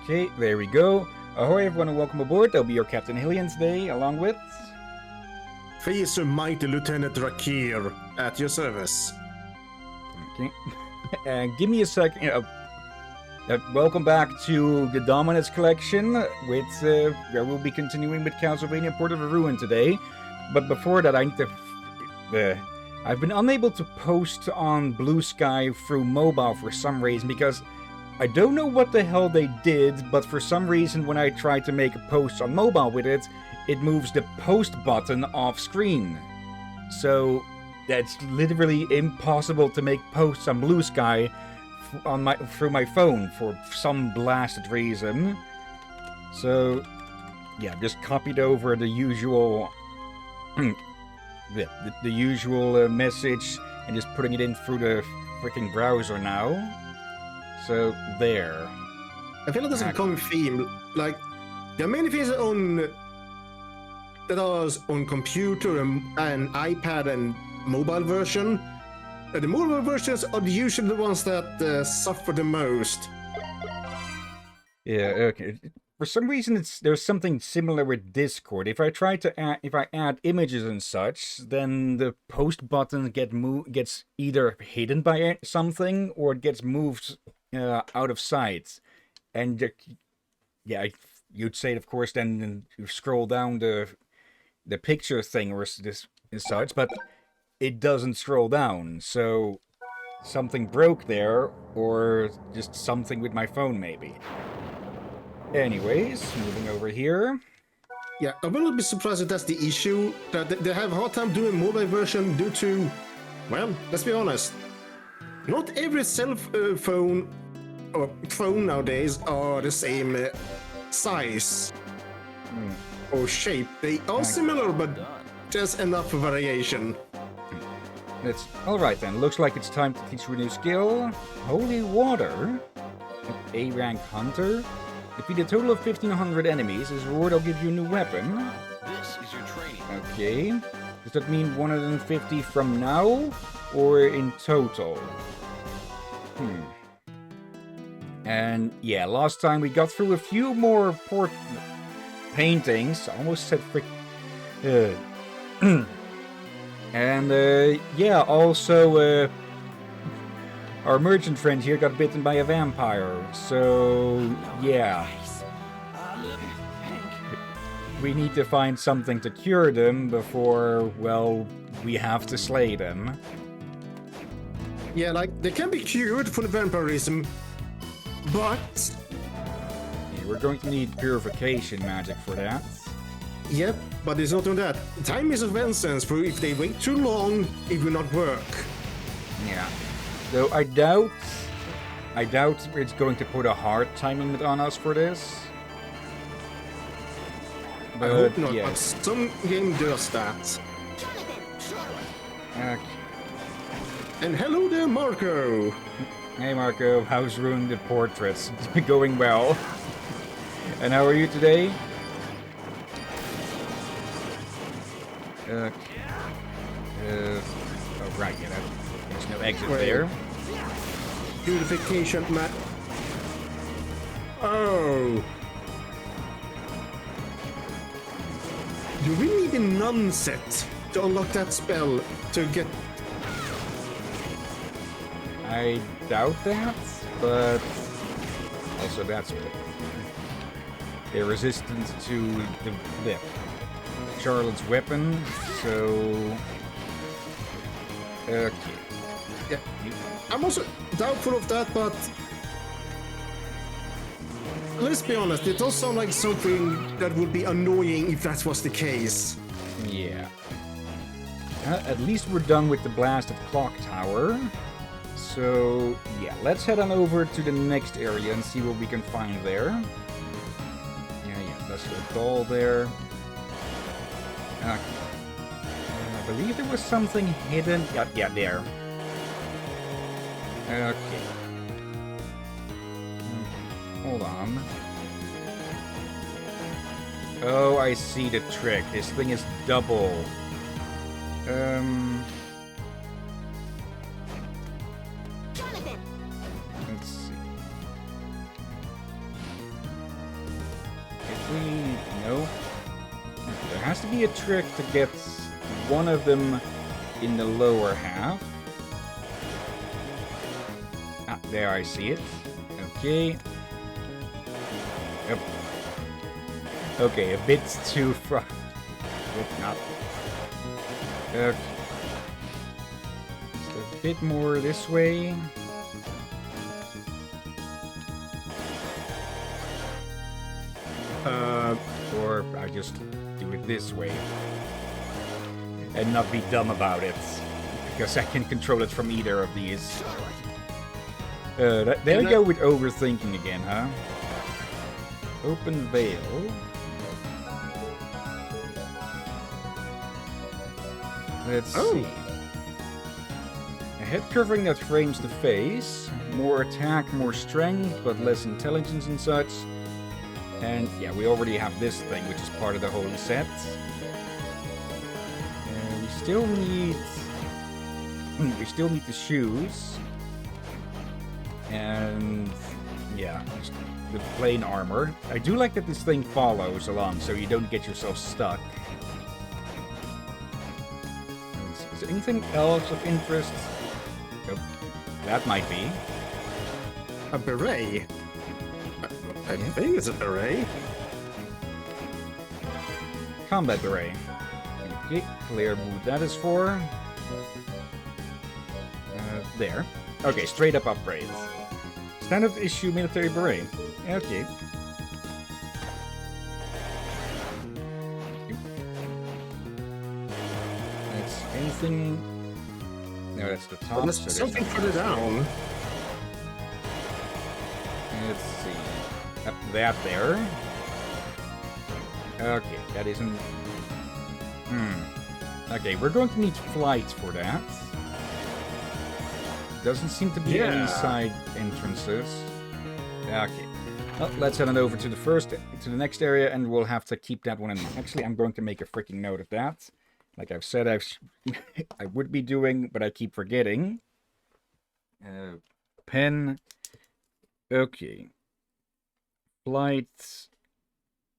Okay, there we go. Ahoy everyone and welcome aboard. I'll be your Captain Hillyan today, along with... Face Mighty Lieutenant Rakir at your service. Okay. And give me a second. Welcome back to the Dominus Collection, with where we'll be continuing with Castlevania Port of the Ruin today. But before that, I need to... I've been unable to post on Blue Sky through mobile for some reason, because I don't know what the hell they did, but for some reason when I try to make a post on mobile with it, it moves the post button off screen. So that's literally impossible to make posts on Blue Sky on through my phone for some blasted reason. So yeah, just copied over the usual the usual message and just putting it in through the freaking browser now. So there. I feel like there's a common theme. Like, there are many things that are on computer and iPad and mobile version. The mobile versions are usually the ones that suffer the most. Yeah, okay. For some reason, there's something similar with Discord. If I try to add images and such, then the post button gets either hidden by something or it gets moved out of sight. And yeah, you'd say, of course, then you scroll down the picture thing or this and such, but it doesn't scroll down. So something broke there, or just something with my phone, maybe. Anyways, moving over here. Yeah, I'm a little bit surprised if that's the issue. That they have a hard time doing mobile version due to, well, let's be honest. Not every cell phone or phone nowadays are the same size or shape. They are similar, but there's enough variation. It's alright then. Looks like it's time to teach you a new skill. Holy Water. A rank hunter. Defeat a total of 1,500 enemies. As a reward, I'll give you a new weapon. This is your training. Okay. Does that mean 150 from now? Or in total? And yeah, last time we got through a few more paintings. I almost said frick. And yeah, also our merchant friend here got bitten by a vampire. So yeah, we need to find something to cure them before, well, we have to slay them. Yeah, like, they can be cured for the vampirism, but... Yeah, we're going to need purification magic for that. Yep, but it's not on that. Time is of essence, for if they wait too long, it will not work. Yeah. Though I doubt it's going to put a hard time limit on us for this. But, I hope not, yeah. But some game does that. Okay. And hello there, Marco! Hey Marco, how's Ruined the Portraits? It's been going well. And how are you today? Okay. Oh right, yeah, there's no exit there. Purification, Matt. Oh! Do we need a nun set to unlock that spell to get... I doubt that, but also that's they're resistant to the Charlotte's weapon, so okay. Yeah, I'm also doubtful of that, but let's be honest, it does sound like something that would be annoying if that was the case. Yeah. At least we're done with the blasted clock tower. So, yeah, let's head on over to the next area and see what we can find there. Yeah, that's the doll there. Okay. I believe there was something hidden. Yeah, there. Okay. Hold on. Oh, I see the trick. This thing is double. Let's see. to be a trick to get one of them in the lower half. Ah, there I see it. Okay. Yep. Okay, a bit too far. Not. Okay. Just a bit more this way. Or I just do it this way. And not be dumb about it. Because I can control it from either of these. There we go with overthinking again, huh? Open veil. Let's see. A head covering that frames the face. More attack, more strength, but less intelligence and such. And yeah, we already have this thing, which is part of the whole set. And we still need the shoes. And yeah, just the plain armor. I do like that this thing follows along, so you don't get yourself stuck. Is there anything else of interest? Nope. That might be. A beret? I think it's a beret. Combat beret. Okay, clear who that is for. There. Okay, straight up upgrades. Standard issue military beret. Okay. That's anything. No, that's the top. There's something further down. Let's see. Up that there. Okay, that isn't. Okay, we're going to need flight for that. Doesn't seem to be any side entrances. Okay. Well, let's head on over to the next area, and we'll have to keep that one in. Actually, I'm going to make a freaking note of that. Like I've said, I would be doing, but I keep forgetting. Pen. Okay. Flight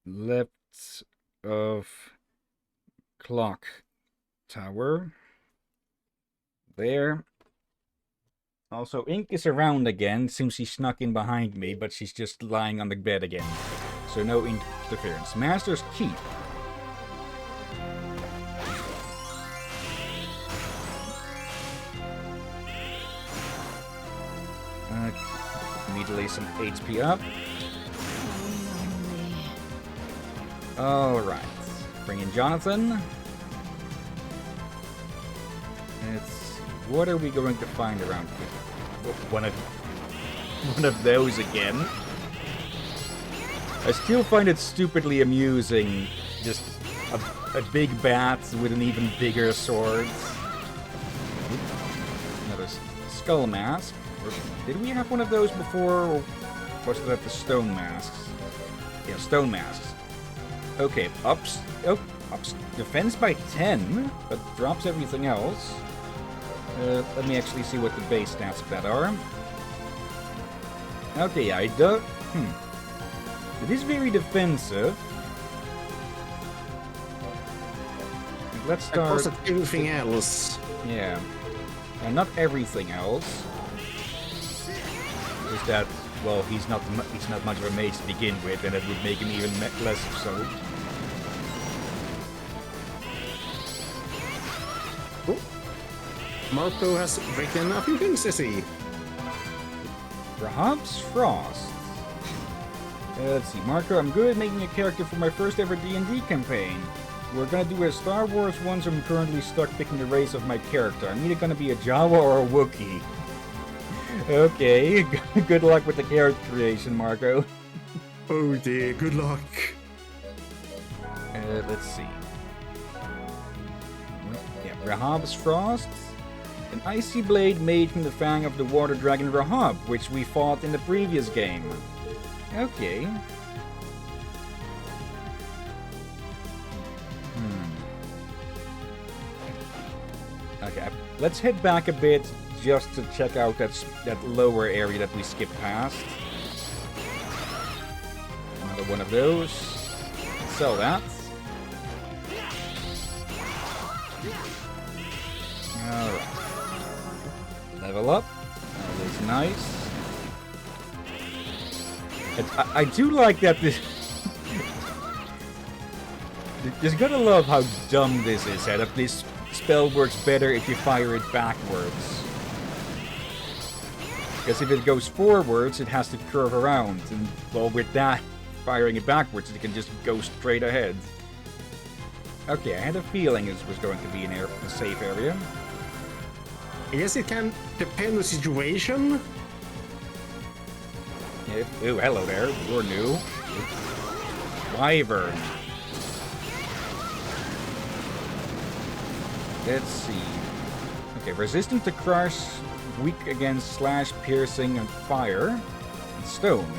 left of clock tower. There. Also, Ink is around again. Seems she snuck in behind me, but she's just lying on the bed again. So no interference. Master's Keep. Immediately some HP up. Alright. Bring in Jonathan. What are we going to find around here? One of those again. I still find it stupidly amusing. Just a big bat with an even bigger sword. Another skull mask. Did we have one of those before? Or was that the stone masks? Yeah, stone masks. Okay, ups. Defense by 10, but drops everything else. Let me actually see what the base stats of that are. Okay, I do. It is very defensive. Let's start. Of course, everything else. Yeah, and not everything else. Just that, well, he's not much of a mage to begin with, and it would make him even less so. Marco has written a few things, is he? Rahab's Frost. Let's see, Marco, I'm good at making a character for my first ever D&D campaign. We're gonna do a Star Wars one, so I'm currently stuck picking the race of my character. I'm either gonna be a Jawa or a Wookiee. Okay, good luck with the character creation, Marco. Oh dear, good luck. Let's see. Yeah, Rahab's Frost. An icy blade made from the fang of the water dragon Rahab, which we fought in the previous game. Okay. Okay, let's head back a bit just to check out that lower area that we skipped past. Another one of those. Sell that. Alright. Level up. That is nice. I do like that this... Just gotta love how dumb this is, that this spell works better if you fire it backwards. Because if it goes forwards, it has to curve around, and well, with that, firing it backwards, it can just go straight ahead. Okay, I had a feeling this was going to be a safe area. I guess it can depend on the situation. Ooh, hello there. You're new. Wyvern. Let's see. Okay, resistant to crush, weak against slash, piercing, and fire. And stone.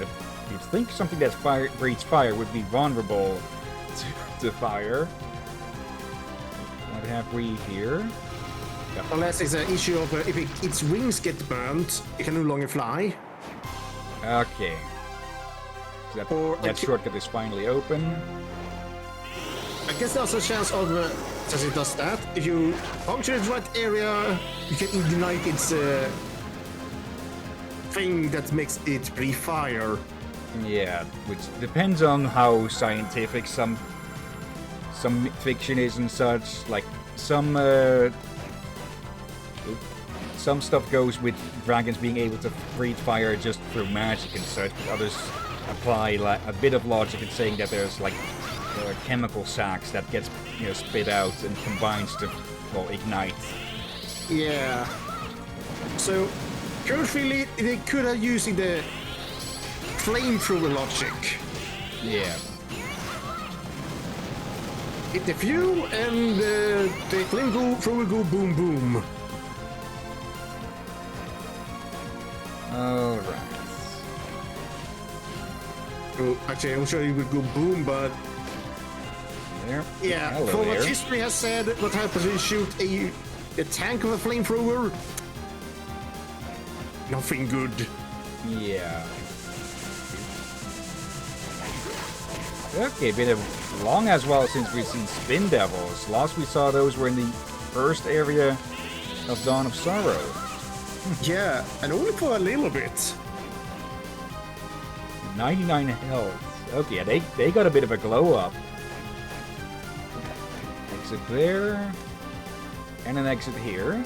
You'd think something that breathes fire would be vulnerable to fire. What have we here? Yep. Unless it's an issue of if its wings get burnt, it can no longer fly. Okay. So that shortcut is finally open. I guess there's a chance of, since it does that, if you puncture the right area, you can ignite its thing that makes it breathe fire. Yeah, which depends on how scientific some fiction is and such. Like some stuff goes with dragons being able to breathe fire just through magic and such, but others apply like a bit of logic in saying that there's like chemical sacks that gets spit out and combines to ignite. Yeah. So currently they could have using the flamethrower logic. Yeah. Hit the fuel and the flamethrower go boom boom. Alright. Oh, actually, I'm sure it would go boom, but there. yeah, Hello for there. what history has said, what happens when you shoot a tank with a flamethrower? Nothing good. Yeah. Okay, been a long as well since we've seen Spin Devils. Last we saw those were in the first area of Dawn of Sorrow. Yeah, and only for a little bit. 99 health. Okay, yeah, they got a bit of a glow up. Exit there. And an exit here.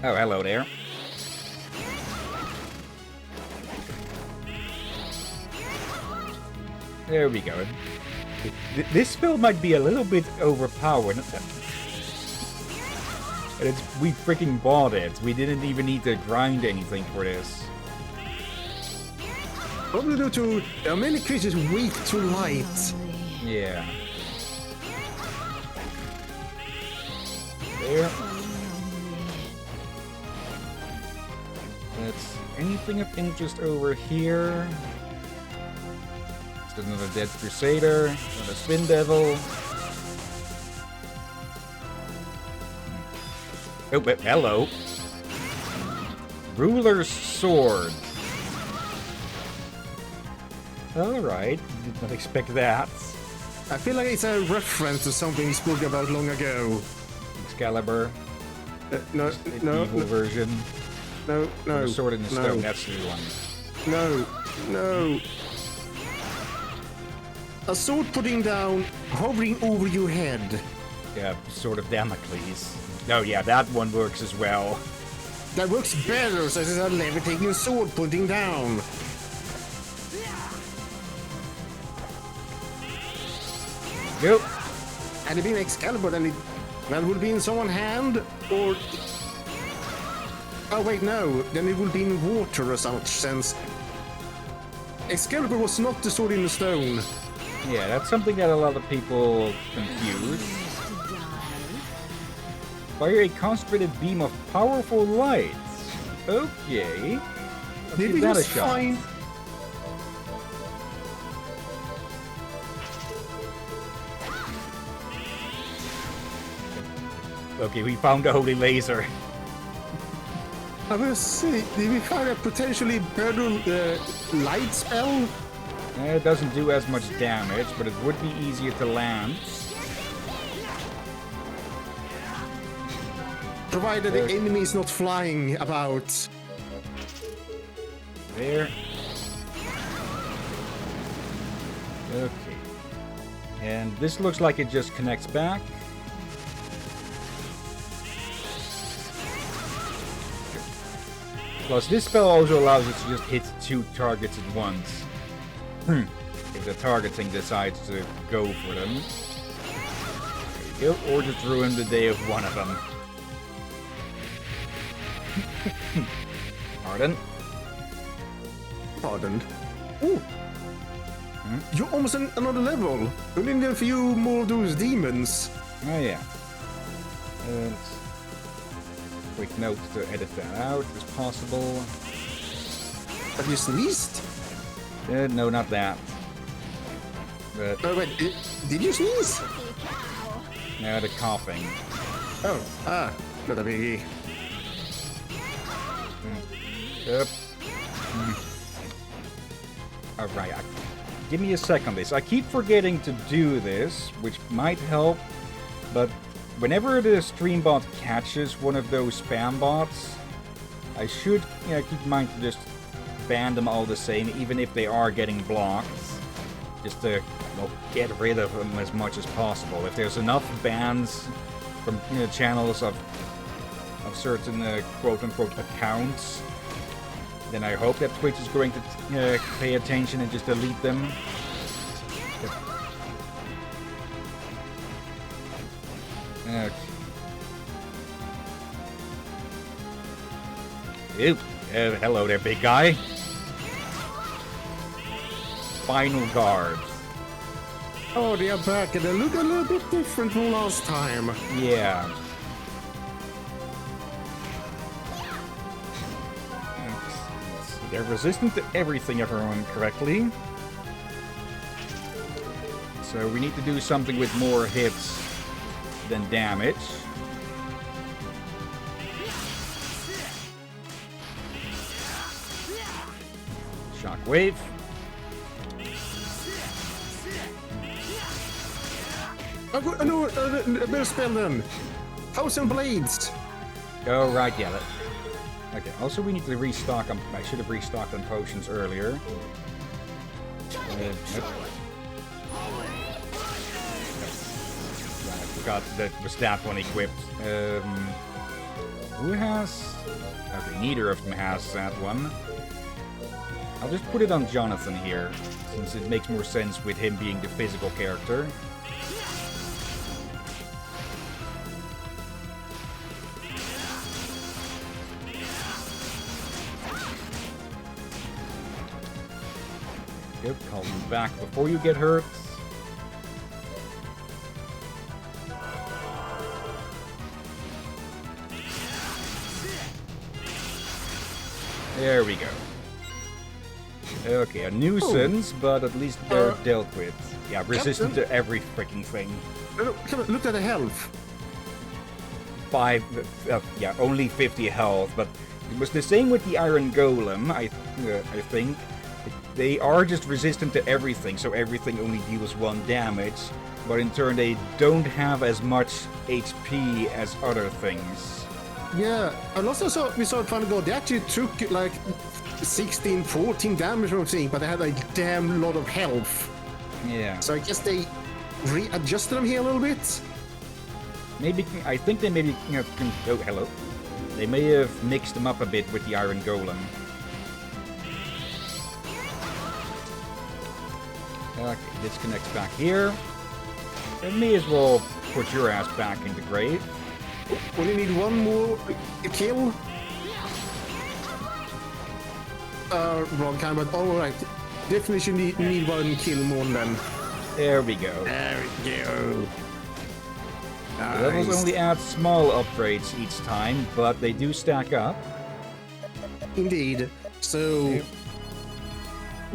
Oh, hello there. There we go. This spell might be a little bit overpowered. And we freaking bought it. We didn't even need to grind anything for this. Probably due to there are many creatures weak to light. Yeah. There. That's anything of interest over here. Just another dead crusader, another spin devil. Oh, but hello. Ruler's sword. Alright, did not expect that. I feel like it's a reference to something we spoke about long ago. Excalibur. No, The evil version. no. The sword in the no. stone, that's the one. No. A sword putting down, hovering over your head. Yeah, Sword of Damocles. Oh yeah, that one works as well. That works better, so it's a levitating sword putting down. Nope. Had it been Excalibur, then that would be in someone's hand, or... Oh wait, no, then it would be in water or such, since Excalibur was not the sword in the stone. Yeah, that's something that a lot of people confuse. Fire a concentrated beam of powerful light. Okay. Let's Maybe give that a just shot. find... Okay, we found the holy laser. I will see, did we find a potentially better light spell? It doesn't do as much damage, but it would be easier to land. Provided the enemy is not flying about. There. Okay. And this looks like it just connects back. Plus, this spell also allows you to just hit 2 targets at once. If the targeting decides to go for them. There you go. Or just ruin the day of one of them. Pardon? Pardon? Ooh! You're almost on another level. Only need a few more of those demons. Oh yeah. Quick note to edit that out as possible. Have you sneezed? No, not that. But Oh wait, did you sneeze? no, the coughing. Oh, not a biggie. Yep. Alright, give me a sec on this. I keep forgetting to do this, which might help, but whenever the stream bot catches one of those spam bots, I should keep in mind to just ban them all the same, even if they are getting blocked, just to get rid of them as much as possible. If there's enough bans from channels of certain quote-unquote accounts, then I hope that Twitch is going to pay attention and just delete them. Okay. Ew. Hello there, big guy. Final guard. Oh, they are back and they look a little bit different from last time. Yeah. They're resistant to everything, if I remember correctly. So we need to do something with more hits than damage. Shockwave. I know a better spell then. Thousand Blades. Oh, right, yeah. Okay, also we need to restock on... I should have restocked on potions earlier. Nope. I forgot that was that one equipped. Who has... Okay, neither of them has that one. I'll just put it on Jonathan here, since it makes more sense with him being the physical character. Yep, call you back before you get hurt. There we go. Okay, a nuisance, but at least they're dealt with. Yeah, resistant to every freaking thing. Look at the health. 5, yeah, only 50 health, but it was the same with the Iron Golem, I think. They are just resistant to everything, so everything only deals 1 damage, but in turn they don't have as much HP as other things. Yeah, and also we saw Final God, they actually took like 16, 14 damage from thing, but they had a damn lot of health. Yeah. So I guess they readjusted them here a little bit. Maybe, I think they maybe, oh, hello. They may have mixed them up a bit with the Iron Golem. Okay, this connects back here. And may as well put your ass back in the grave. Only need 1 more kill. Wrong kind, but alright. Definitely should need 1 kill more than. There we go. There we go. Nice. The levels only add small upgrades each time, but they do stack up. Indeed. So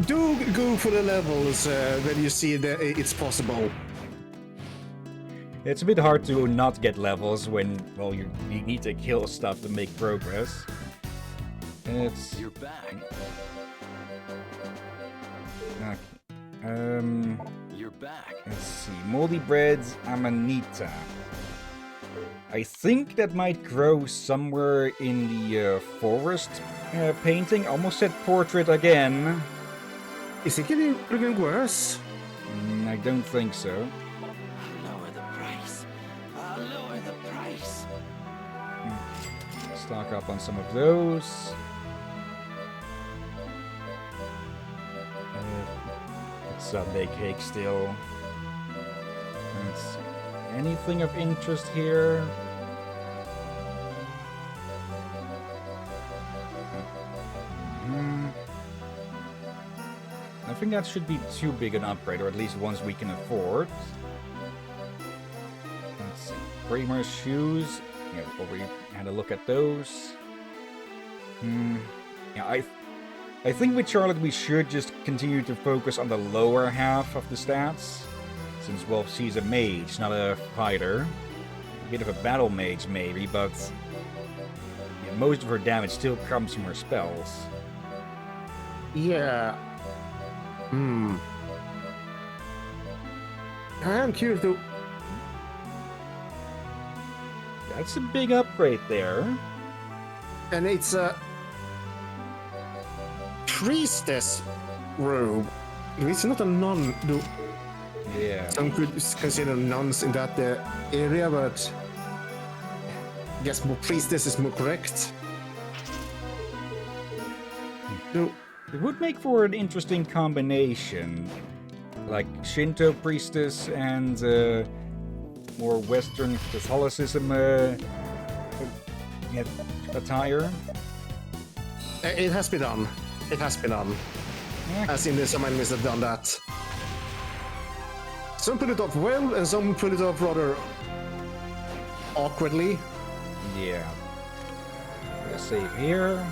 do go for the levels when you see that it's possible. It's a bit hard to not get levels when, well, you need to kill stuff to make progress. You're back. Okay. You're back. Let's see. Moldy Breads Amanita. I think that might grow somewhere in the forest painting. Almost said portrait again. Is it getting looking worse? I don't think so. I'll lower the price. I'll lower the price. Stock up on some of those. It's Sunday cake still. Let's see. Anything of interest here? I think that should be too big an upgrade, or at least ones we can afford. Let's see. Kramer's shoes. Yeah, we had a look at those. Yeah, I think with Charlotte we should just continue to focus on the lower half of the stats. Since, well, she's a mage, not a fighter. A bit of a battle mage, maybe, but yeah, most of her damage still comes from her spells. Yeah. I am curious though. That's a big upgrade there. And it's a priestess robe. It's not a nun, though. Yeah. Some could consider nuns in that area, but I guess more priestess is more correct. Though, It would make for an interesting combination. Like Shinto priestess and more Western Catholicism attire. it has been done. It has been done. Yeah. As in, some enemies have done that. Some pull it off well, and some pull it off rather awkwardly. Yeah. Let's save here.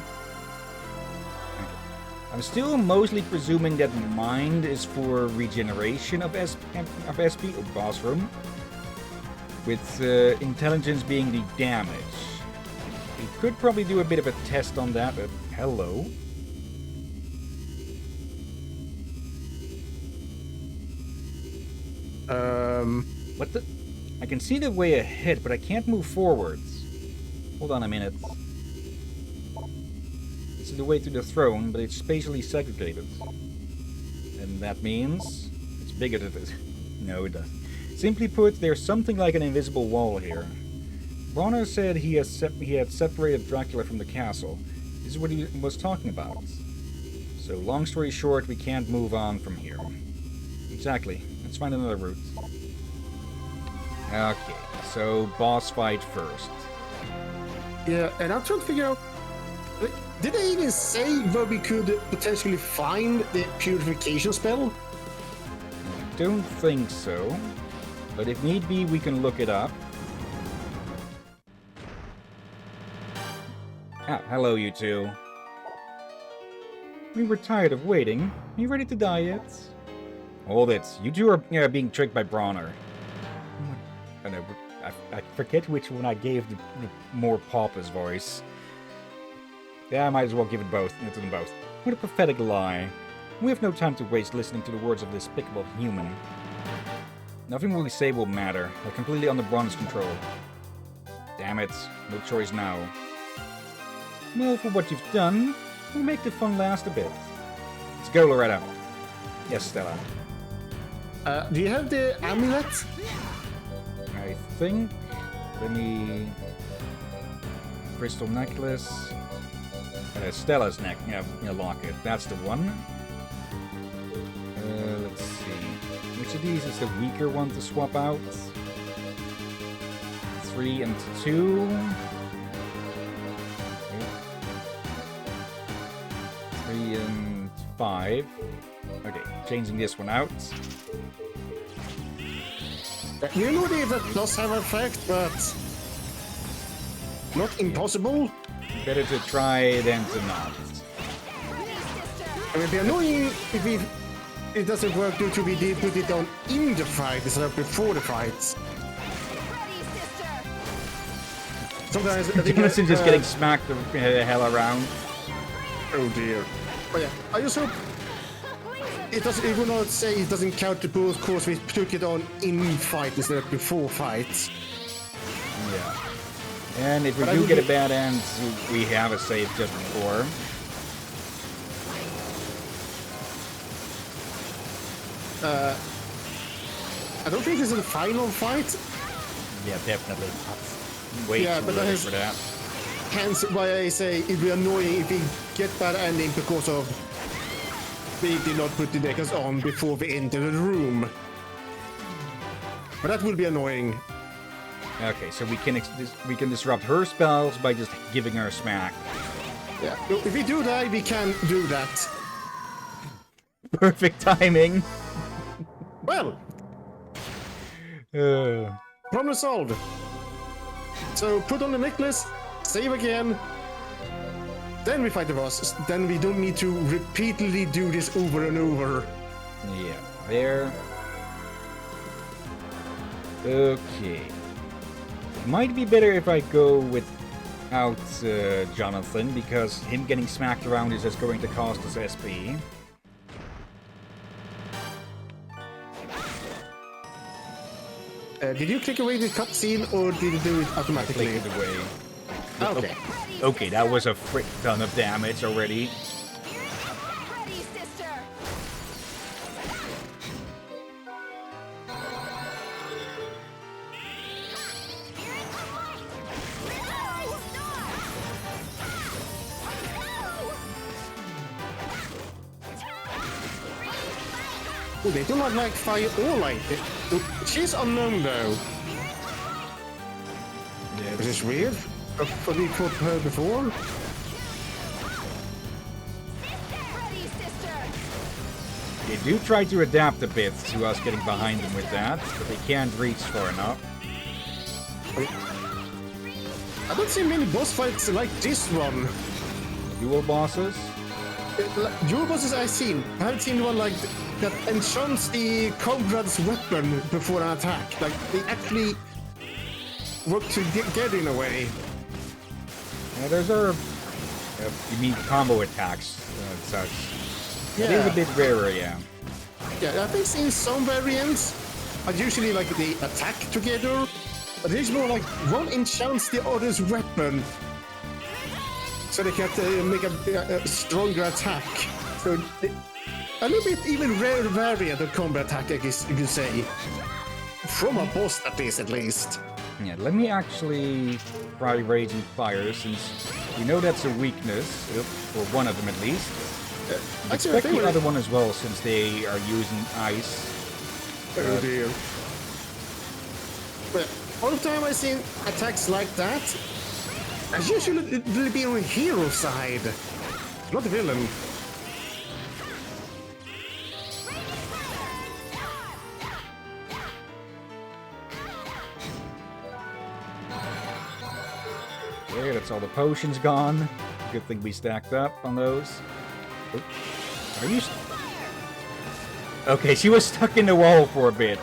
I'm still mostly presuming that mind is for regeneration of SP or boss room, with intelligence being the damage. We could probably do a bit of a test on that, but hello. What the? I can see the way ahead, but I can't move forwards. Hold on a minute. This is the way to the throne, but it's spatially segregated. And that means it's bigger than this. No, it doesn't. Simply put, there's something like an invisible wall here. Bronner said he had separated Dracula from the castle. This is what he was talking about. So, long story short, we can't move on from here. Exactly. Let's find another route. Okay, so boss fight first. Yeah, and I'm trying to figure out. Did they even say where we could potentially find the purification spell? I don't think so. But if need be, we can look it up. Ah, hello, you two. We were tired of waiting. Are you ready to die yet? Hold it. You two are being tricked by Bronner. I forget which one I gave the more pompous voice. Yeah, I might as well give it both. To them both. What a pathetic lie. We have no time to waste listening to the words of this despicable human. Nothing we say will matter. We're completely under Bronner's control. Damn it. No choice now. Well, for what you've done, we'll make the fun last a bit. Let's go, Loretta. Yes, Stella. Do you have the amulet? I think. Let me. Crystal necklace. Stella's neck. Yeah, locket. That's the one. Let's see. Which of these is the weaker one to swap out? 3 and 2. Okay. 3 and 5. Okay, changing this one out. You know if that does have an effect, but not impossible. Better to try than to not. It would be annoying if it doesn't work due to we did put it on in the fight instead of before the fight. Sometimes I think Innocent just getting smacked the hell around. Oh dear. But yeah, I just hope it doesn't. It will not say it doesn't count the both course we took it on in fight instead of before fight. Yeah. And if we But I do would get a be- bad end, we have a save just before. I don't think this is the final fight. Yeah, definitely. That's way Yeah, too but that early is- for that. Hence why I say it'd be annoying if we get bad ending because of we did not put the deckers on before we enter the room. But that will be annoying. Okay, so we can disrupt her spells by just giving her a smack. Yeah. If we do that, we can do that. Perfect timing. Well, Uh, problem solved. So put on the necklace, save again. Then we fight the boss. Then we don't need to repeatedly do this over and over. yeah, there. Okay. It might be better if I go without Jonathan, because him getting smacked around is just going to cost us SP. Did you click away the cutscene or did you do it automatically? Click it away. Okay. Okay, that was a frick ton of damage already. Ready, sister. Oh, they do not like fire or light. She's unknown though. Yeah, Is this weird? Have we fought her before? Ready, sister. they do try to adapt a bit to us getting behind them with that, but they can't reach far enough. I don't see many boss fights like this one. Dual bosses? Your bosses I've seen. I haven't seen one like that enchants the comrade's weapon before an attack. Like they actually work together in a way. Yeah, those are... you mean combo attacks and such. It is a bit rarer, yeah. Yeah, I think in some variants, are usually like they attack together, but there's more like one enchants the other's weapon, so they can make a stronger attack. So a little bit even rare variant of combat attack, I guess you could say, from a boss that is at least. Yeah, let me actually try Raging Fire, since we know that's a weakness, for one of them at least. Actually, I Expect think the other one as well, since they are using ice. Oh dear. But all the time I've seen attacks like that, it's usually it'll be on the hero side, not the villain. There, that's all the potions gone. Good thing we stacked up on those. Oh, are you... Okay, she was stuck in the wall for a bit.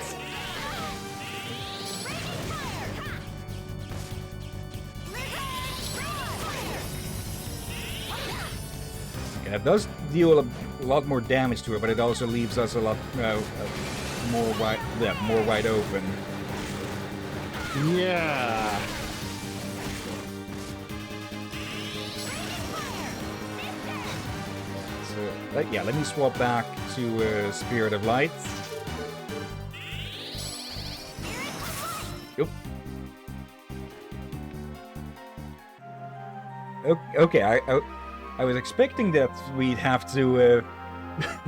Okay, that does deal a lot more damage to her, but it also leaves us a lot more wide open. Yeah. So, yeah, let me swap back to Spirit of Light. Yep. Okay, I was expecting that we'd have to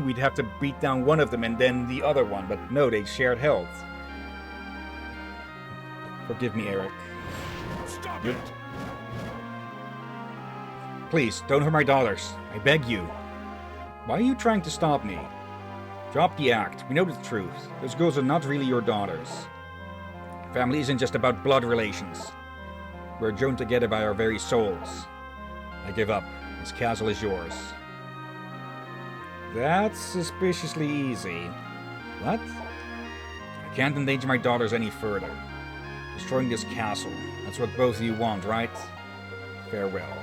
we'd have to beat down one of them and then the other one, but no, they shared health. Forgive me, Eric. Stop Yep. it! Please, don't hurt my daughters. I beg you. Why are you trying to stop me? Drop the act. We know the truth. Those girls are not really your daughters. Family isn't just about blood relations. We're joined together by our very souls. I give up. This castle is yours. That's suspiciously easy. What? I can't endanger my daughters any further. Destroying this castle. That's what both of you want, right? Farewell.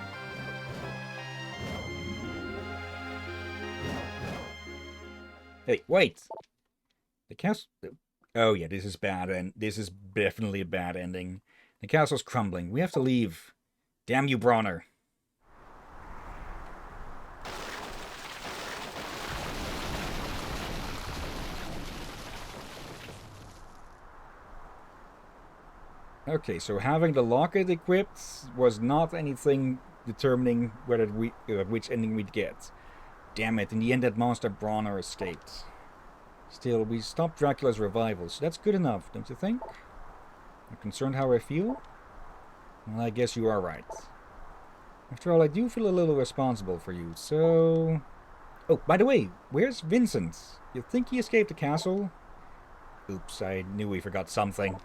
Hey, wait! The castle... Oh yeah, this is bad, and this is definitely a bad ending. The castle's crumbling. We have to leave. Damn you, Bronner. Okay, so having the locket equipped was not anything determining whether which ending we'd get. Damn it, in the end that monster Bronner escaped. Still, we stopped Dracula's revival, so that's good enough, don't you think? I'm concerned how I feel? Well, I guess you are right. After all, I do feel a little responsible for you, so... Oh, by the way, where's Vincent? You think he escaped the castle? Oops, I knew we forgot something.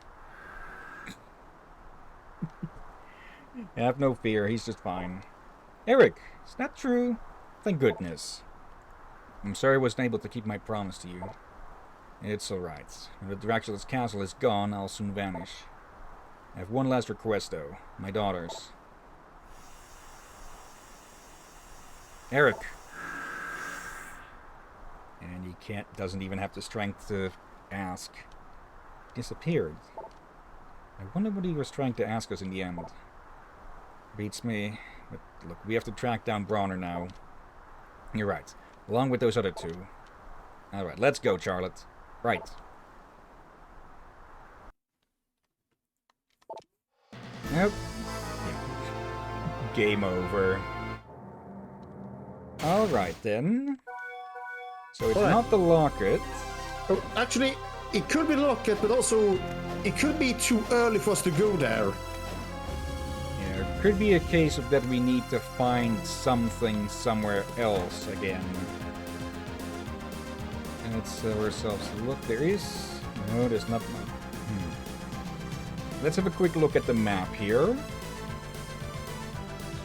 Have no fear, he's just fine. Eric, is that true? Thank goodness. I'm sorry I wasn't able to keep my promise to you. It's alright. When the Dracula's castle is gone, I'll soon vanish. I have one last request, though. My daughters. Eric. And he doesn't even have the strength to ask. Disappeared. I wonder what he was trying to ask us in the end. Beats me. But look, we have to track down Bronner now. You're right. Along with those other two. Alright, let's go, Charlotte. Right. Nope. Game over. Alright then. So it's not the locket. Oh, actually, it could be the locket, but also it could be too early for us to go there. Yeah, it could be a case of that we need to find something somewhere else again. Let's tell ourselves a look. There is... No, there's not... Let's have a quick look at the map here.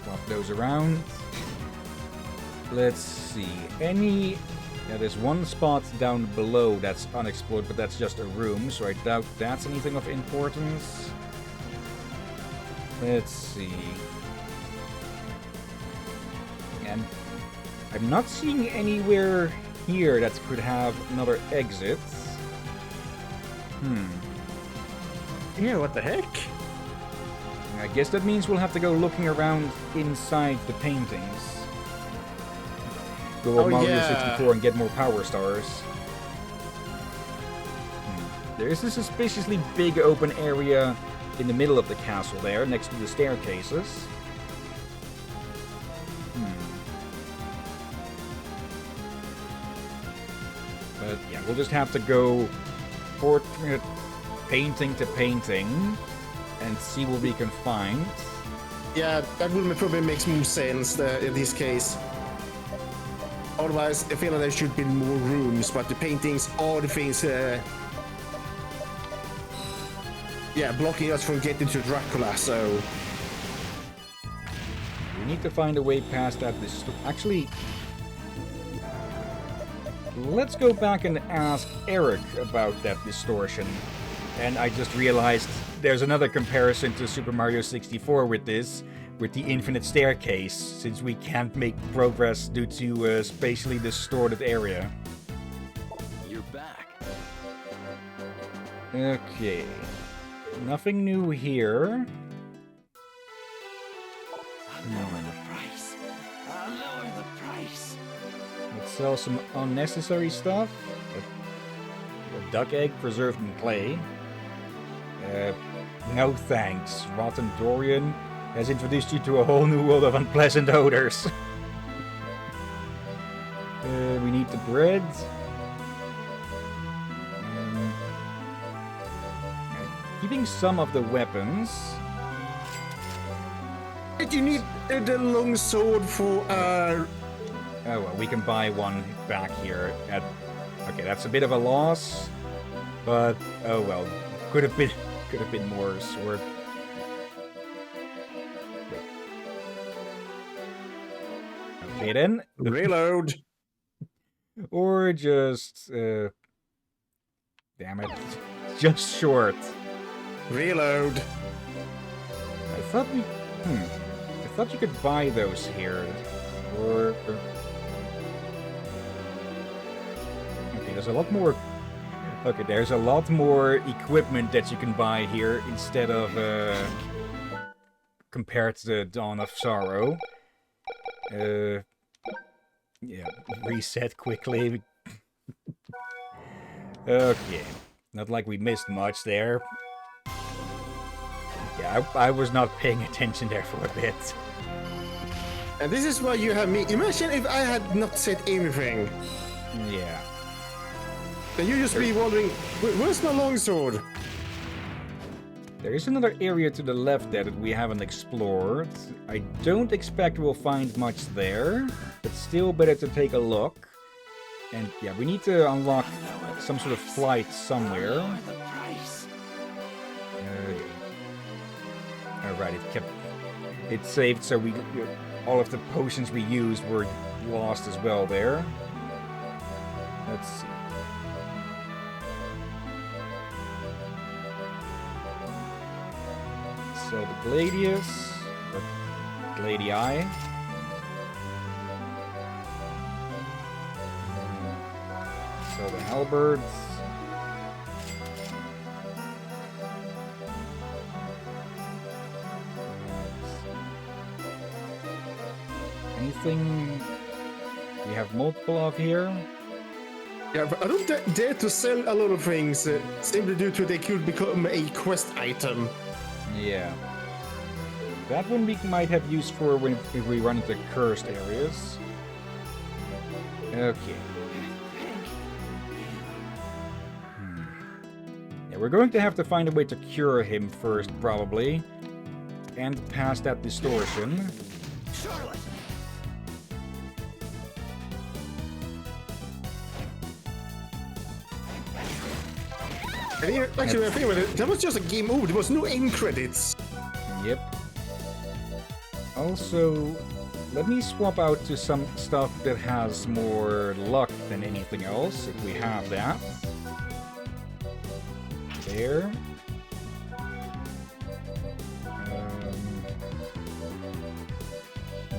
Swap those around. Let's see. Yeah, there's one spot down below that's unexplored, but that's just a room, so I doubt that's anything of importance. Let's see. And I'm not seeing anywhere here that could have another exit. Yeah, what the heck? I guess that means we'll have to go looking around inside the paintings. Go on Mario 64 and get more power stars. There is a suspiciously big open area in the middle of the castle there, next to the staircases. But yeah, we'll just have to go painting to painting and see what we can find. Yeah, that would probably make more sense in this case. Otherwise, I feel like there should be more rooms, but the paintings are the things, blocking us from getting to Dracula, so... We need to find a way past that. Actually, let's go back and ask Eric about that distortion. And I just realized there's another comparison to Super Mario 64 with this, with the infinite staircase, since we can't make progress due to a spatially distorted area. You're back. Okay. Nothing new here. I'll lower the price. I'll lower the price. Let's sell some unnecessary stuff. A duck egg preserved in clay. No thanks. Rotten Dorian has introduced you to a whole new world of unpleasant odors. We need the bread. Keeping some of the weapons. But you need the long sword for Oh well, we can buy one back here. Okay, that's a bit of a loss, but oh well, could have been more sword. Okay then. reload. Or just damn it, just short. Reload. I thought I thought you could buy those here, or. Okay, there's a lot more Okay, there's a lot more equipment that you can buy here instead of compared to the Dawn of Sorrow. Yeah, reset quickly. Okay, not like we missed much there. Yeah, I was not paying attention there for a bit. And this is why you have me. Imagine if I had not said anything. Yeah. Then you just be wondering, where's my longsword? There is another area to the left there that we haven't explored. I don't expect we'll find much there, but still better to take a look. And yeah, we need to unlock some sort of flight somewhere. Lower the price. Alright, it saved, so all of the potions we used were lost as well there. Let's see. So the Gladius, or Gladii. So the halberds. Anything we have multiple of here? Yeah, but I don't dare to sell a lot of things simply due to they could become a quest item. Yeah. That one we might have use for if we run into cursed areas. Okay. Yeah, we're going to have to find a way to cure him first, probably. And pass that distortion. Charlotte. And here, actually, I think about it, that was just a game over. There was no end credits. Yep. Also, let me swap out to some stuff that has more luck than anything else, if we have that. There.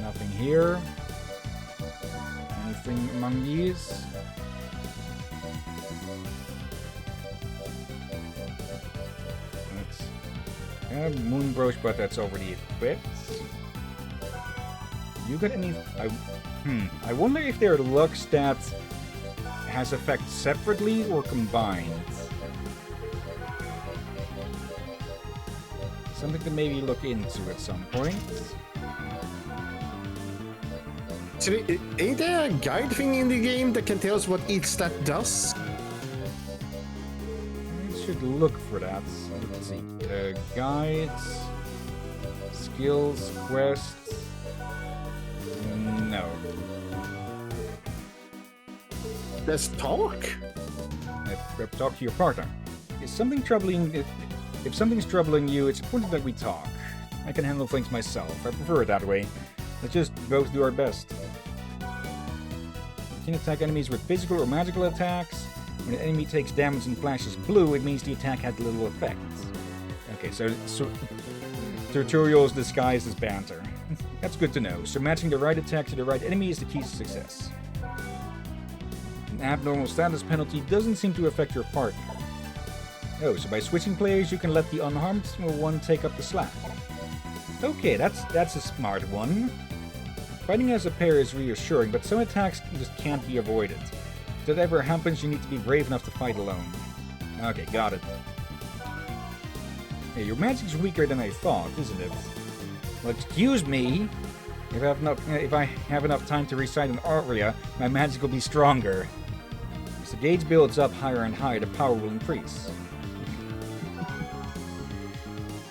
Nothing here. Anything among these? Moonbrooch, but that's already equipped. You got any? I wonder if their luck stats has effect separately or combined. Something to maybe look into at some point. So, ain't there a guide thing in the game that can tell us what each stat does? I should look for that. Let's see. Guides, skills, quests. No. Let's talk. Talk to your partner. Is something troubling? If something's troubling you, it's important that we talk. I can handle things myself. I prefer it that way. Let's just both do our best. You can attack enemies with physical or magical attacks. When an enemy takes damage and flashes blue, it means the attack had little effect. Okay, so tutorials disguised as banter. That's good to know. So matching the right attack to the right enemy is the key to success. An abnormal status penalty doesn't seem to affect your partner. Oh, so by switching players, you can let the unharmed one take up the slack. Okay, that's a smart one. Fighting as a pair is reassuring, but some attacks just can't be avoided. If that ever happens, you need to be brave enough to fight alone. Okay, got it. Hey, your magic's weaker than I thought, isn't it? Well, excuse me. If I have enough time to recite an aria, my magic will be stronger. As the gauge builds up higher and higher, the power will increase.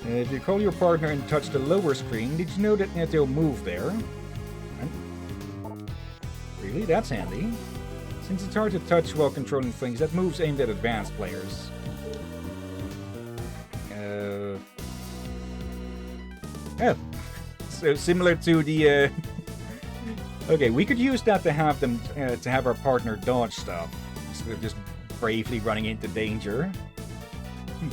If you call your partner and touch the lower screen, did you know that they'll move there? Really? That's handy. Since it's hard to touch while controlling things, that move's aimed at advanced players. Yeah. So similar to the... Okay, we could use that to have them, to have our partner dodge stuff, instead of just bravely running into danger. You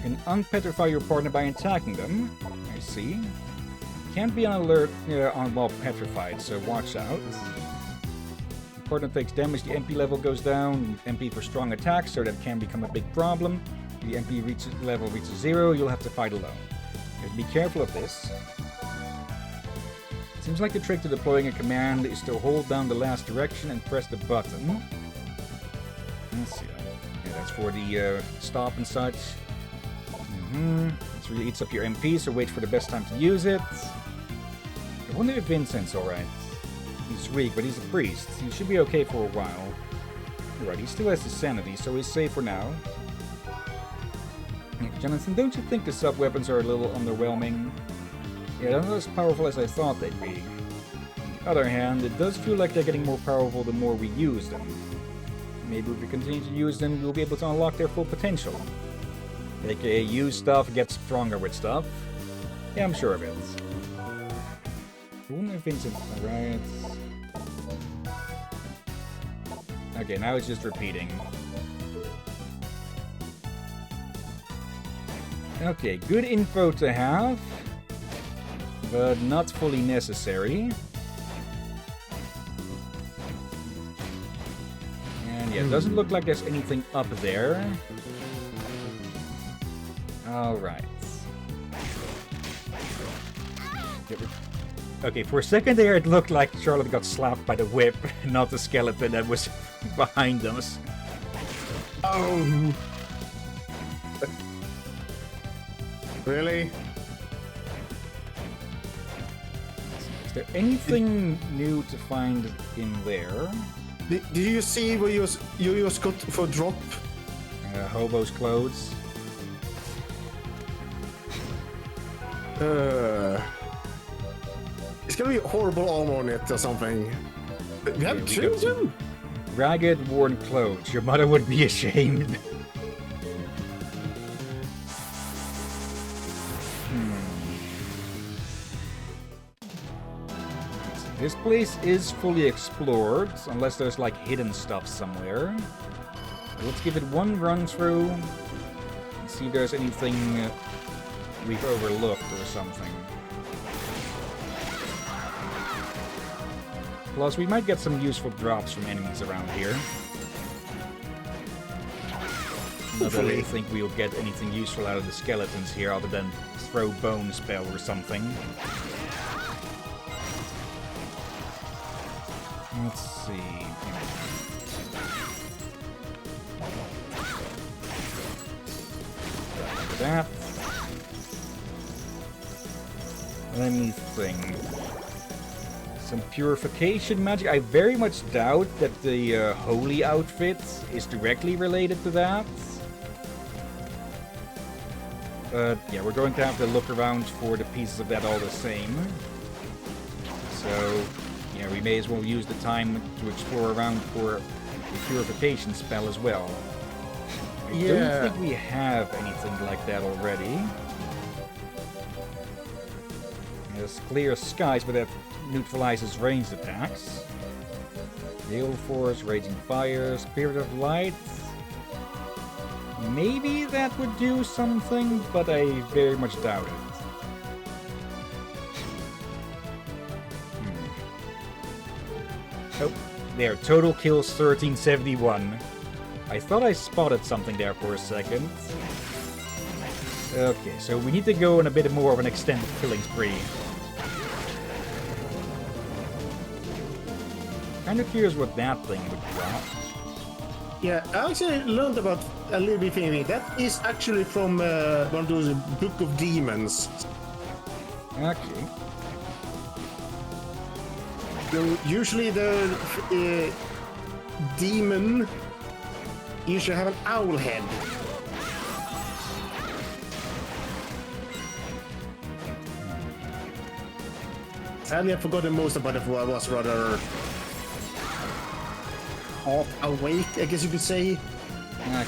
can unpetrify your partner by attacking them. I see. Can't be on alert while petrified, so watch out. partner takes damage, the MP level goes down. MP for strong attacks, so that can become a big problem. The MP level reaches 0, you'll have to fight alone. Just be careful of this. Seems like the trick to deploying a command is to hold down the last direction and press the button. Let's see. Yeah, that's for the stop and such. This really eats up your MP, so wait for the best time to use it. I wonder if Vincent's alright. He's weak, but he's a priest. He should be okay for a while. Alright, he still has his sanity, so he's safe for now. Jonathan, don't you think the sub-weapons are a little underwhelming? Yeah, they're not as powerful as I thought they'd be. On the other hand, it does feel like they're getting more powerful the more we use them. Maybe if we continue to use them, we'll be able to unlock their full potential. AKA use stuff, get stronger with stuff. Yeah, I'm sure of it. I wonder if Vincent... Alright. Okay, now it's just repeating. Okay, good info to have, but not fully necessary. And yeah, it doesn't look like there's anything up there. Alright. Okay, for a second there it looked like Charlotte got slapped by the whip, not the skeleton that was behind us. Oh! Really? Is there anything new to find in there? Did you see what you just got for drop? Hobo's clothes. It's gonna be horrible armor on it or something. We have we got children? Ragged, worn clothes. Your mother would be ashamed. This place is fully explored, unless there's like hidden stuff somewhere. Let's give it one run through and see if there's anything we've overlooked or something. Plus, we might get some useful drops from enemies around here. Not that I think we'll get anything useful out of the skeletons here other than throw bone spell or something. Let's see. That. Let me think. Some purification magic. I very much doubt that the holy outfit is directly related to that. But yeah, we're going to have to look around for the pieces of that all the same. So, yeah, we may as well use the time to explore around for the purification spell as well. I don't think we have anything like that already. There's clear skies, but that neutralizes ranged attacks. Gale Force, Raging Fire, Spirit of Light. Maybe that would do something, but I very much doubt it. Oh, there, total kills 1371. I thought I spotted something there for a second. Okay, so we need to go on a bit more of an extended killing spree. Kind of curious what that thing would drop. Yeah, I actually learned about a little bit thing. That is actually from one of those Book of Demons. Okay. So usually the demon usually have an owl head. Sadly, I forgot most about it. I was rather half awake, I guess you could say. Okay.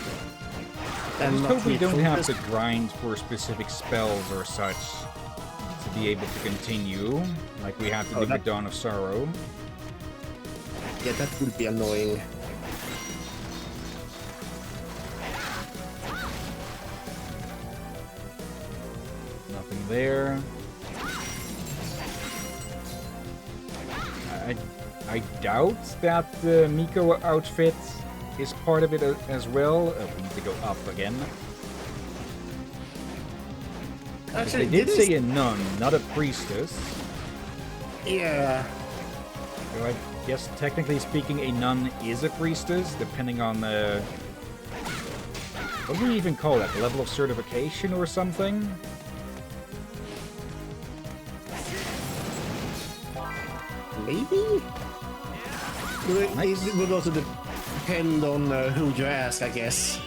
I just hope we don't have to grind for specific spells or such to be able to continue, like we have to do with Dawn of Sorrow. Yeah, that would be annoying. Nothing there. I doubt that the Miko outfit is part of it as well. We need to go up again. Actually, They did say a nun, not a priestess. Yeah. So I guess technically speaking, a nun is a priestess, depending on what do we even call that? Level of certification or something? Maybe? Nice. It would also depend on who you ask, I guess.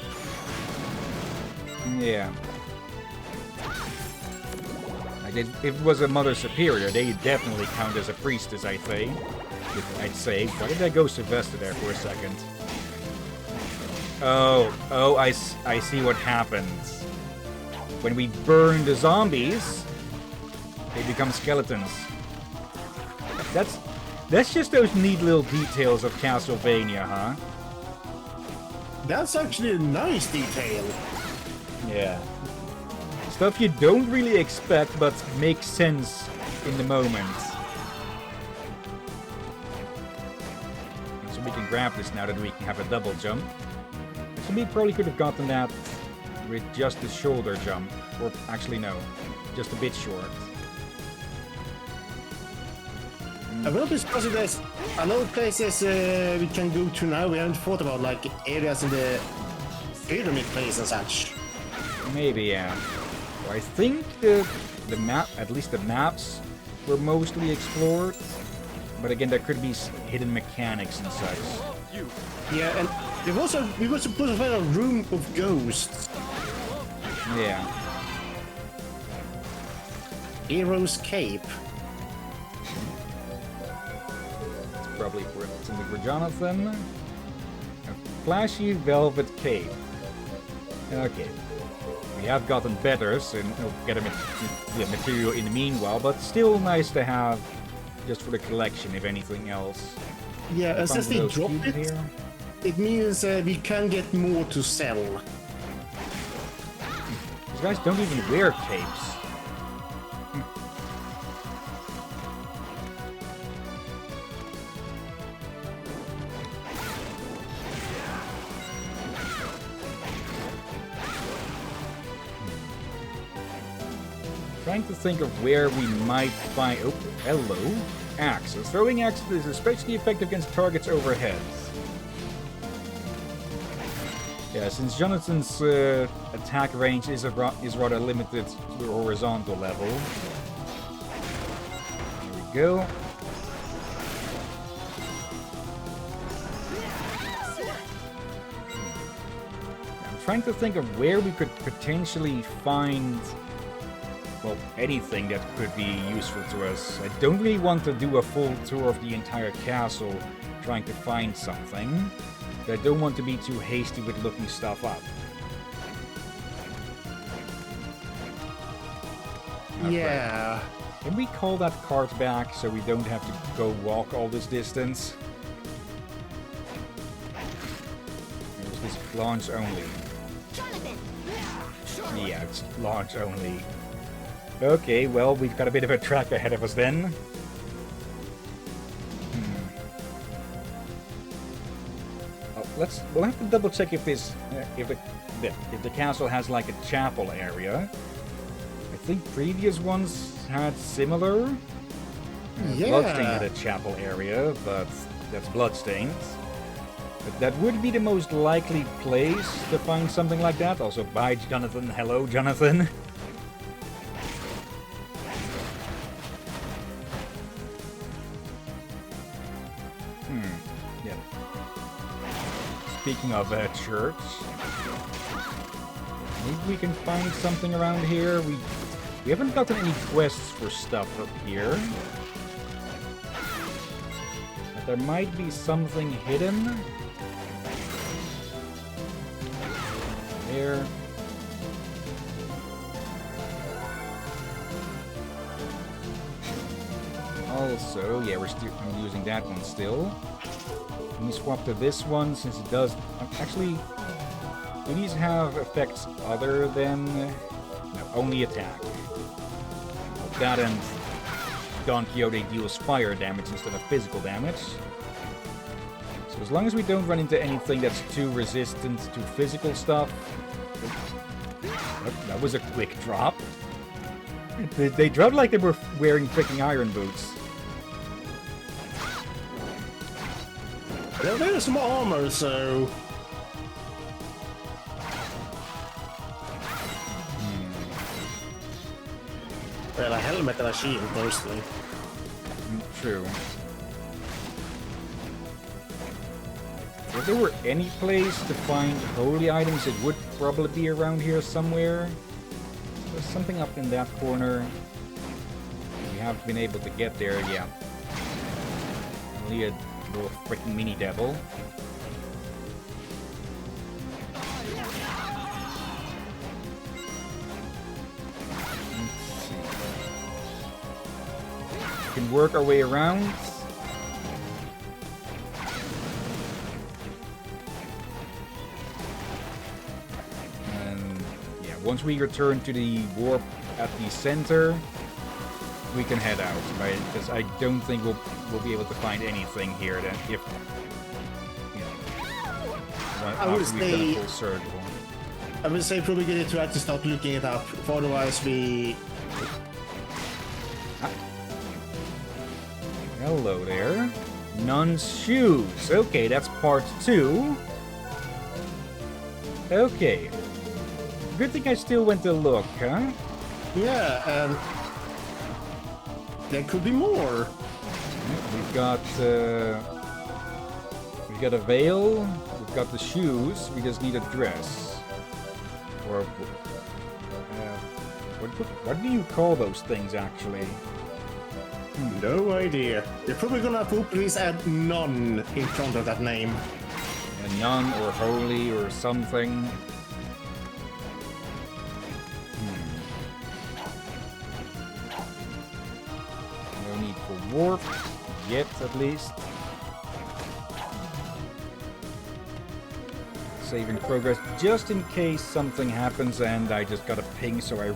Yeah. Like if it was a Mother Superior, they definitely count as a priestess, I'd say. Why did I go Sylvester there for a second? Oh, I see what happens. When we burn the zombies, they become skeletons. That's just those neat little details of Castlevania, huh? That's actually a nice detail. Yeah. Stuff you don't really expect, but makes sense in the moment. So we can grab this now that we can have a double jump. So we probably could have gotten that with just the shoulder jump. Or actually no, just a bit short. I will be surprised there's a lot of places we can go to now. We haven't thought about like areas in the pyramid place and such. Maybe, yeah. So I think the map, at least the maps, were mostly explored. But again, there could be hidden mechanics and such. Yeah, and we were supposed to find a room of ghosts. Yeah. Hero's Cape. Probably something for Jonathan. A flashy velvet cape. Okay. We have gotten better, so we'll get a material in the meanwhile, but still nice to have just for the collection, if anything else. Yeah, and since they dropped it, here. it means we can get more to sell. These guys don't even wear capes. Trying to think of where we might find... Oh, hello. Axe. A throwing axe is especially effective against targets overhead. Yeah, since Jonathan's attack range is rather limited to the horizontal level. Here we go. I'm trying to think of where we could potentially find... well, anything that could be useful to us. I don't really want to do a full tour of the entire castle trying to find something. But I don't want to be too hasty with looking stuff up. Yeah. Right. Can we call that cart back so we don't have to go walk all this distance? Or is this launch only? Jonathan! Yeah, it's launch only. Okay, well, we've got a bit of a track ahead of us then. Oh, we'll have to double check if this, if the castle has like a chapel area. I think previous ones had similar. Yeah. Bloodstained had a chapel area, but that's Bloodstained. But that would be the most likely place to find something like that. Also, bye, Jonathan. Hello, Jonathan. Yeah. Speaking of church, maybe we can find something around here. We haven't gotten any quests for stuff up here. But there might be something hidden. There. Also, yeah, I'm using that one still. Let me swap to this one since it does. Actually, do these have effects other than no, only attack? That and Don Quixote deals fire damage instead of physical damage. So as long as we don't run into anything that's too resistant to physical stuff... That was a quick drop. They dropped like they were wearing freaking iron boots. There's some armor, so... Well, a helmet and a shield, mostly. True. If there were any place to find holy items, it would probably be around here somewhere. There's something up in that corner. We haven't been able to get there yet. Only a little freaking mini devil. Let's see. We can work our way around. And yeah, once we return to the warp at the center, we can head out, right? Because I don't think we'll be able to find anything here that if I would after we've done a say- full circle. I would say probably get to actually start looking it up. Otherwise, we... Hello there. Nun's shoes. Okay, that's part 2. Okay. Good thing I still went to look, huh? Yeah, and... There could be more. We've got a veil. We've got the shoes. We just need a dress. Or what do you call those things actually? No idea. You're probably gonna have to please add none in front of that name. A nun or holy or something. No need for warp yet, at least. Save in progress, just in case something happens and I just got a ping, so I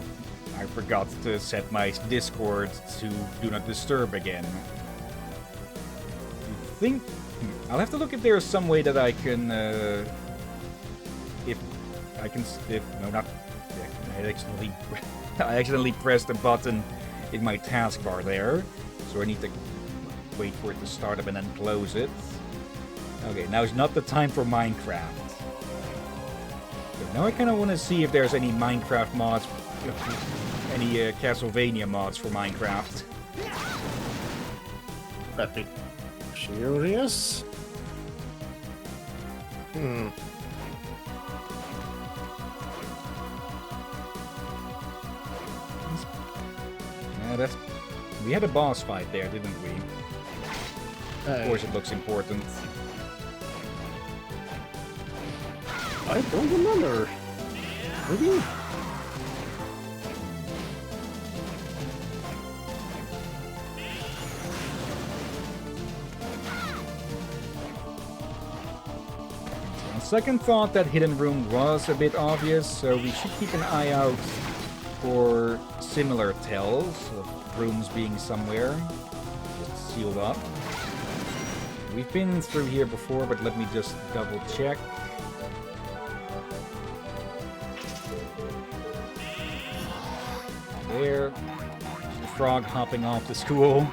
forgot to set my Discord to do not disturb again. You think... I'll have to look if there's some way that I can, I accidentally pressed a button in my taskbar there, so I need to wait for it to start up and then close it. Okay, now is not the time for Minecraft. But now I kind of want to see if there's any Minecraft mods, any Castlevania mods for Minecraft. That'd be curious. Yeah, that's... We had a boss fight there, didn't we? Of course it looks important. I don't remember. Maybe? On second thought, that hidden room was a bit obvious, so we should keep an eye out for similar tells of rooms being somewhere just sealed up. We've been through here before, but let me just double check. There. There's the frog hopping off to school.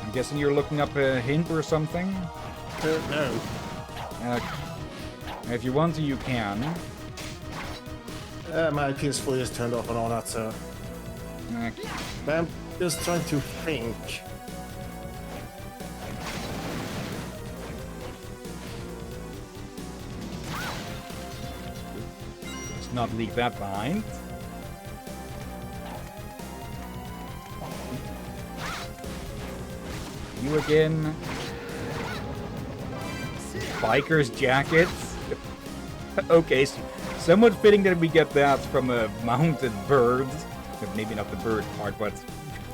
I'm guessing you're looking up a hint or something? No. If you want to, you can. My PS4 is turned off and all that, so... But I'm just trying to think. Let's not leave that behind. You again. Biker's jackets. Okay, so somewhat fitting that we get that from a mounted bird. Maybe not the bird part, but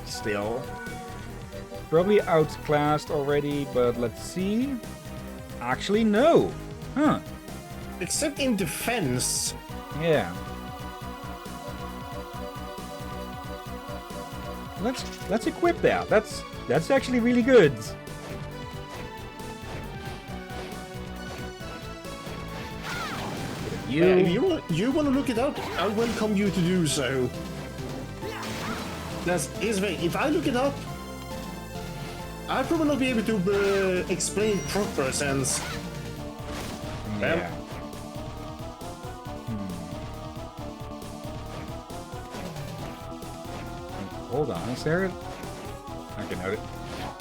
still. Probably outclassed already, but let's see. Actually, no. Huh. Except in defense. Yeah. Let's equip that. That's actually really good. If you want to look it up, I welcome you to do so. Here's the thing, if I look it up, I'll probably not be able to explain it proper sense. Yeah. Hold on, is there? Okay, no.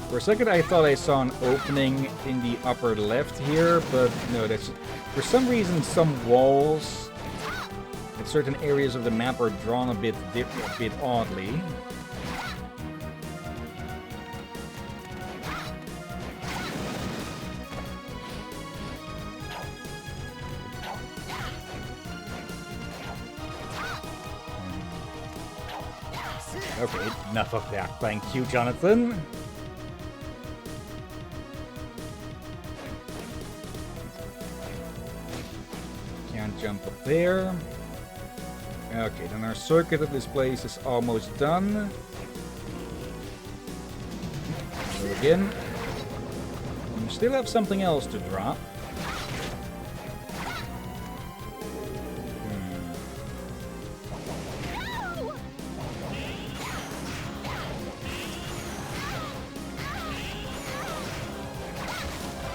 For a second, I thought I saw an opening in the upper left here, but no, that's for some reason some walls in certain areas of the map are drawn a bit oddly. Okay, enough of that. Thank you, Jonathan. Can't jump up there. Okay, then our circuit of this place is almost done. So again, we still have something else to drop.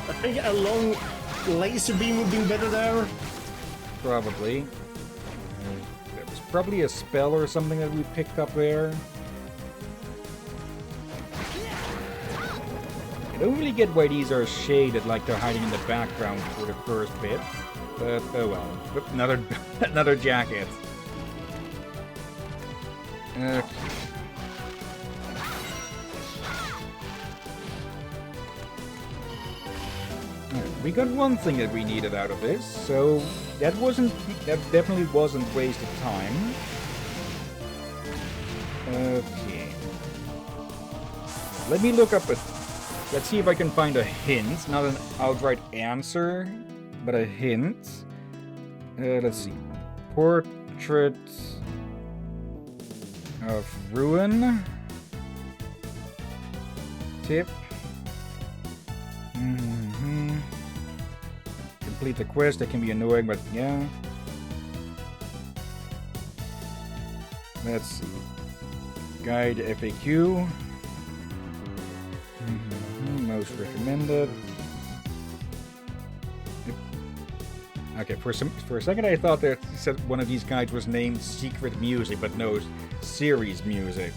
I think a long laser beam would be better there. Probably. There was probably a spell or something that we picked up there. I don't really get why these are shaded like they're hiding in the background for the first bit. But oh well. Oop, another jacket. Okay. We got one thing that we needed out of this, so that definitely wasn't wasted time. Okay. Let me look up let's see if I can find a hint, not an outright answer, but a hint. Let's see. Portrait of Ruin. Tip. Complete the quest, that can be annoying, but yeah. Let's see. Guide FAQ. Most recommended. Yep. Okay, for a second I thought that said one of these guides was named Secret Music, but no, Series Music.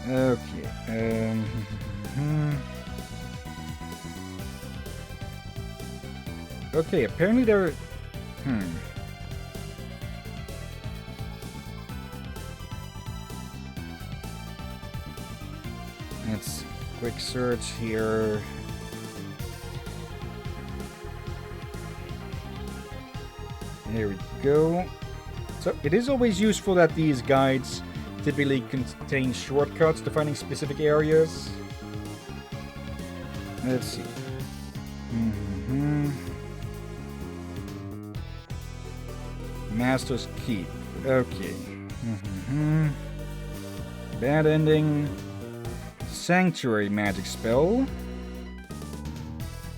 Okay. Okay, apparently there... Let's quick search here. There we go. So it is always useful that these guides typically contain shortcuts to finding specific areas. Let's see. Master's Keep. Okay. Bad ending. Sanctuary magic spell.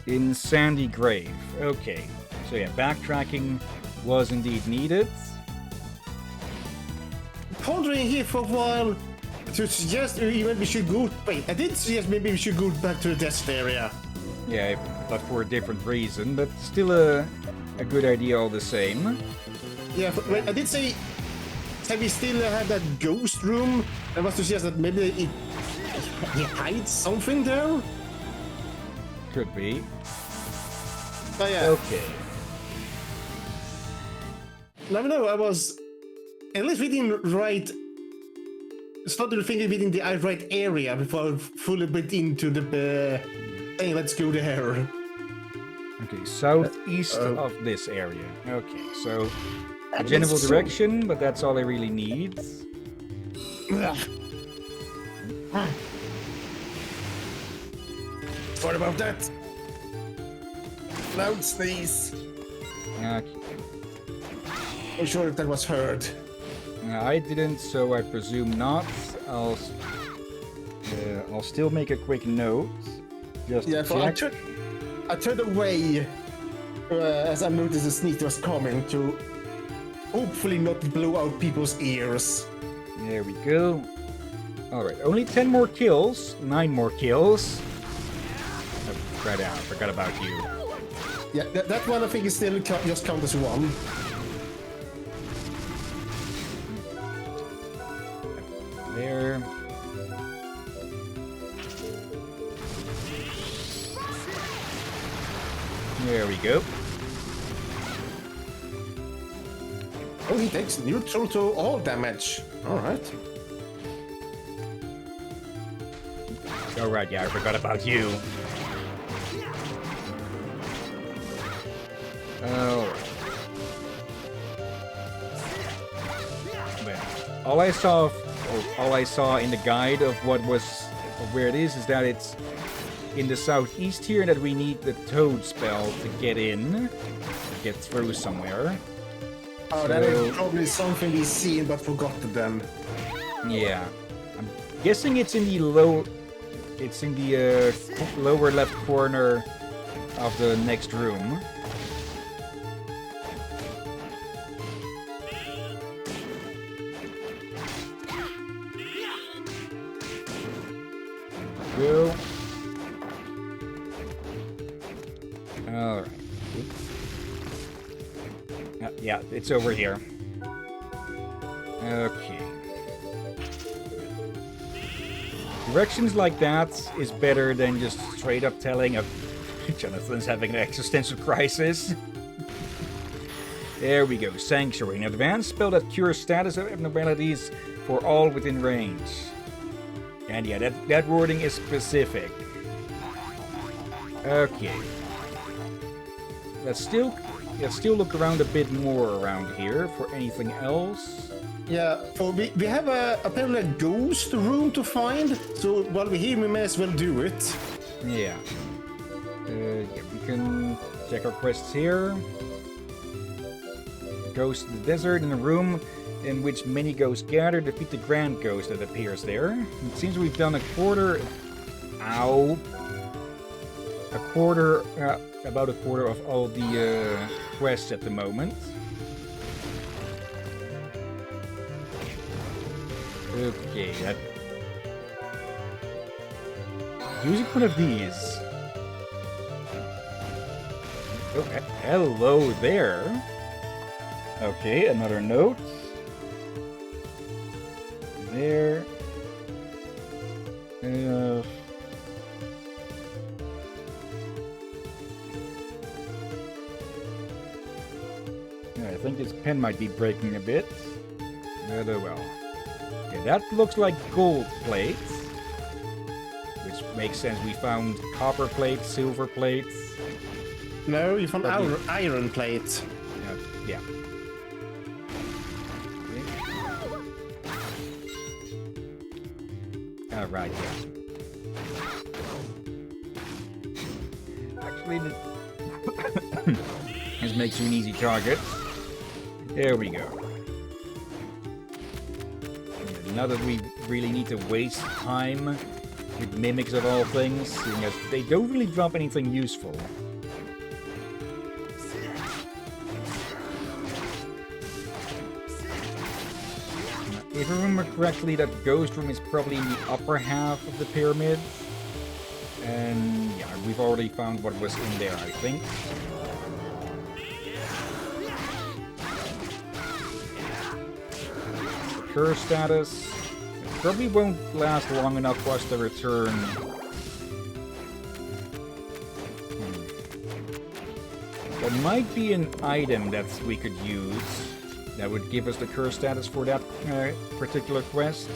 In Sandy Grave. Okay. So yeah, backtracking was indeed needed. Pondering here for a while to suggest maybe we should go. Wait, I did suggest maybe we should go back to the desert area. Yeah, but for a different reason, but still a good idea all the same. Yeah, wait, I did say, have we still have that ghost room? I was to suggest that maybe it hides something there? Could be. But yeah. Okay. No, I was at least within right. Started to think within the right area before I fully went into the. Hey, let's go there. Okay, southeast of this area. Okay, so a Let's general zoom. direction, but that's all I really need. Sorry about that. Loud sneeze. Okay. I'm sure if that was heard. I didn't, so I presume not. I'll still make a quick note. Just Yeah, to so check. I turned away as I noticed the sneak was coming to hopefully not blow out people's ears. There we go. Alright, only 10 more kills. 9 more kills. Oh, right out. Forgot about you. Yeah, that one I think is still just count as one. There. There we go. Oh, he takes neutral to all damage. Alright. Alright, yeah, I forgot about you. Alright. Well, all I saw in the guide of where it is that it's in the southeast here, and that we need the toad spell to get in, to get through somewhere. Oh, that is probably something we've seen but forgotten then. Yeah, I'm guessing it's in the lower left corner of the next room. Go. Alright. Yeah, it's over here. Okay. Directions like that is better than just straight up telling of Jonathan's having an existential crisis. There we go. Sanctuary. An advanced spell that cures status abnormalities for all within range. And yeah, that wording is specific. Okay. Let's still look around a bit more around here for anything else. Yeah, we have apparently a ghost room to find, so while we're here we may as well do it. Yeah. Yeah, we can check our quests here. Ghost in the desert, in a room in which many ghosts gather, defeat the grand ghost that appears there. It seems we've done a quarter... Ow. About a quarter of all the quests at the moment. Okay, using one of these. Oh, hello there. Okay, another note. There. I think this pen might be breaking a bit. But oh well. Okay, that looks like gold plates. Which makes sense. We found copper plates, silver plates. No, you found iron plate. Yeah. Okay. Alright, yeah. Actually, this makes you an easy target. There we go. Not that we really need to waste time with mimics of all things, seeing as they don't really drop anything useful. If I remember correctly, that ghost room is probably in the upper half of the pyramid. And yeah, we've already found what was in there, I think. Curse status. It probably won't last long enough for us to return. There might be an item that we could use that would give us the curse status for that particular quest.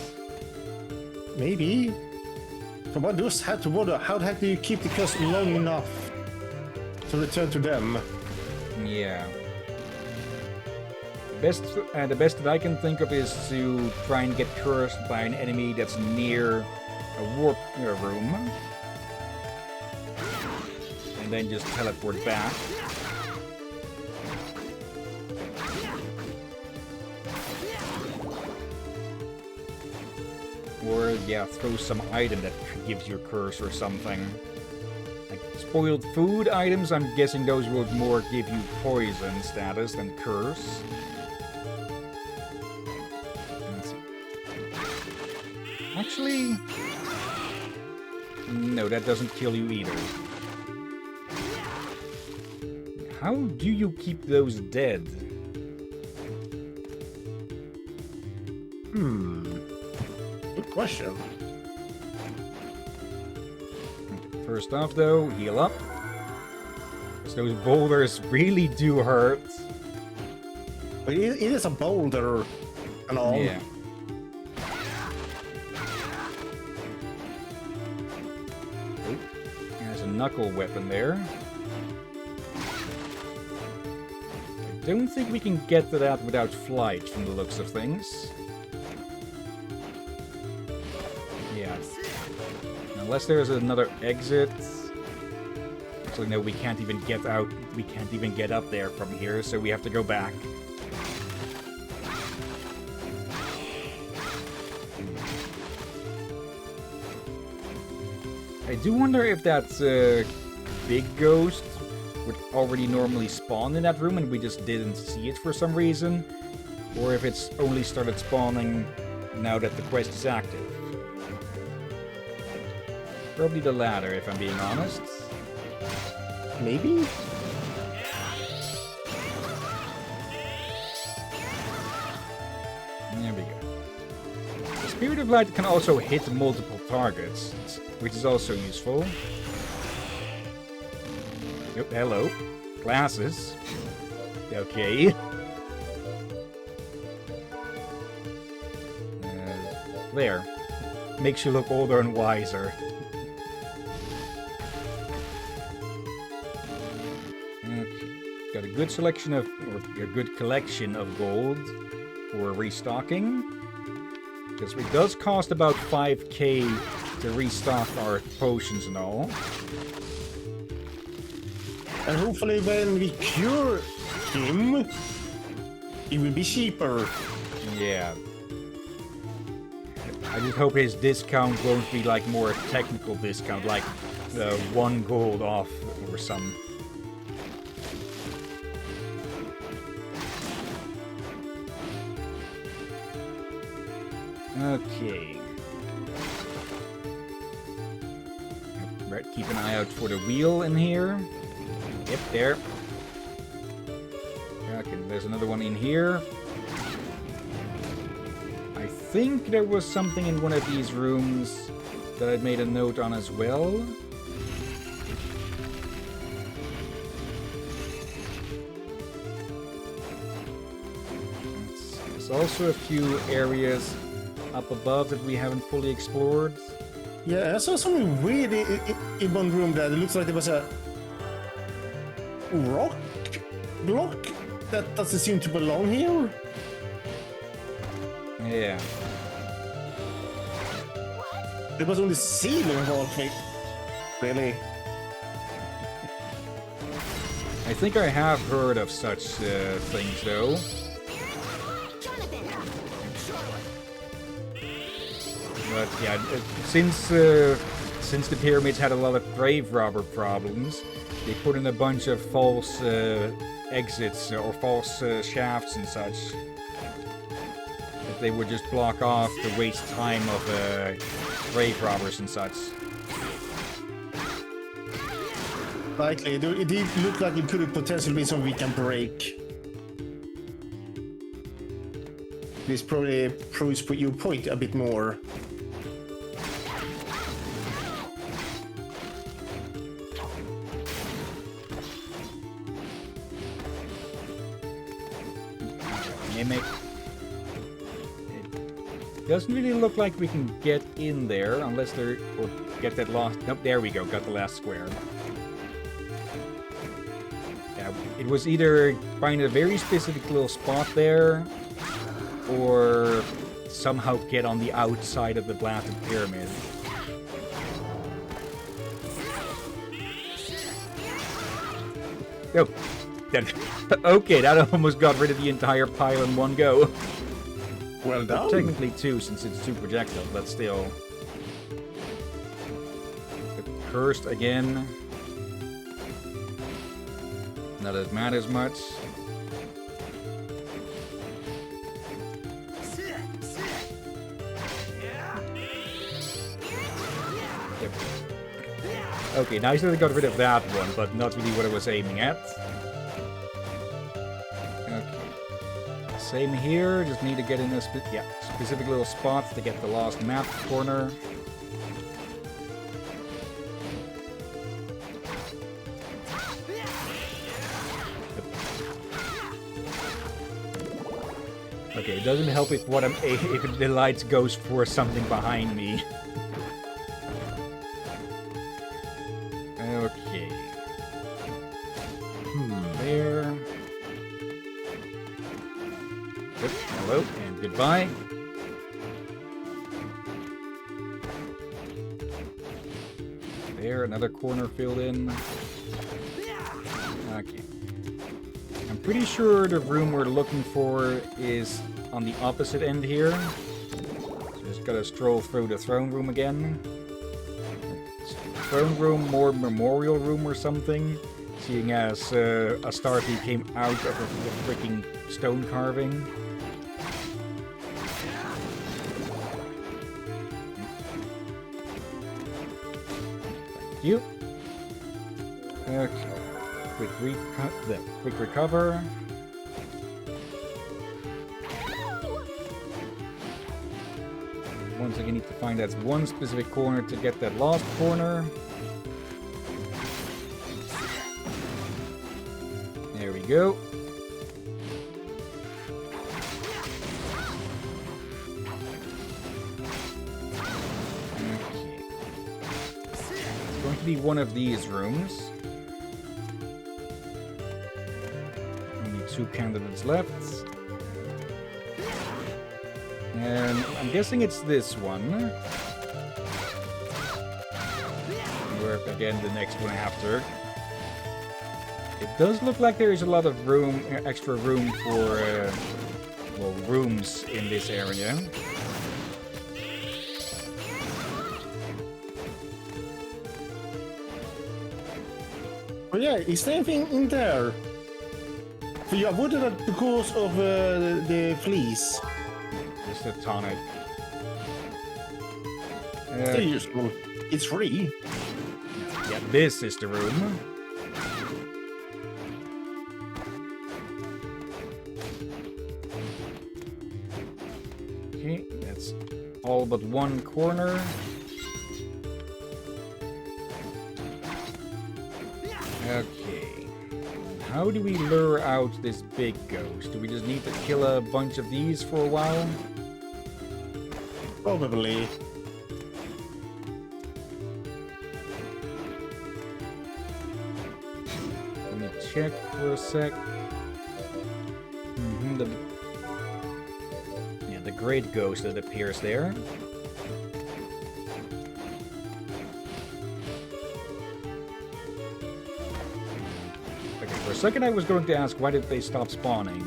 Maybe. But one does have to wonder, how the heck do you keep the curse long enough to return to them? Yeah. The best that I can think of is to try and get cursed by an enemy that's near a warp room. And then just teleport back. Or, yeah, throw some item that gives you a curse or something. Like spoiled food items, I'm guessing those will more give you poison status than curse. Let's see. Actually... no, that doesn't kill you either. How do you keep those dead? Good question. First off, though, heal up. Because those boulders really do hurt. But it is a boulder and all. Yeah. Oh, there's a knuckle weapon there. I don't think we can get to that without flight from the looks of things. Yeah. Unless there's another exit. Actually, no, we can't even get out. We can't even get up there from here, so we have to go back. I do wonder if that big ghost would already normally spawn in that room and we just didn't see it for some reason, or if it's only started spawning now that the quest is active. Probably the latter, if I'm being honest. Maybe? There we go. The Spirit of Light can also hit multiple targets, which is also useful. Oh, hello. Glasses. Okay. There. Makes you look older and wiser. Okay. Got a good selection of, or a good collection of gold for restocking. Because it does cost about 5k to restock our potions and all. And hopefully when we cure him, it will be cheaper. Yeah. I just hope his discount won't be like more a technical discount, like 1 gold off or some. Okay. Right, keep an eye out for the wheel in here. Yep, there. Okay, there's another one in here. I think there was something in one of these rooms that I made a note on as well. There's also a few areas up above that we haven't fully explored. Yeah, I saw something weird in one room there. It looks like there was a rock block that doesn't seem to belong here. Yeah. It was on the ceiling of all things. Really? I think I have heard of such things, though. But yeah, since the pyramids had a lot of grave robber problems, they put in a bunch of false exits or false shafts and such. That they would just block off to waste time of grave robbers and such. Likely. It did look like it could potentially be something we can break. This probably proves your point a bit more. Mimic. It doesn't really look like we can get in there unless there, or get that last. Nope, there we go. Got the last square. Yeah, it was either find a very specific little spot there, or somehow get on the outside of the blasted pyramid. Oh, okay, that almost got rid of the entire pile in one go. Well done. Technically 2 since it's 2 projectiles, but still. Cursed again. Not that it matters much. Yep. Okay, nice that I got rid of that one, but not really what I was aiming at. Okay. Same here, just need to get in a specific little spot to get the last map corner. Okay, it doesn't help if if the lights goes for something behind me. Okay. There. Yep, hello and goodbye. There, another corner filled in. Okay. I'm pretty sure the room we're looking for is on the opposite end here. So just gotta stroll through the throne room again. Throne room, more memorial room or something, seeing as Astarte came out of the freaking stone carving. Thank you. Okay. Quick recover. Once again, need to find that one specific corner to get that last corner. There we go. Okay. It's going to be one of these rooms. Only 2 candidates left. And I'm guessing it's this one. Or again, the next one after. It does look like there is a lot of room, extra room for, well, rooms in this area. Oh yeah, is there anything in there? För jag avoided it because of the fleas. Just a tonic. Still useful. It's free. Yeah, this is the room. Okay, that's all but one corner. Okay. How do we lure out this big ghost? Do we just need to kill a bunch of these for a while? Probably. Let me check for a sec. The great ghost that appears there. Okay, for a second I was going to ask why did they stop spawning?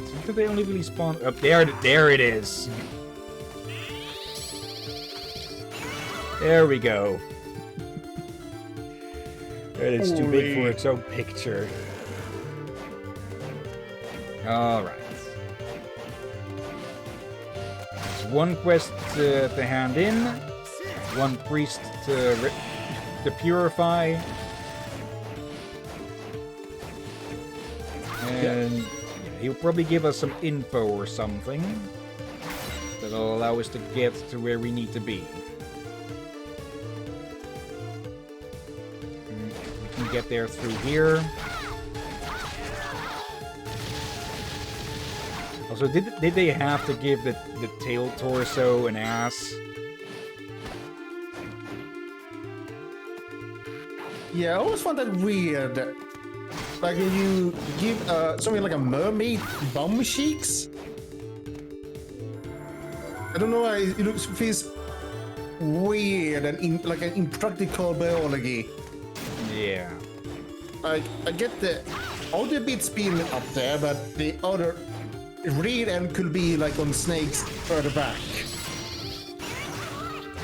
Seems that they only really spawn up there. There it is. There we go. It is too big for its own picture. Alright. There's one quest to hand in, one priest to purify, and yeah, he'll probably give us some info or something that'll allow us to get to where we need to be. Get there through here. Also, did they have to give the tail torso an ass? Yeah, I always found that weird. Like when you give something like a mermaid bum cheeks. I don't know why it feels weird and like an impractical biology. Yeah. I get the other bits being up there, but the other rear end could be like on snakes further back.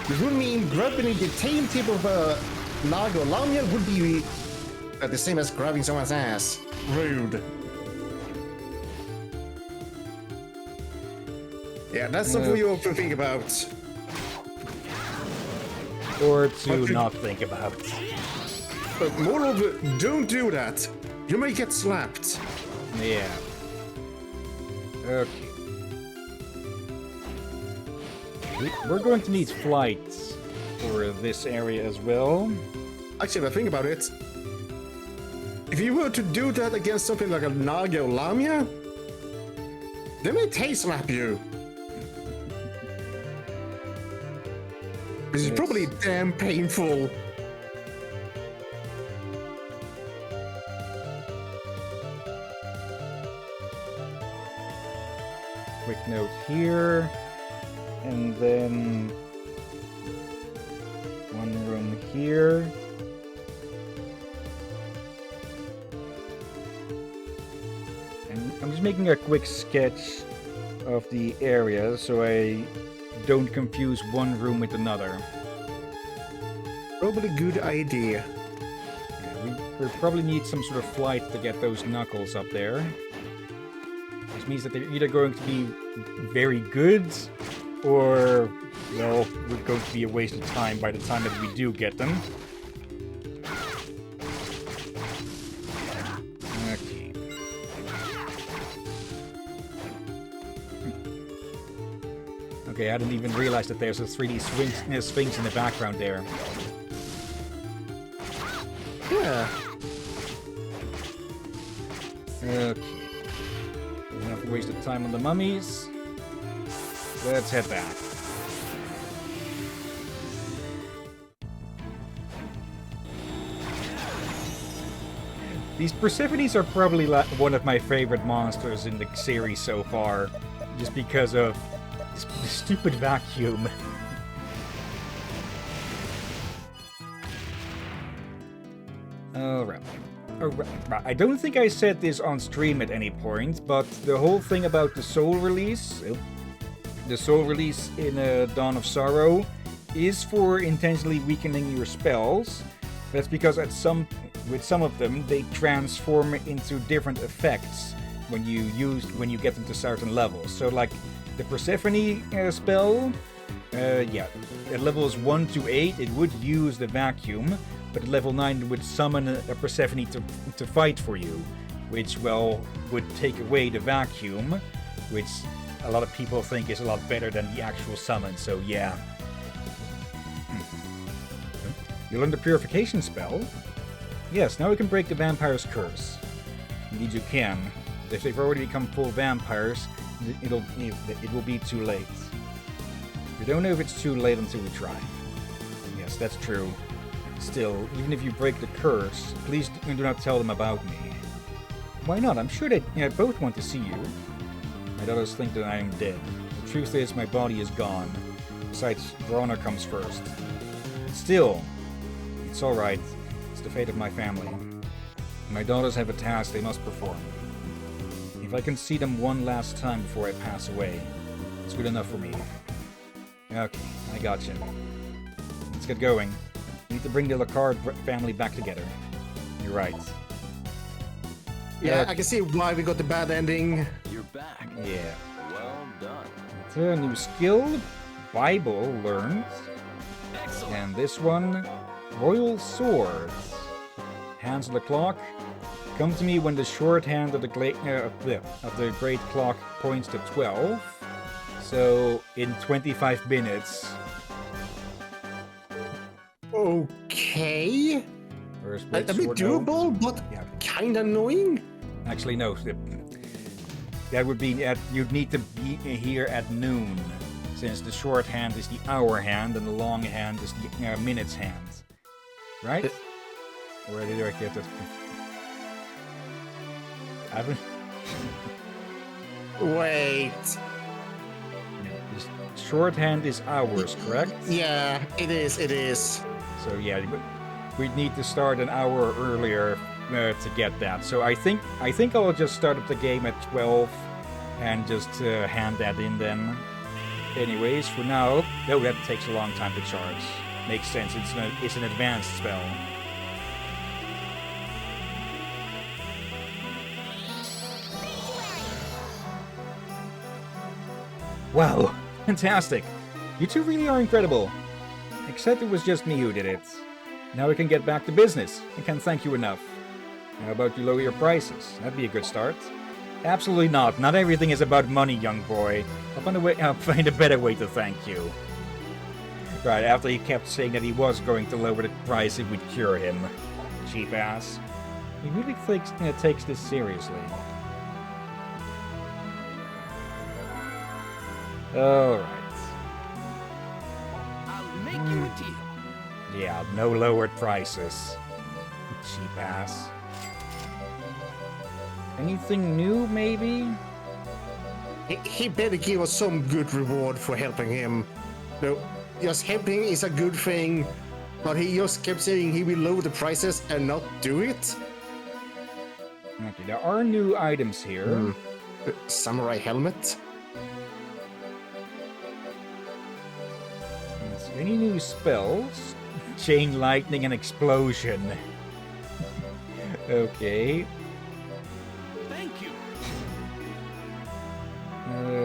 This would mean grabbing the tail tip of a Naga or Lamia would be the same as grabbing someone's ass. Rude. Yeah, that's something you have to think about. Or to Okay. not think about. But moreover, don't do that. You may get slapped. Yeah. Okay. We're going to need flights for this area as well. Actually, if I think about it, if you were to do that against something like a Naga or Lamia, they may tail slap you. This is probably damn painful. Quick note here. And then one room here. And I'm just making a quick sketch of the area so I don't confuse one room with another. Probably a good idea. Yeah, we probably need some sort of flight to get those knuckles up there. Which means that they're either going to be very good, or, well, we're going to be a waste of time by the time that we do get them. Okay. Okay, I didn't even realize that there's a 3D Sphinx in the background there. Yeah. Okay. Enough wasted time on the mummies. Let's head back. These Persephones are probably one of my favorite monsters in the series so far, just because of this stupid vacuum. Alright. Right. I don't think I said this on stream at any point, but the whole thing about the soul release, in Dawn of Sorrow, is for intentionally weakening your spells. That's because with some of them, they transform into different effects when you get them to certain levels. So, like the Persephone spell, at levels 1 to 8, it would use the vacuum. But at level 9 it would summon a Persephone to fight for you, which, well, would take away the vacuum, which a lot of people think is a lot better than the actual summon, so yeah. You learned the Purification spell? Yes, now we can break the vampire's curse. Indeed you can. If they've already become full vampires, it will be too late. We don't know if it's too late until we try. Yes, that's true. Still, even if you break the curse, please do not tell them about me. Why not? I'm sure they both want to see you. My daughters think that I am dead. The truth is, my body is gone. Besides, your honor comes first. Still, it's alright. It's the fate of my family. My daughters have a task they must perform. If I can see them one last time before I pass away, it's good enough for me. Okay, I gotcha. Let's get going. We need to bring the Lacard family back together. You're right. Yeah, I can see why we got the bad ending. You're back. Yeah. Well done. It's a new skill. Bible learned. Excellent. And this one, Royal Swords. Hands of the clock. Come to me when the short hand of the great clock points to 12. So in 25 minutes. Okay. First A great bit sword, no. doable, but Yeah. kinda annoying. Actually, no. That would be you'd need to be here at noon, since the short hand is the hour hand and the long hand is the minutes hand. Right? Or did I get that? Haven't? Wait. No, shorthand is hours, correct? Yeah, it is. It is. So yeah, we'd need to start an hour earlier to get that. So I think I'll just start up the game at 12 and just hand that in then. Anyways, for now, no, that takes a long time to charge. Makes sense. It's an advanced spell. Wow, fantastic. You two really are incredible. Except it was just me who did it. Now we can get back to business. I can't thank you enough. How about you lower your prices? That'd be a good start. Absolutely not. Not everything is about money, young boy. I'll find a better way to thank you. Right, after he kept saying that he was going to lower the price, it would cure him. Cheap ass. He really takes this seriously. Alright. I'll make you a deal. Yeah, no lowered prices. Cheap ass. Anything new, maybe? He better give us some good reward for helping him. No, just helping is a good thing, but he just kept saying he will lower the prices and not do it. Okay, there are new items here. Samurai helmet. Any new spells? Chain lightning and explosion. Okay. Thank you.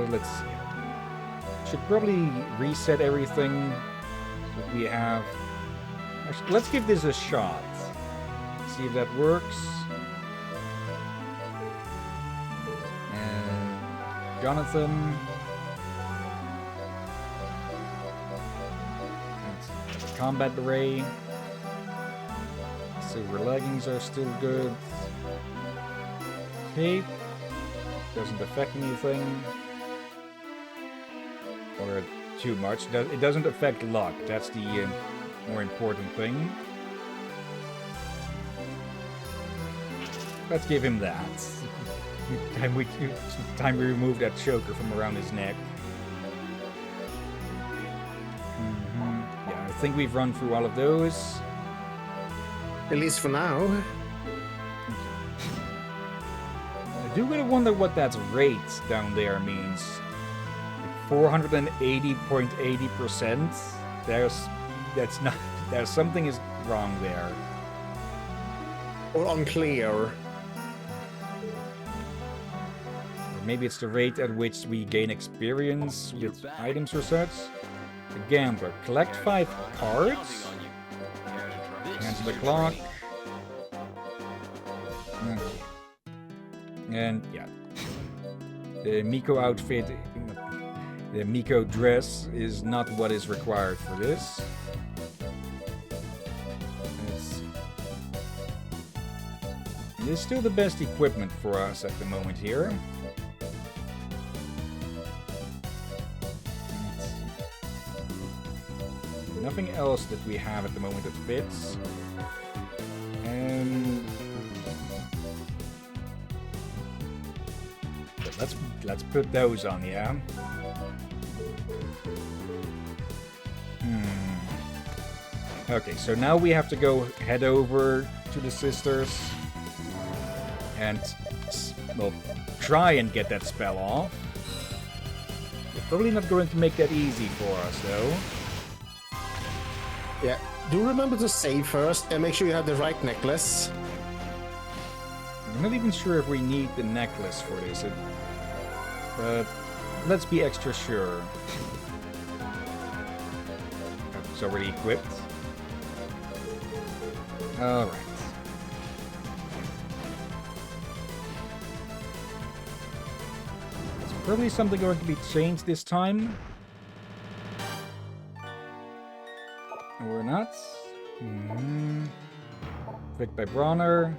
Let's see. Should probably reset everything that we have. Actually, let's give this a shot. See if that works. And Jonathan. Combat beret. Silver leggings are still good. Cape doesn't affect anything. Or too much. It doesn't affect luck. That's the more important thing. Let's give him that. Time we remove that choker from around his neck. I think we've run through all of those. At least for now. I do really wonder what that rate down there means. Like 480.80%. There's something is wrong there. Or unclear. Or maybe it's the rate at which we gain experience with items or such. The gambler. Collect 5 cards. Cancel the clock. Okay. And yeah. The Miko outfit, the Miko dress is not what is required for this. Let's see. It is still the best equipment for us at the moment here. Nothing else that we have at the moment that fits. And let's put those on, yeah. Okay, so now we have to go head over to the sisters and well, try and get that spell off. They're probably not going to make that easy for us, though. Yeah, do remember to save first and make sure you have the right necklace. I'm not even sure if we need the necklace for this, but let's be extra sure. It's already equipped. Alright. It's probably something going to be changed this time. Or not. Picked by Bronner.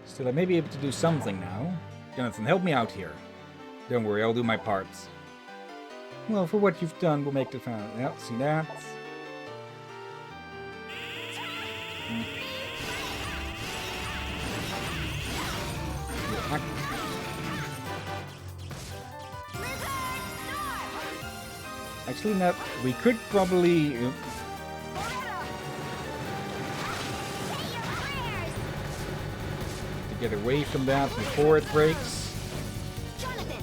Still, I may be able to do something now. Jonathan, help me out here. Don't worry, I'll do my part. Well, for what you've done, we'll make the final. Yeah, see that? Actually, not. We could probably. To get away from that before it breaks. Jonathan.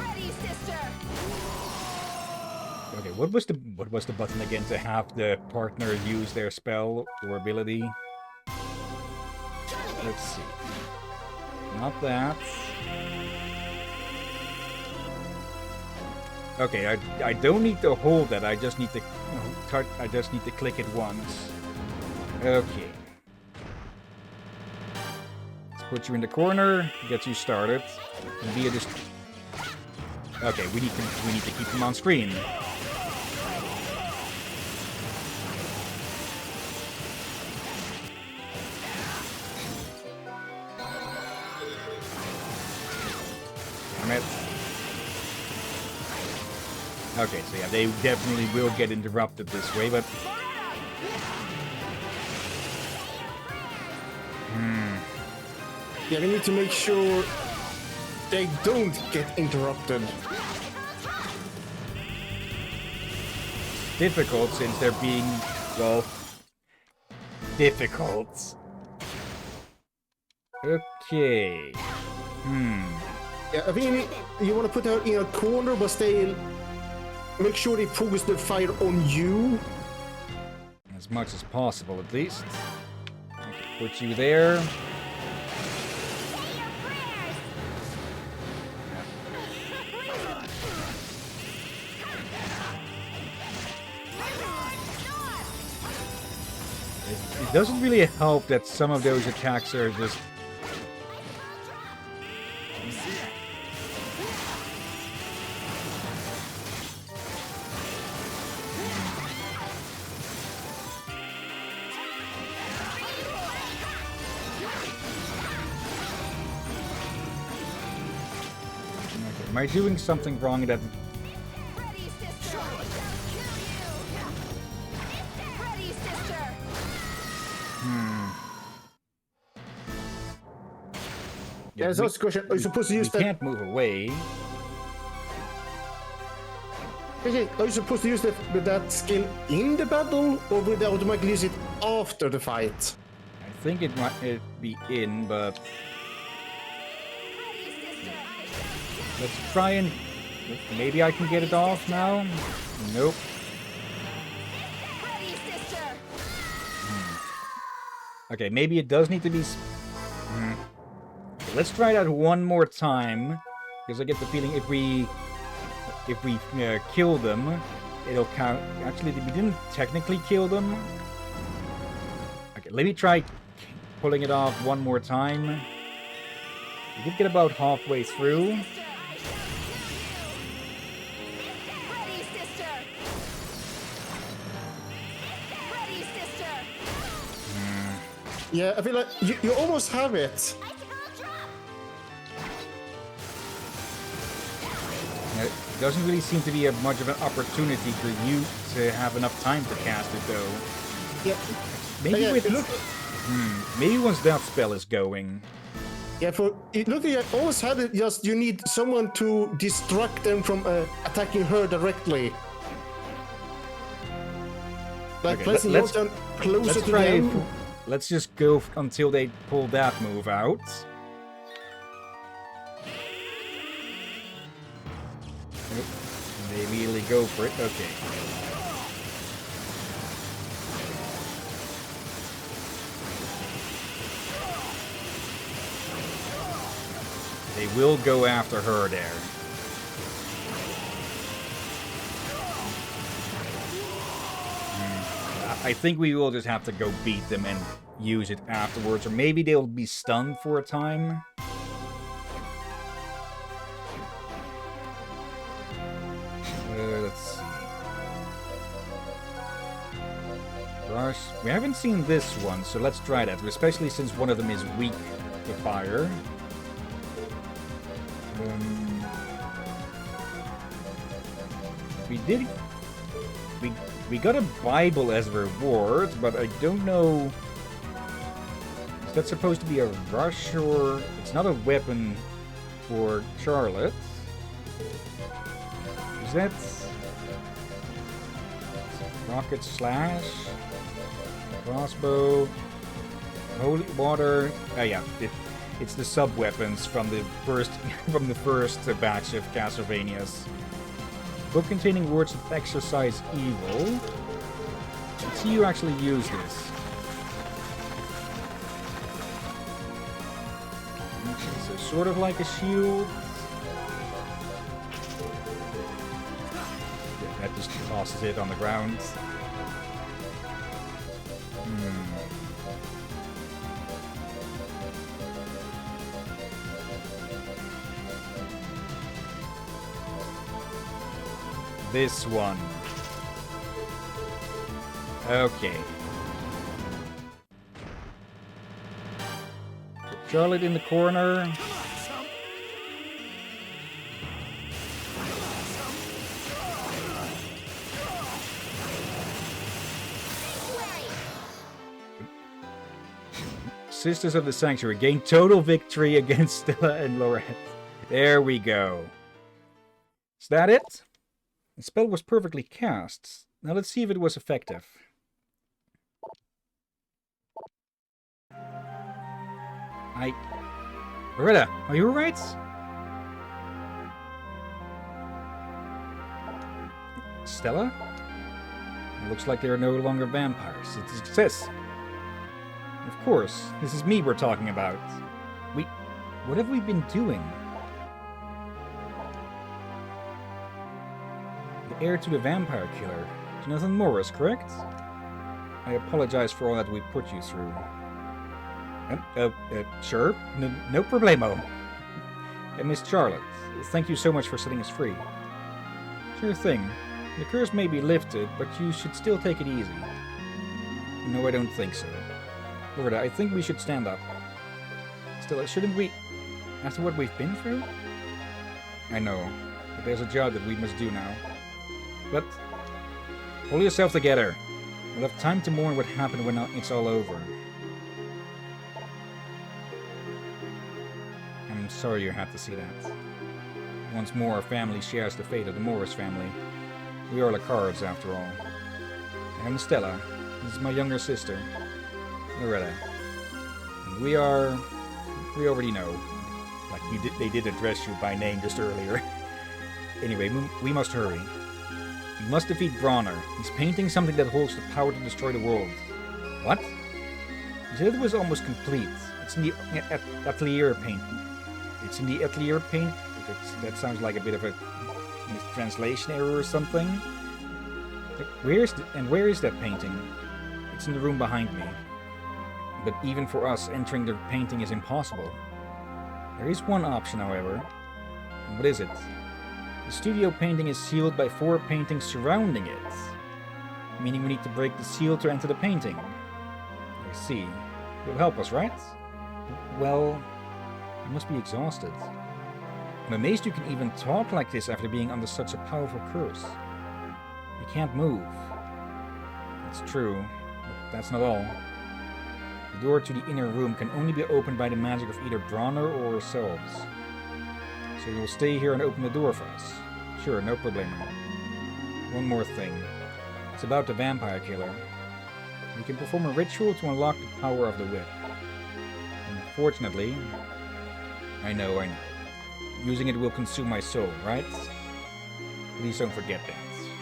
Ready, sister. Okay, what was the button again to have the partner use their spell or ability? Let's see. Not that. Okay, I don't need to hold that. I just need to I just need to click it once. Okay. Let's put you in the corner. Get you started. And be just. Okay, we need to keep him on screen. Damn it. Okay, so yeah, they definitely will get interrupted this way, but... Yeah, we need to make sure they don't get interrupted. Difficult, since they're being, well... difficult. Okay. Yeah, I think you want to put her in a corner, but stay... Make sure they focus the fire on you. As much as possible, at least. Put you there. It doesn't really help that some of those attacks are just... Am I doing something wrong that... Ready, sister. Kill you. Ready, sister. Yeah, that's the question. Are you supposed to use we that? can't move away. Okay, are you supposed to use that skill in the battle, or will they automatically use it after the fight? I think it might be in, but... Ready, sister. Let's try and... Maybe I can get it off now? Nope. Ready, sister. Okay, maybe it does need to be... Let's try that one more time. Because I get the feeling if we kill them, it'll count... Actually, we didn't technically kill them. Okay, let me try pulling it off one more time. We did get about halfway through. Ready, sister. Ready, sister. Yeah, I feel like you almost have it. It doesn't really seem to be much of an opportunity for you to have enough time to cast it, though. Yeah. Maybe Yeah, with... look. Maybe once that spell is going. Yeah, it looked like I always had it. Just you need someone to distract them from attacking her directly. Like Okay, placing let's- yourself closer Let's to try it. them. Let's just go until they pull that move out. Nope. They immediately go for it. Okay. They will go after her there. I think we will just have to go beat them and use it afterwards, or maybe they'll be stunned for a time. Let's see. Rush. We haven't seen this one, so let's try that, especially since one of them is weak to fire. We did... We got a Bible as a reward, but I don't know... Is that supposed to be a rush, or... It's not a weapon... for Charlotte. Is that rocket slash, crossbow, holy water? Oh yeah, it's the sub weapons from the first batch of Castlevanias. Book containing words of exercise evil. Let's see you actually use this. So sort of like a shield. That just tosses it on the ground. This one. Okay. Put Charlotte in the corner. Sisters of the Sanctuary gain total victory against Stella and Lorette. There we go. Is that it? The spell was perfectly cast. Now let's see if it was effective. Loretta, are you alright? Stella? It looks like they are no longer vampires. It's a success. Of course, this is me we're talking about. What have we been doing? The heir to the vampire killer. Jonathan Morris, correct? I apologize for all that we put you through. Sure. No problemo. Miss Charlotte, thank you so much for setting us free. Sure thing. The curse may be lifted, but you should still take it easy. No, I don't think so. Loretta, I think we should stand up. Still, shouldn't we? After what we've been through? I know, but there's a job that we must do now. But pull yourself together. We'll have time to mourn what happened when it's all over. I'm sorry you had to see that. Once more, our family shares the fate of the Morris family. We are the cards, after all. I'm Stella. This is my younger sister, Loretta. And we already know. Like they did address you by name just earlier. Anyway, we must hurry. We must defeat Bronner. He's painting something that holds the power to destroy the world. What? You said it was almost complete. It's in the atelier paint. It's in the atelier paint? That sounds like a bit of a translation error or something. Where is that painting? It's in the room behind me. But even for us, entering the painting is impossible. There is one option, however. And what is it? The studio painting is sealed by 4 paintings surrounding it. Meaning we need to break the seal to enter the painting. I see. You'll help us, right? Well, you must be exhausted. I'm amazed you can even talk like this after being under such a powerful curse. You can't move. It's true, but that's not all. The door to the inner room can only be opened by the magic of either Bronner or ourselves. So you'll stay here and open the door for us. Sure, no problemo. One more thing. It's about the vampire killer. We can perform a ritual to unlock the power of the whip. Unfortunately, I know. Using it will consume my soul, right? Please don't forget that.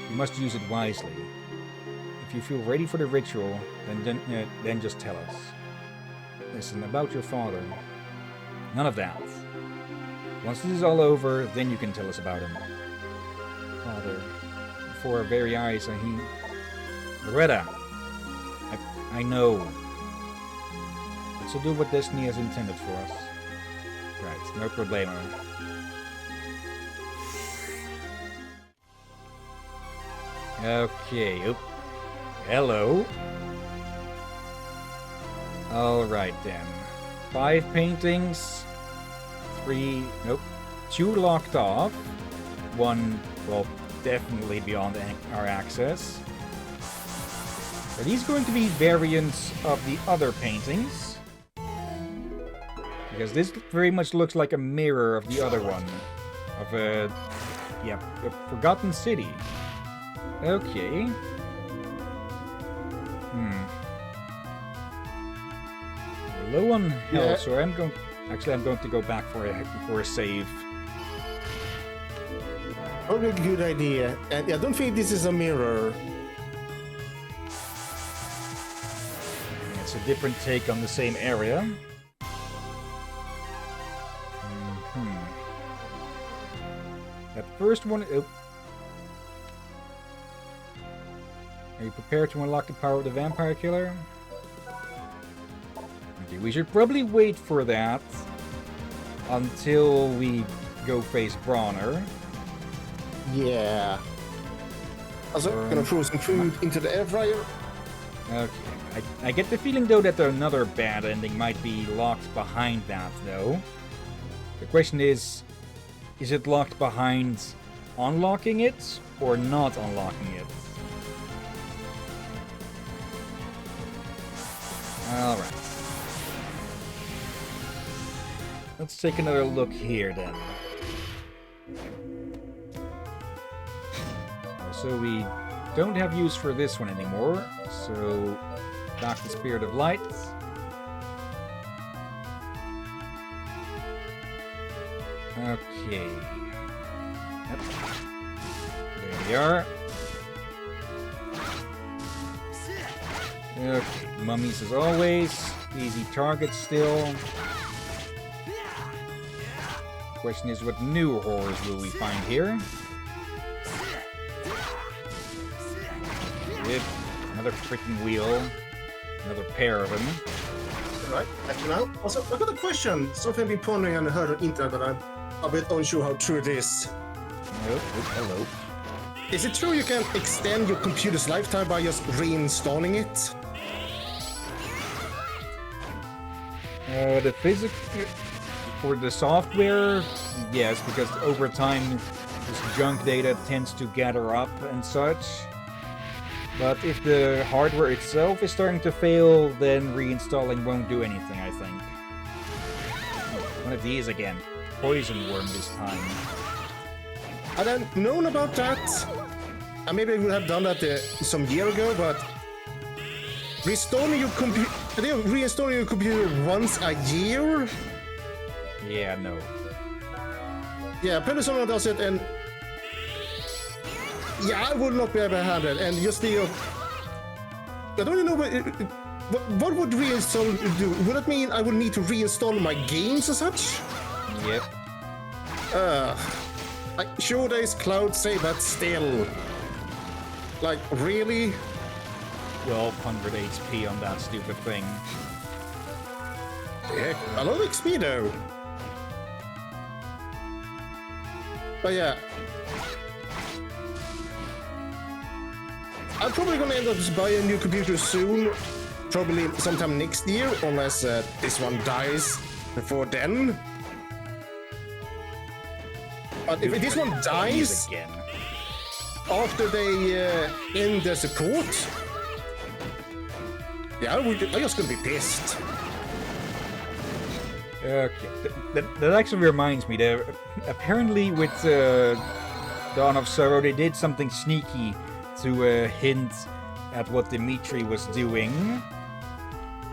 You must use it wisely. If you feel ready for the ritual, then just tell us. Listen, about your father. None of that. Once this is all over, then you can tell us about him. Father, before our very eyes, and he... Loretta! I know. Let's do what destiny has intended for us. Right, no problemo. Okay, oop. Hello. Alright then. 5 paintings. 3, nope. 2 locked off. 1, well, definitely beyond our access. Are these going to be variants of the other paintings? Because this very much looks like a mirror of the other one. Of a Forgotten City. Okay. We're low on health, so I'm going to go back for a save. Probably a good idea. And I don't think this is a mirror. It's a different take on the same area. That first one... Oh. Are you prepared to unlock the power of the vampire killer? Okay, we should probably wait for that until we go face Bronner. Yeah. Also, gonna throw some food into the air fryer. Okay. I get the feeling, though, that another bad ending might be locked behind that, though. The question is it locked behind unlocking it or not unlocking it? Alright. Let's take another look here, then. So we don't have use for this one anymore, so back to Spirit of Light. Okay. Yep. There we are. Okay, mummies as always. Easy targets still. Question is, what new horrors will we find here? Yep, another freaking wheel. Another pair of them. Right, back to now. Also, I got a question. Something I've been pondering and heard on the internet, but I'm a bit unsure how true it is. Oh, hello. Is it true you can extend your computer's lifetime by just reinstalling it? The physics for the software, yes, because over time this junk data tends to gather up and such. But if the hardware itself is starting to fail, then reinstalling won't do anything, I think. One of these again. Poison worm this time. I hadn't known about that. Maybe I would have done that some year ago, but reinstalling your computer once a year? Yeah, no. Yeah, apparently someone does it, and yeah, I would not be able to handle it. And just the I don't even know what would reinstall do. Would that mean I would need to reinstall my games or such? Yep. Like, sure, there is cloud save, but still, like, really? 1200 HP on that stupid thing. Heck, a lot of XP though. But yeah, I'm probably gonna end up just buying a new computer soon, probably sometime next year, unless this one dies before then. But if this one dies again after they end their support, yeah, I'm just gonna be pissed. Okay, that actually reminds me. Apparently, with Dawn of Sorrow, they did something sneaky to hint at what Dimitri was doing.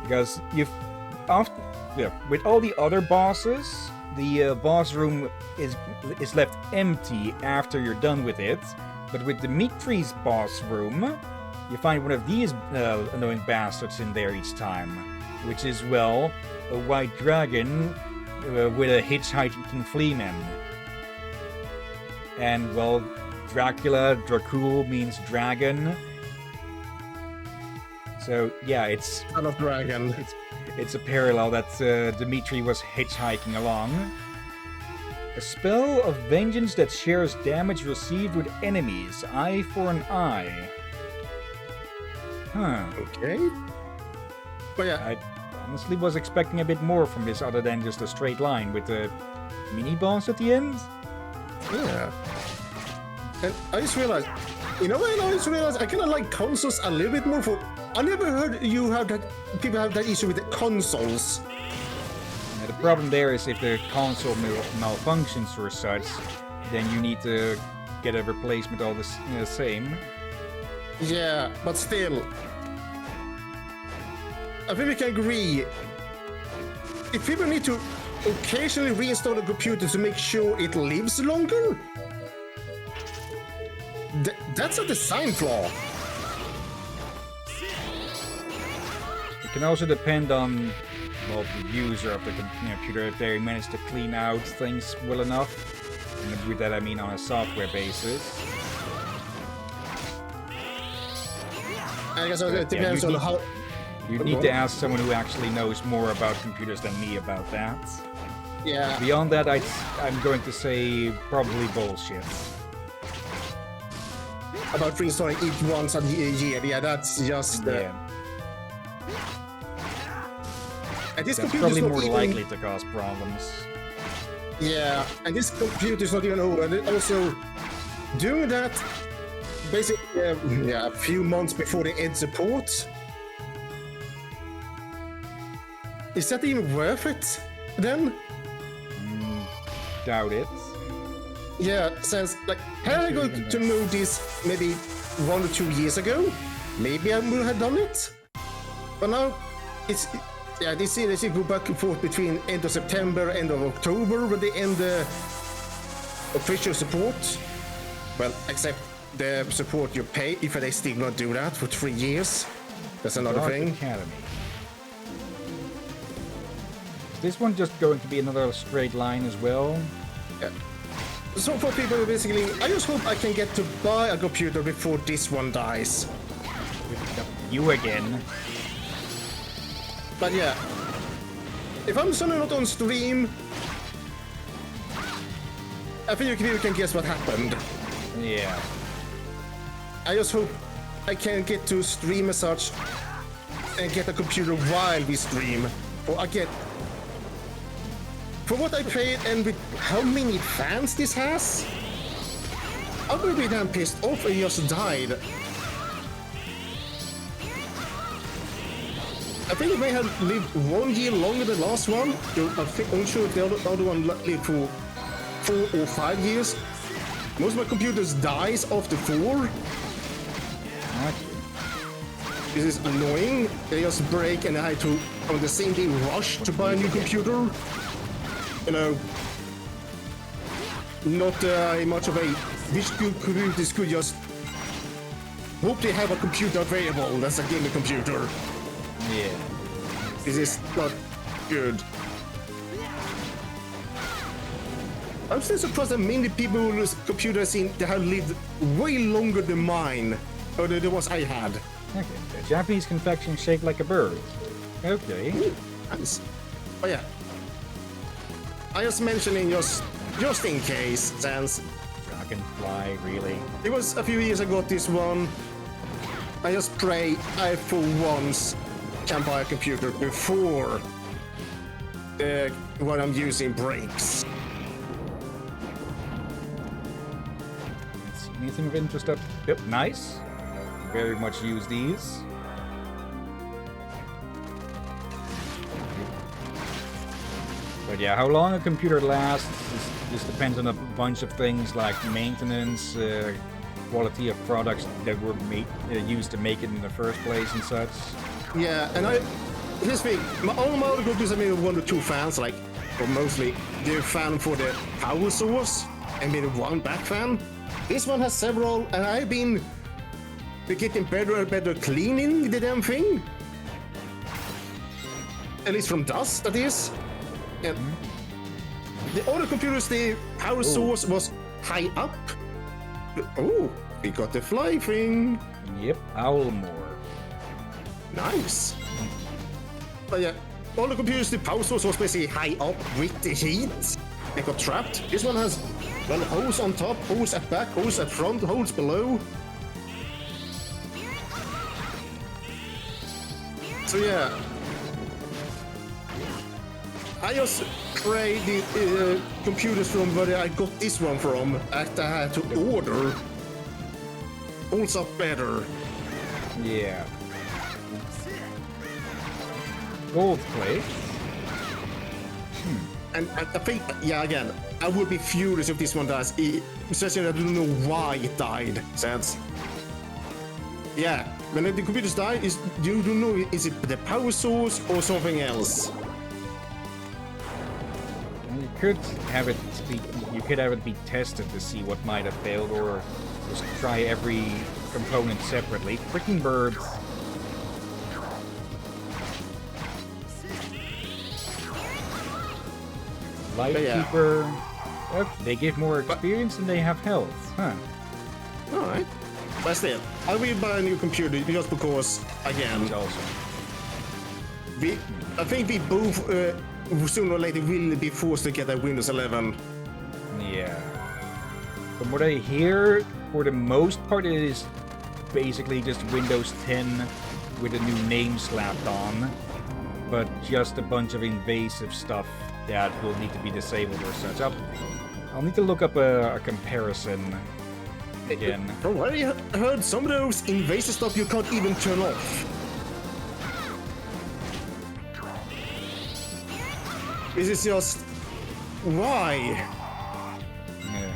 Because with all the other bosses, the boss room is left empty after you're done with it. But with Dimitri's boss room, you find one of these annoying bastards in there each time, which is, well, a white dragon with a hitchhiking fleaman. And, well, Dracul means dragon. So, yeah, it's... Son of dragon. It's a parallel that Dimitri was hitchhiking along. A spell of vengeance that shares damage received with enemies, eye for an eye. Huh. Okay. But yeah, I honestly was expecting a bit more from this other than just a straight line with the mini-boss at the end. yeah. And I just realized, you know what? I just realized I kind of like consoles a little bit more. I never heard people have that issue with the consoles. Now, the problem there is if the console malfunctions or such, then you need to get a replacement all the same. Yeah, but still, I think we can agree. If people need to occasionally reinstall a computer to make sure it lives longer, that's a design flaw. It can also depend on, well, the user of the computer, if they manage to clean out things well enough. And with that I mean on a software basis. I guess it depends on how... You need to ask someone who actually knows more about computers than me about that. Yeah. Beyond that, I'm going to say probably bullshit. About reinstalling it once a year, yeah, that's just... Yeah. And this That's computer's probably not more even... likely to cause problems. Yeah, and this computer's not even old, and also doing that basically a few months before the end support. Is that even worth it then? Doubt it. Yeah, since like had I got to know this maybe 1 or 2 years ago, maybe I would have done it. But now it's they say go back and forth between end of September, end of October when they end the official support. Well, except the support you pay if they still not do that for 3 years. That's another Dark thing. Academy. Is this one just going to be another straight line as well? Yeah. So for people basically, I just hope I can get to buy a computer before this one dies. You again. But yeah, if I'm suddenly not on stream, I think you can guess what happened. Yeah. I just hope I can get to stream as such and get a computer while we stream. Or I get... For what I paid and with how many fans this has, I will be damn pissed off and just died. I think it may have lived 1 year longer than the last one. I think I'm sure if the other one lived for 4 or 5 years. Most of my computers dies after 4. This is annoying. They just break and I had to on the same day rush to buy a new computer. You know, not much of a which computers could just hope they have a computer available that's a gaming computer. Yeah. This is not good. I'm still surprised that many people whose computers they have lived way longer than mine, or the ones I had. Okay. A Japanese confection shaped like a bird. Okay. Ooh, nice. Oh yeah. I just mentioning just in case, since Dragonfly, really? it was a few years ago this one. I just pray I for once can buy a computer before what I'm using breaks. Let's see, anything of interest up? Yep, nice. Very much use these. But yeah, how long a computer lasts just depends on a bunch of things like maintenance, quality of products that were used to make it in the first place and such. Yeah, and this thing, all my other computers have maybe 1 or 2 fans, like, or mostly they're fan for the power source and maybe 1 back fan. This one has several, and I've been getting better and better cleaning the damn thing. At least from dust, that is. And the other computers, the power source was high up. Oh, we got the fly thing. Yep, Owlmore. Nice. But yeah, all the computers, the power source was basically high up with the heat. They got trapped. This one has, well, hose on top, hose at back, hose at front, hose below. So yeah, I just pray the computers from where I got this one from, that I had to order, holds up better. Yeah. Gold plate. And I think, yeah, again, I would be furious if this one dies, especially I don't know why it died. Since, yeah, when the computers die, you don't know, is it the power source or something else? You could have it be tested to see what might have failed, or just try every component separately. Freaking birds. Lightkeeper. Oh, they give more experience and they have health. Huh. Alright. But still, I will buy a new computer just because, again, Also. I think we both sooner or later will be forced to get a Windows 11. Yeah. From what I hear, for the most part, it is basically just Windows 10 with a new name slapped on, but just a bunch of invasive stuff that will need to be disabled or such. I'll need to look up a comparison again. From what I heard, some of those invasive stuff you can't even turn off. This is just... why? Yeah.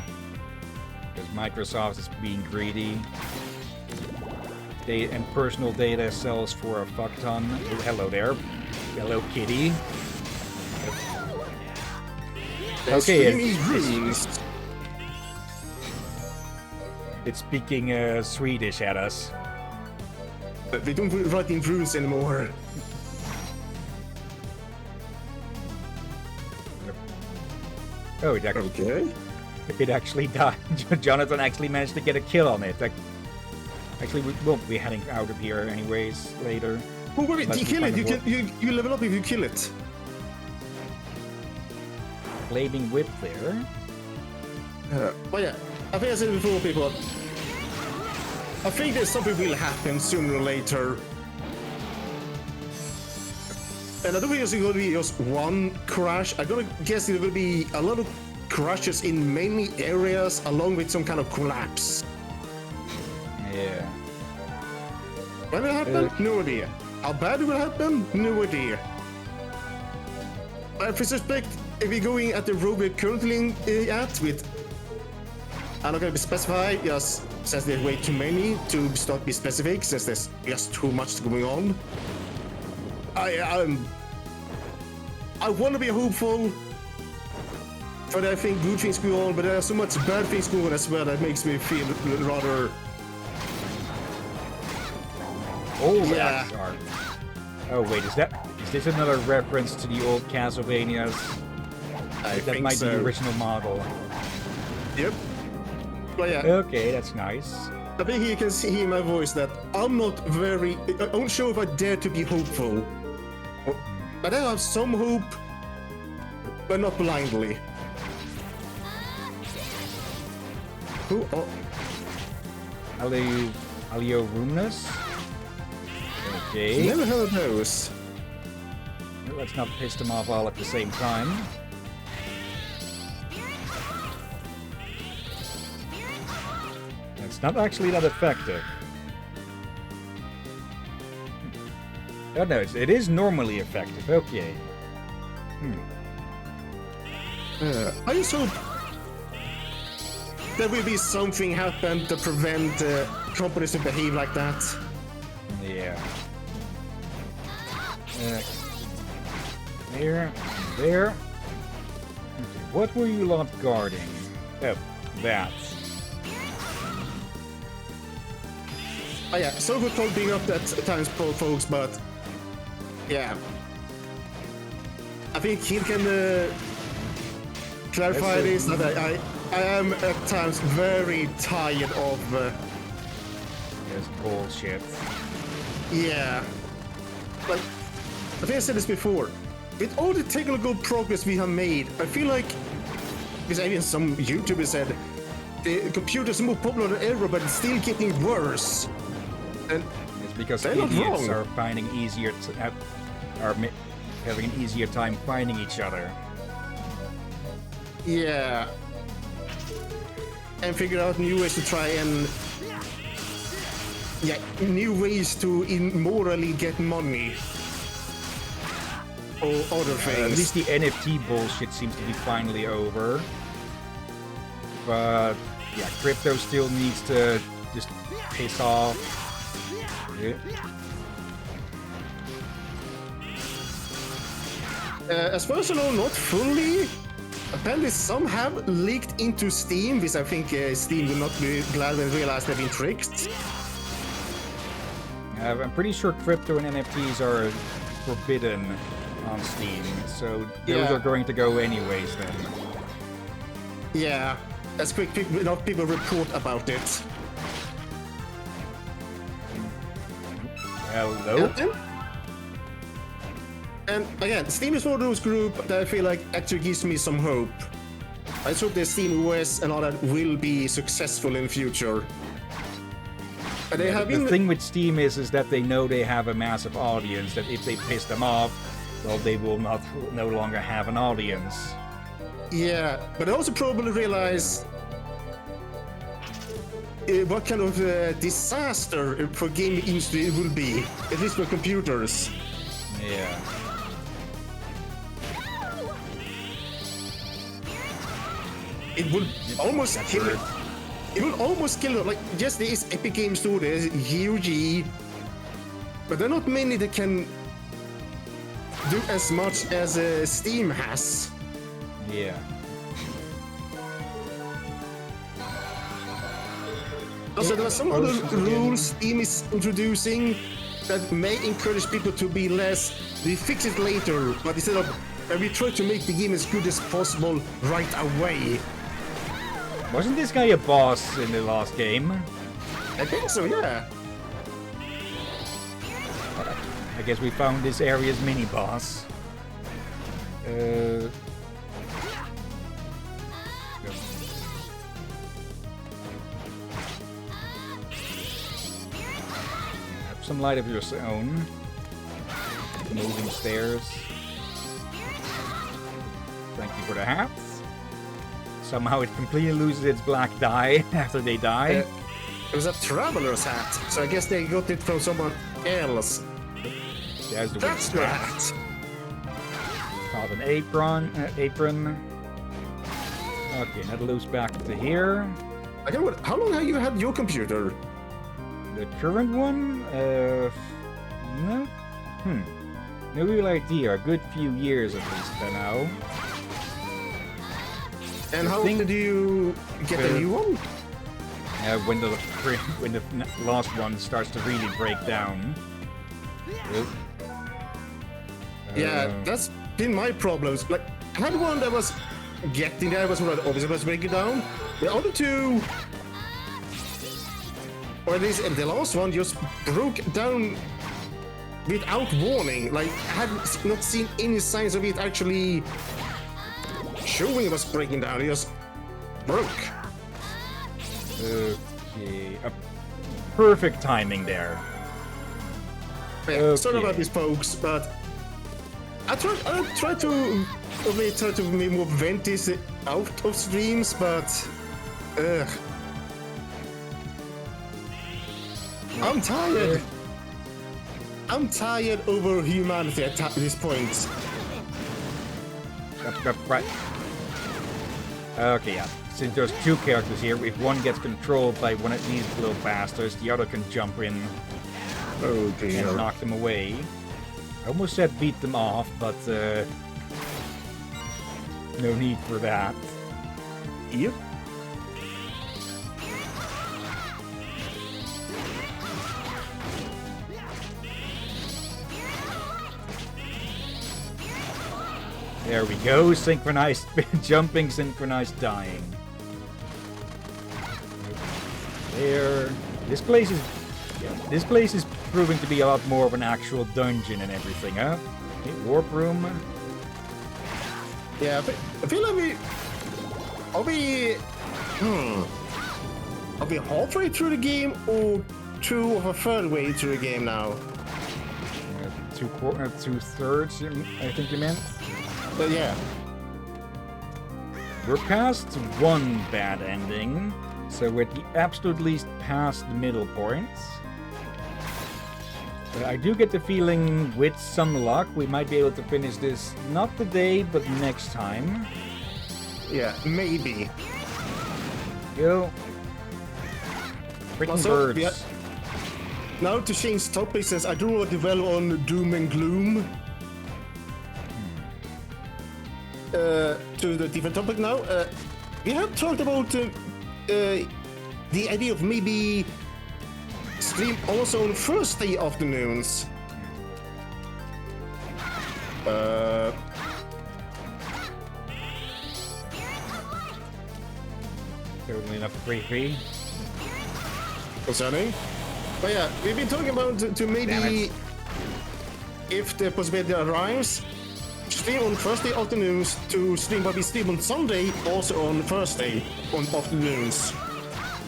Because Microsoft is being greedy. And personal data sells for a fuck ton. Oh, hello there. Hello, kitty. Okay, it's speaking Swedish at us. They don't write in runes anymore. Oh, it actually died. Jonathan actually managed to get a kill on it. Actually, we won't be heading out of here anyways later. Oh, wait, you kill it. You level up if you kill it. Flaming whip there. But yeah, I think I said it before, people. I think that something will happen sooner or later. And I don't think it's going to be just one crash. I'm going to guess there will be a lot of crashes in many areas along with some kind of collapse. Yeah. When it happen? No idea. How bad it will happen? No idea. But I suspect if we're going at the road we're currently at with... I'm not going to be specified, just since there's way too many to start be specific, since there's just too much going on. I want to be hopeful, but I think good things go on, but there are so much bad things going on as well that makes me feel rather... Oh, yeah. that's sharp. Oh wait, is this another reference to the old Castlevanias? I That think might so. be the original model. Yep. But yeah, Okay, that's nice. I think you can see in my voice that I'm not sure if I dare to be hopeful. But I have some hope, but not blindly. Who? Oh, Alio Rumnus? Okay. never heard of those. Let's not piss them off all at the same time. It's not actually that effective. Oh no, it is normally effective. Okay. I just hope there will be something happen to prevent companies to behave like that. Yeah. There. Okay, what were you lot guarding? Oh, that. Oh yeah, so good for being up that times, folks, but yeah. I think he can clarify this, that I am at times very tired of... This bullshit. yeah. Like, I think I said this before. With all the technical progress we have made, I feel like, because even some YouTubers said, the computers are more popular than ever, but it's still getting worse. And It's because they're not idiots wrong. are finding having an easier time finding each other. yeah. And figure out new ways to try and... yeah, new ways to immorally get money. or other At things. least the NFT bullshit seems to be finally over. But yeah, crypto still needs to just piss off. Yeah. As far as I know, not fully. Apparently, some have leaked into Steam, which I think Steam will not be glad when they realize they've been tricked. I'm pretty sure crypto and NFTs are forbidden on Steam, so those Yeah. are going to go anyways then. Yeah, as quick enough people report about it. Hello? And again, Steam is one of those groups that I feel like actually gives me some hope. I just hope the Steam OS and all that will be successful in the future. And they have The been... thing with Steam is that they know they have a massive audience, that if they piss them off, well, they will no longer have an audience. Yeah, but I also probably realize what kind of disaster for gaming industry it will be, at least for computers. Yeah. It will almost That's kill it. right. It will almost kill it. Like, yes, there is Epic Games Store, there is UG, but there are not many that can do as much as Steam has. Yeah. Also, there are some other Versions again. rules Steam is introducing that may encourage people to be less. We fix it later, but instead of we try to make the game as good as possible right away. Wasn't this guy a boss in the last game? I think so, yeah. I guess we found this area's mini-boss. Have some light of your own. Moving stairs. Thank you for the hats. Somehow it completely loses its black dye after they die. It was a traveler's hat, so I guess they got it from someone else. There's the That's witch the hat. hat. Called an apron. Okay, that loops back to here. I don't know, how long have you had your computer? The current one? No? No real idea. A good few years at least by now. And I how think- did you get a new one? When the last one starts to really break down. Oop. Yeah, that's been my problems. Like, I had one that was getting there, was obviously was breaking down. The other two, or at least the last one, just broke down without warning. Like, I had not seen any signs of it actually showing it was breaking down. It just broke. Okay. Perfect timing there. Yeah, sorry Okay. about this, folks, but I try to be more vent this out of streams, but I'm tired. I'm tired over humanity at this point. Right. Okay, yeah. Since there's two characters here, if one gets controlled by one of these little bastards, the other can jump in Oh and dear. knock them away. I almost said beat them off, but no need for that. Yep. There we go, synchronized jumping, synchronized dying. There. This place is proving to be a lot more of an actual dungeon and everything, huh? Okay, warp room. Yeah, but I feel like I'll be halfway through the game or two of a third way through the game now. 2/3, I think you meant. But yeah. We're past one bad ending, so we're at the absolute least past the middle points. I do get the feeling, with some luck, we might be able to finish this not today, but next time. Yeah, maybe. Go. Freaking Also, birds. yeah. Now to change topics, since I do not dwell on doom and gloom. To the different topic now. We have talked about the idea of maybe stream also on Thursday afternoons. Totally enough for free. Concerning. But yeah, we've been talking about to Damn maybe, it. if the possibility arrives, stream on Thursday afternoons to stream, but we stream on Sunday also on Thursday on afternoons.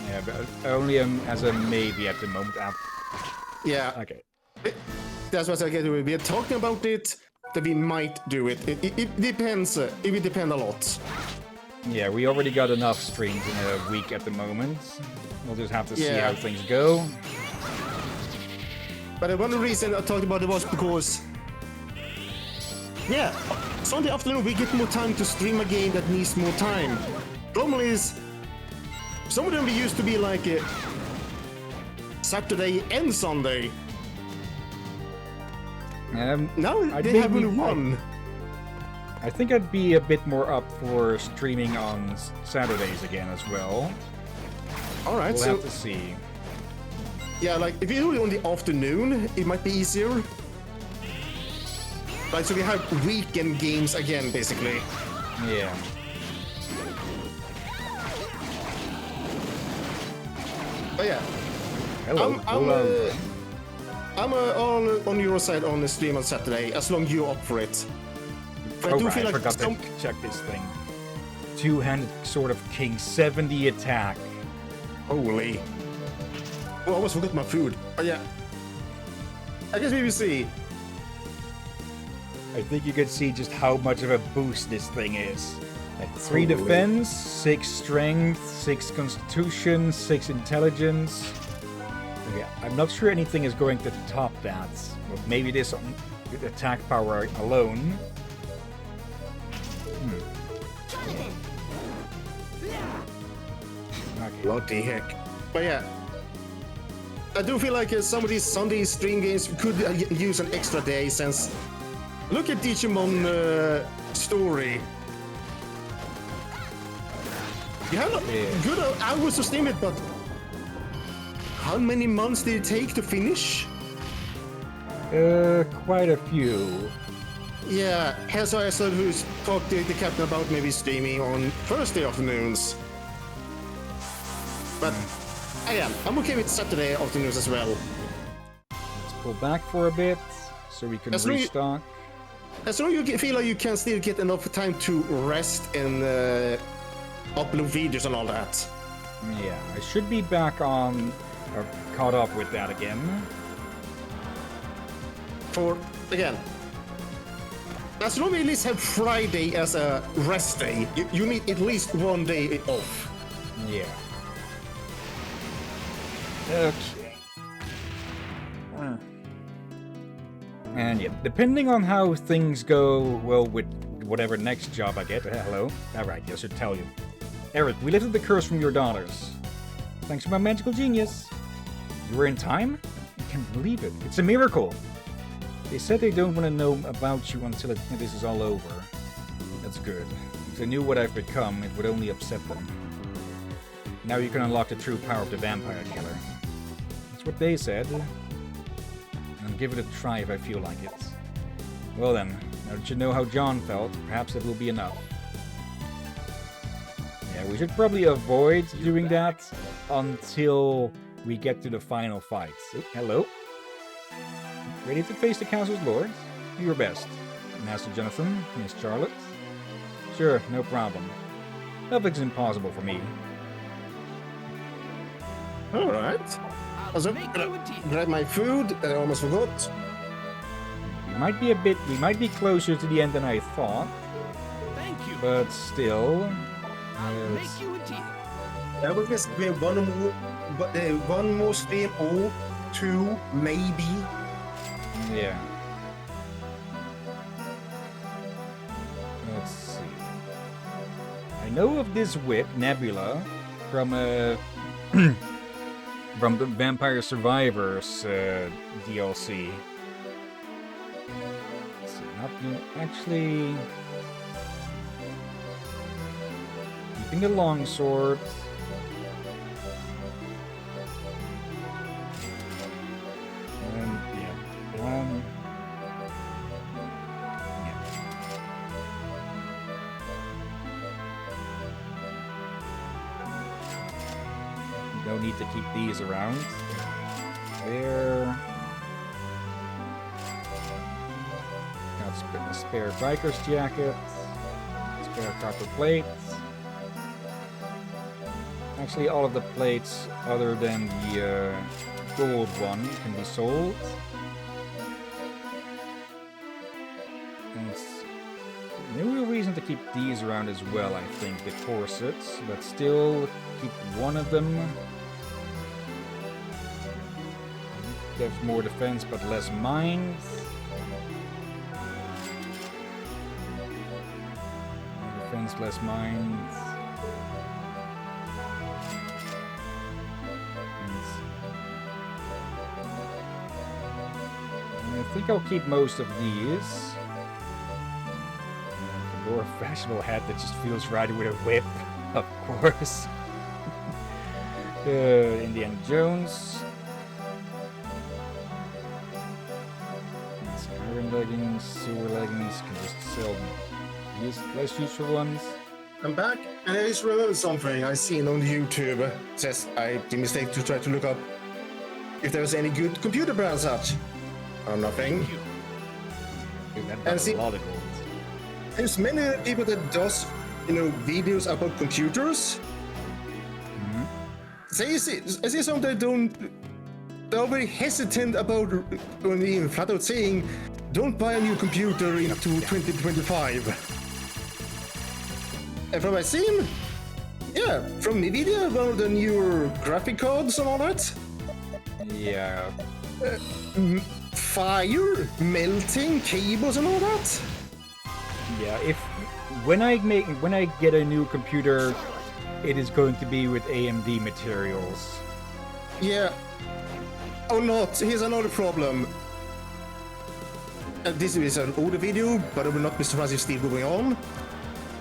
Yeah, but only as a maybe at the moment. Yeah, Okay. that's what I get to. We are talking about it, that we might do it. It depends. It will depend a lot. Yeah, we already got enough streams in a week at the moment. We'll just have to see Yeah. how things go. But one reason I talked about it was because, yeah, Sunday afternoon we get more time to stream a game that needs more time. Problem is, some of them we used to be like Saturday and Sunday. Now I'd they have maybe- only one. I think I'd be a bit more up for streaming on Saturdays again as well. All right, We'll so have to see. yeah, like if you do it on the afternoon, it might be easier. Like, so we have weekend games again, basically. Yeah. But yeah, Hello. I'm Hello. on your side on the stream on Saturday, as long as you're up for it. But Oh, I do right, feel I like forgot some... to check this thing. Two-handed Sword of King, 70 attack. Holy. Oh, I almost forgot my food. But yeah. I guess we will see. I think you can see just how much of a boost this thing is. Like 3 Totally. defense, 6 strength, 6 constitution, 6 intelligence. Okay, I'm not sure anything is going to top that. But maybe this on attack power alone. Okay. What the heck? But yeah. I do feel like some of these Sunday stream games could use an extra day, since... Look at Digimon story. You have Yeah. good hours to stream it, but... How many months did it take to finish? Quite a few. Yeah, as I said, who's talked to the captain about maybe streaming on Thursday afternoons. But again, I'm okay with Saturday afternoons as well. Let's pull back for a bit so we can As long as- restock. As long as you feel like you can still get enough time to rest and upload videos and all that. Yeah, I should be back on, or caught up with that again. For, again, as long as you at least have Friday as a rest day, you need at least one day off. Yeah. Okay. And yeah, depending on how things go, well, with whatever next job I get. Hello. Alright, I should tell you. Eric, we lifted the curse from your daughters. Thanks to my magical genius. You were in time? I can't believe it. It's a miracle. They said they don't want to know about you until this is all over. That's good. If they knew what I've become, it would only upset them. Now you can unlock the true power of the vampire killer. That's what they said. I'll give it a try if I feel like it. Well then, now that you know how John felt, perhaps it will be enough. Yeah, we should probably avoid doing that until we get to the final fight. Oh, hello. Ready to face the Council's Lords? Do your best. Master Jonathan, Miss Charlotte? Sure, no problem. Nothing's impossible for me. Alright. Also, grab my food, I almost forgot. We might be closer to the end than I thought, Thank you. but still. I'll it's- make you a deal. I will just be one more stream or two, maybe. Yeah. Let's see. I know of this whip, Nebula, from from the Vampire Survivors DLC. Let's see, not actually keeping the longsword. And yeah, yeah. No need to keep these around. There. Got a spare biker's jacket. Spare copper plates. Actually, all of the plates other than the gold one can be sold. And no real reason to keep these around as well, I think, the corsets, but still keep one of them. Gives more defense but less mines. More defense, less mines. I think I'll keep most of these. The more fashionable hat that just feels right with a whip, of course. Indiana Jones. Iron leggings, sewer leggings, can just sell these less useful ones. I'm back, and I just remembered something I seen on YouTube. It says I made a mistake to try to look up if there's any good computer brands out. Or nothing. Dude, that And got see- a lot of gold. There's many people that does, videos about computers. I see some that they're very hesitant about, when they even flat out saying, don't buy a new computer into 2025. And from what I've seen, yeah, from NVIDIA, one of the newer graphic cards and all that. Yeah. Fire, melting, cables and all that. Yeah, when I get a new computer, it is going to be with AMD materials. Yeah. Oh, not. Here's another problem. And this is an older video, but I will not be surprised if it's still going on.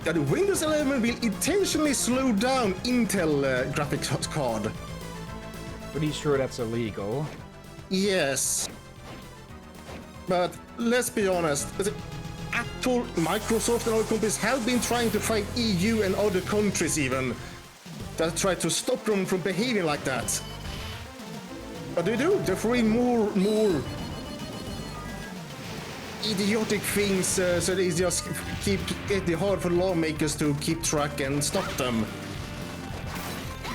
That Windows 11 will intentionally slow down Intel graphics card. Pretty sure that's illegal. Yes. But let's be honest. Apple, Microsoft and other companies have been trying to fight EU and other countries even that try to stop them from behaving like that. But they do. They're throwing more idiotic things, so they just keep getting hard for lawmakers to keep track and stop them.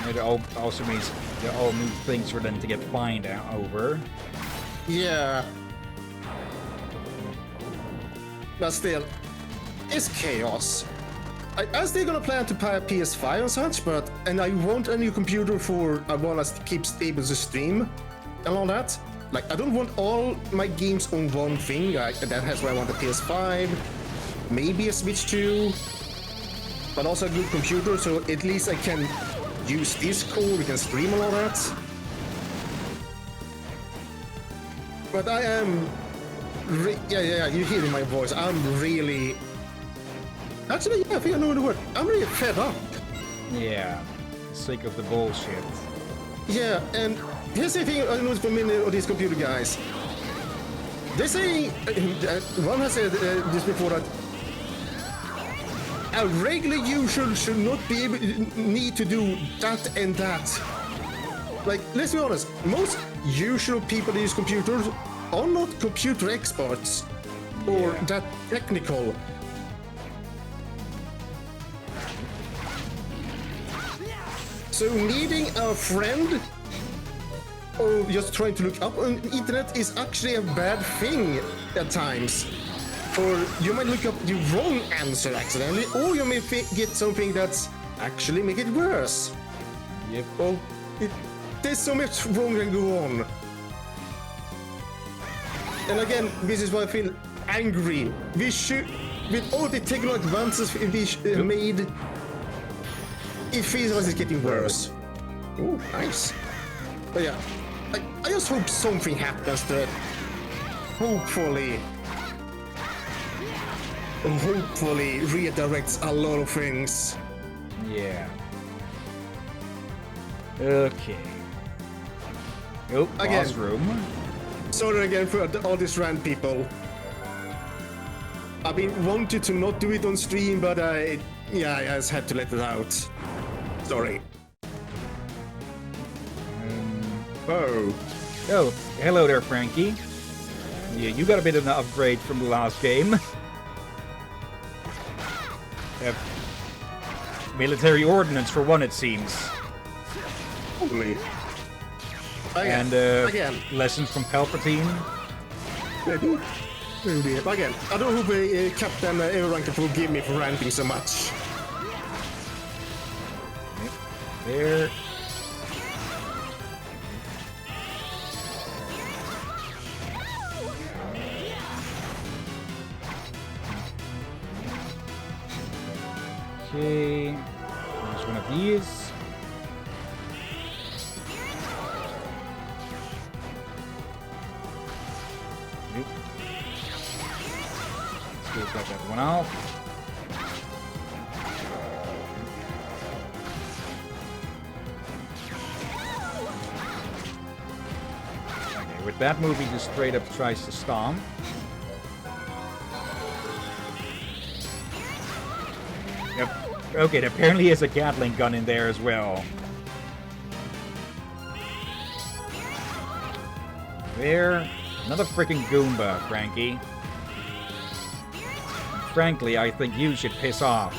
It also means they're all new things for them to get fined over. Yeah. But still, it's chaos. I'm still gonna plan to buy a PS5 and such, and I want a new computer I want to keep able to stream and all that. Like, I don't want all my games on one thing. That's why I want a PS5, maybe a Switch 2, but also a good computer, so at least I can use Discord, we can stream and all that. But I am... yeah, you hear in my voice, I'm really... Actually, yeah, I think I know the word. I'm really fed up. Yeah, sick of the bullshit. Yeah, and here's the thing I noticed from many of these computer guys. They say, one has said this before, that a regular user should not be able, need to do that and that. Like, let's be honest, most usual people that use computers are not computer experts or that technical. So needing a friend or just trying to look up on the internet is actually a bad thing at times. Or you might look up the wrong answer accidentally, or you may get something that's actually make it worse. Yep. Well, there's so much wrong that go on. And again, this is why I feel angry. We should, with all the technical advances we made, it feels like it's getting worse. Ooh, nice. But yeah, I just hope something happens that hopefully redirects a lot of things. Yeah. Okay. Oh, Again. boss room. Sorry again for all these rant people. I've been wanted to not do it on stream, but I just had to let it out. Sorry. Oh. Oh, hello there, Frankie. Yeah, you got a bit of an upgrade from the last game. Military ordnance for one, it seems. Holy. And again. lessons from Palpatine. Again, I don't hope Captain Everanker will forgive me for ranting so much. There. Okay. There's one of these. Nope. Let's get that one off. Okay, with that move, he just straight up tries to stomp. Yep. Okay, there apparently is a Gatling gun in there as well. There. Another freaking Goomba, Frankie. Frankly, I think you should piss off.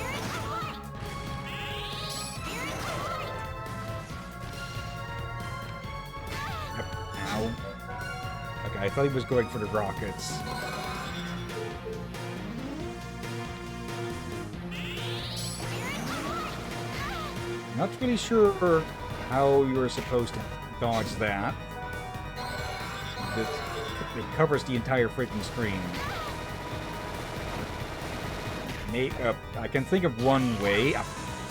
Yep. Ow. Okay, I thought he was going for the rockets. Not really sure how you're supposed to dodge that. It covers the entire freaking screen. I can think of one way.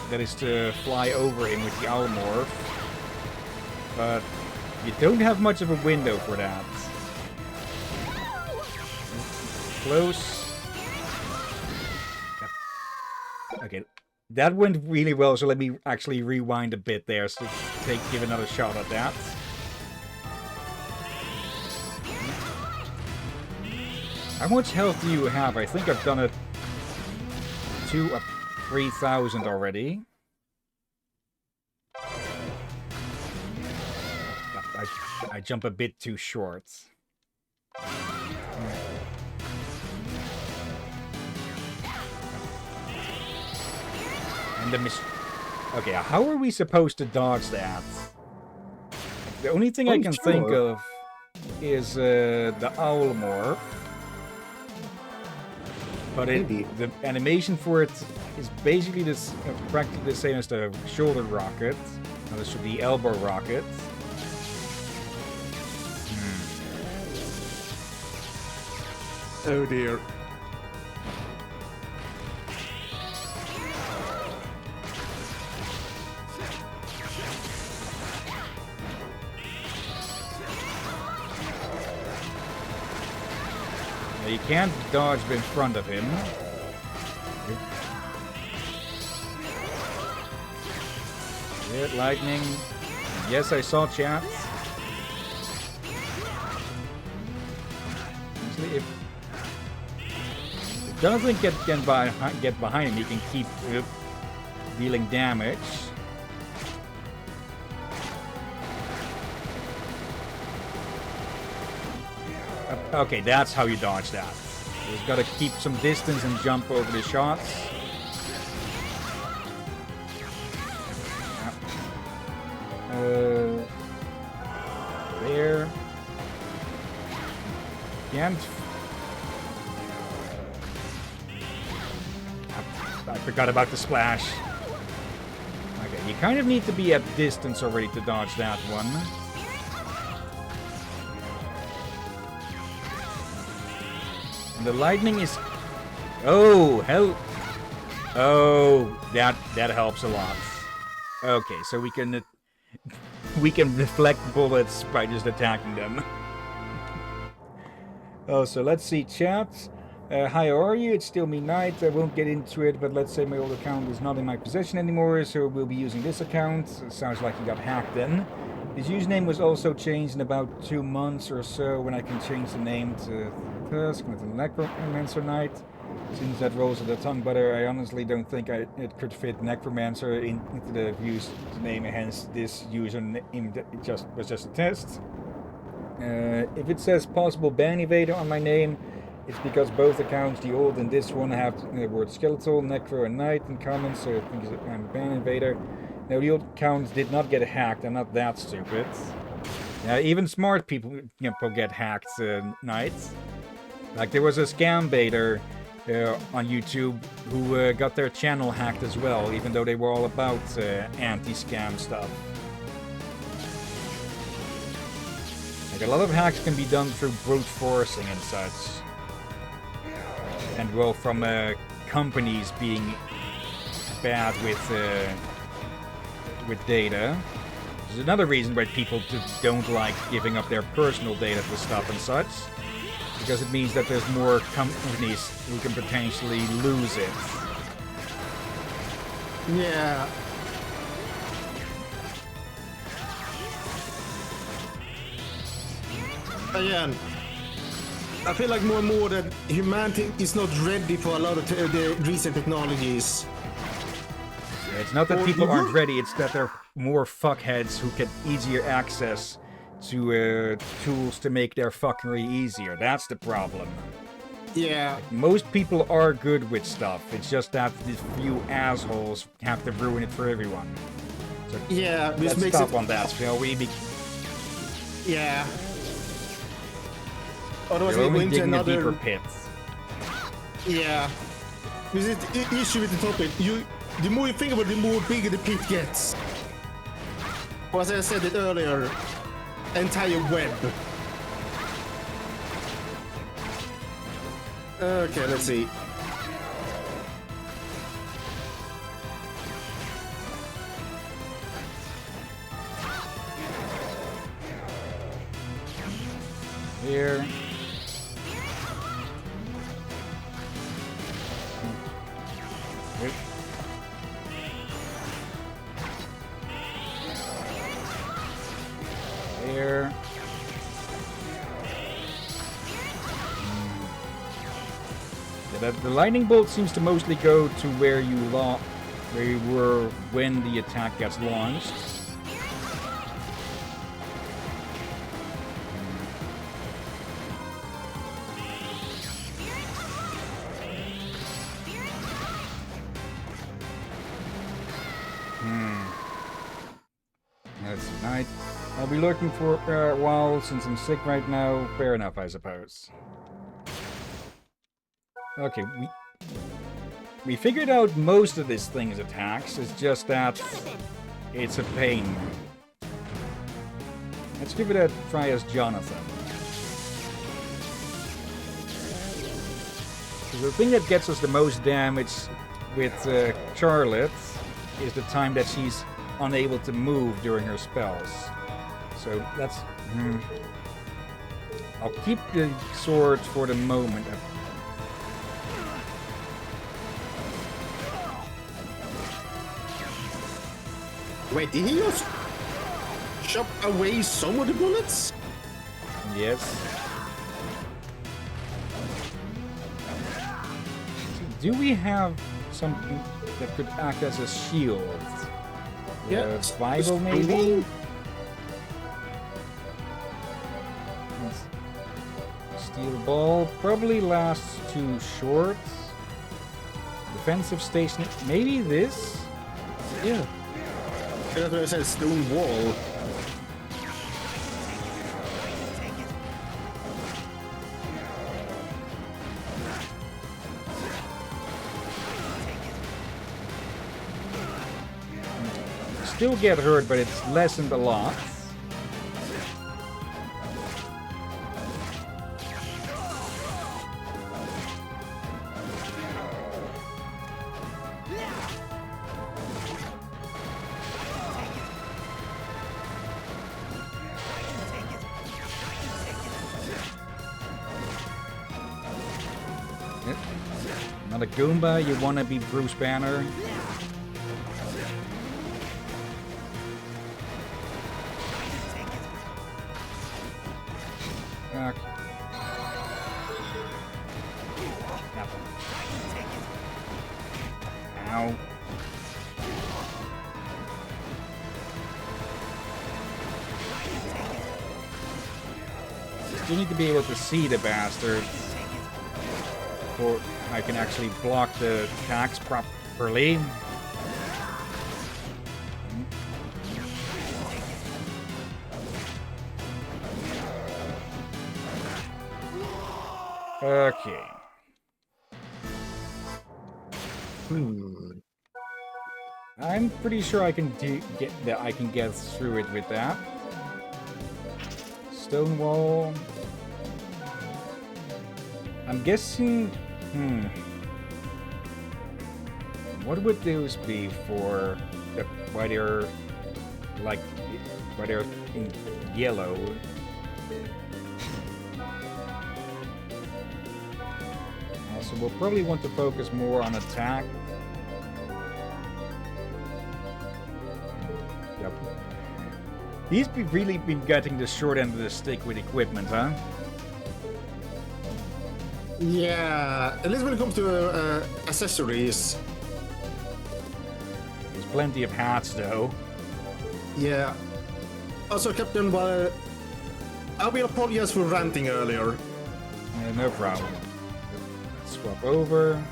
That is to fly over him with the owl morph. But you don't have much of a window for that. Close. Okay. That went really well, so let me actually rewind a bit there so give another shot at that. How much health do you have? I think I've done it to 3,000 already. I jump a bit too short. And okay, how are we supposed to dodge that? The only thing I can think of is the owl morph. But the animation for it is basically this, practically the same as the shoulder rocket. Now this should be elbow rocket. Oh dear. Now you can't dodge in front of him. Good lightning. Yes, I saw chat. Actually, if Jonathan can get behind him, he can keep dealing damage. Okay, that's how you dodge that. You just gotta keep some distance and jump over the shots. There. Can't. I forgot about the splash. Okay, you kind of need to be at distance already to dodge that one. The lightning is... Oh, hell... Oh, that helps a lot. Okay, so we can deflect bullets by just attacking them. Oh, so let's see, chat. Hi, how are you? It's still me, Knight. I won't get into it, but let's say my old account is not in my possession anymore, so we'll be using this account. Sounds like you got hacked then. His username was also changed in about 2 months or so, when I can change the name to Tusk with the Necromancer Knight. Since that rolls of the tongue butter, I honestly don't think it could fit Necromancer into the username, hence this username was just a test. If it says possible ban evader on my name, it's because both accounts, the old and this one, have the word skeletal, necro, and knight in common, so I think I'm a ban invader. Now, the old accounts did not get hacked. I'm not that stupid. Even smart people get hacked, Knights. Like, there was a scam baiter on YouTube who got their channel hacked as well, even though they were all about anti-scam stuff. Like, a lot of hacks can be done through brute forcing and such. And well, from companies being bad with data. There's another reason why people just don't like giving up their personal data for stuff and such. Because it means that there's more companies who can potentially lose it. Yeah. Again, I feel like more and more that humanity is not ready for a lot of the recent technologies. It's not that people aren't ready, it's that there are more fuckheads who get easier access to tools to make their fuckery easier. That's the problem. Yeah. Most people are good with stuff, it's just that these few assholes have to ruin it for everyone. So Yeah, this let's makes stop it... on that, shall we? Yeah. Otherwise You're we go only into digging a deeper another... pit. Yeah. This is the issue with the topic. The more you think about it, the more bigger the pit gets. Or as I said it earlier, entire web. Okay, let's see. Here. Here. Yeah, the lightning bolt seems to mostly go to where you were when the attack gets launched. That's night. I'll be lurking for a while since I'm sick right now. Fair enough, I suppose. Okay, we figured out most of this thing's attacks. It's just that it's a pain. Let's give it a try as Jonathan. The thing that gets us the most damage with Charlotte is the time that she's unable to move during her spells. So that's... I'll keep the sword for the moment. Wait, did he just chop away some of the bullets? Yes. Do we have something that could act as a shield? Yeah. Bible, maybe? Steel ball probably lasts too short. Defensive station, maybe this? Yeah. That's what I said, stone wall. Still get hurt, but it's lessened a lot. Not a Goomba, you wanna be Bruce Banner? Okay. Nothing. Ow. You need to be able to see the bastard before I can actually block the attacks properly. Okay. I'm pretty sure I can get through it with that. Stone wall. I'm guessing. What would those be for? Why they're in yellow? So we'll probably want to focus more on attack. Yep. He's really been getting the short end of the stick with equipment, huh? Yeah, at least when it comes to accessories. There's plenty of hats, though. Yeah. Also, Captain, I will apologize for ranting earlier. No problem. Swap over.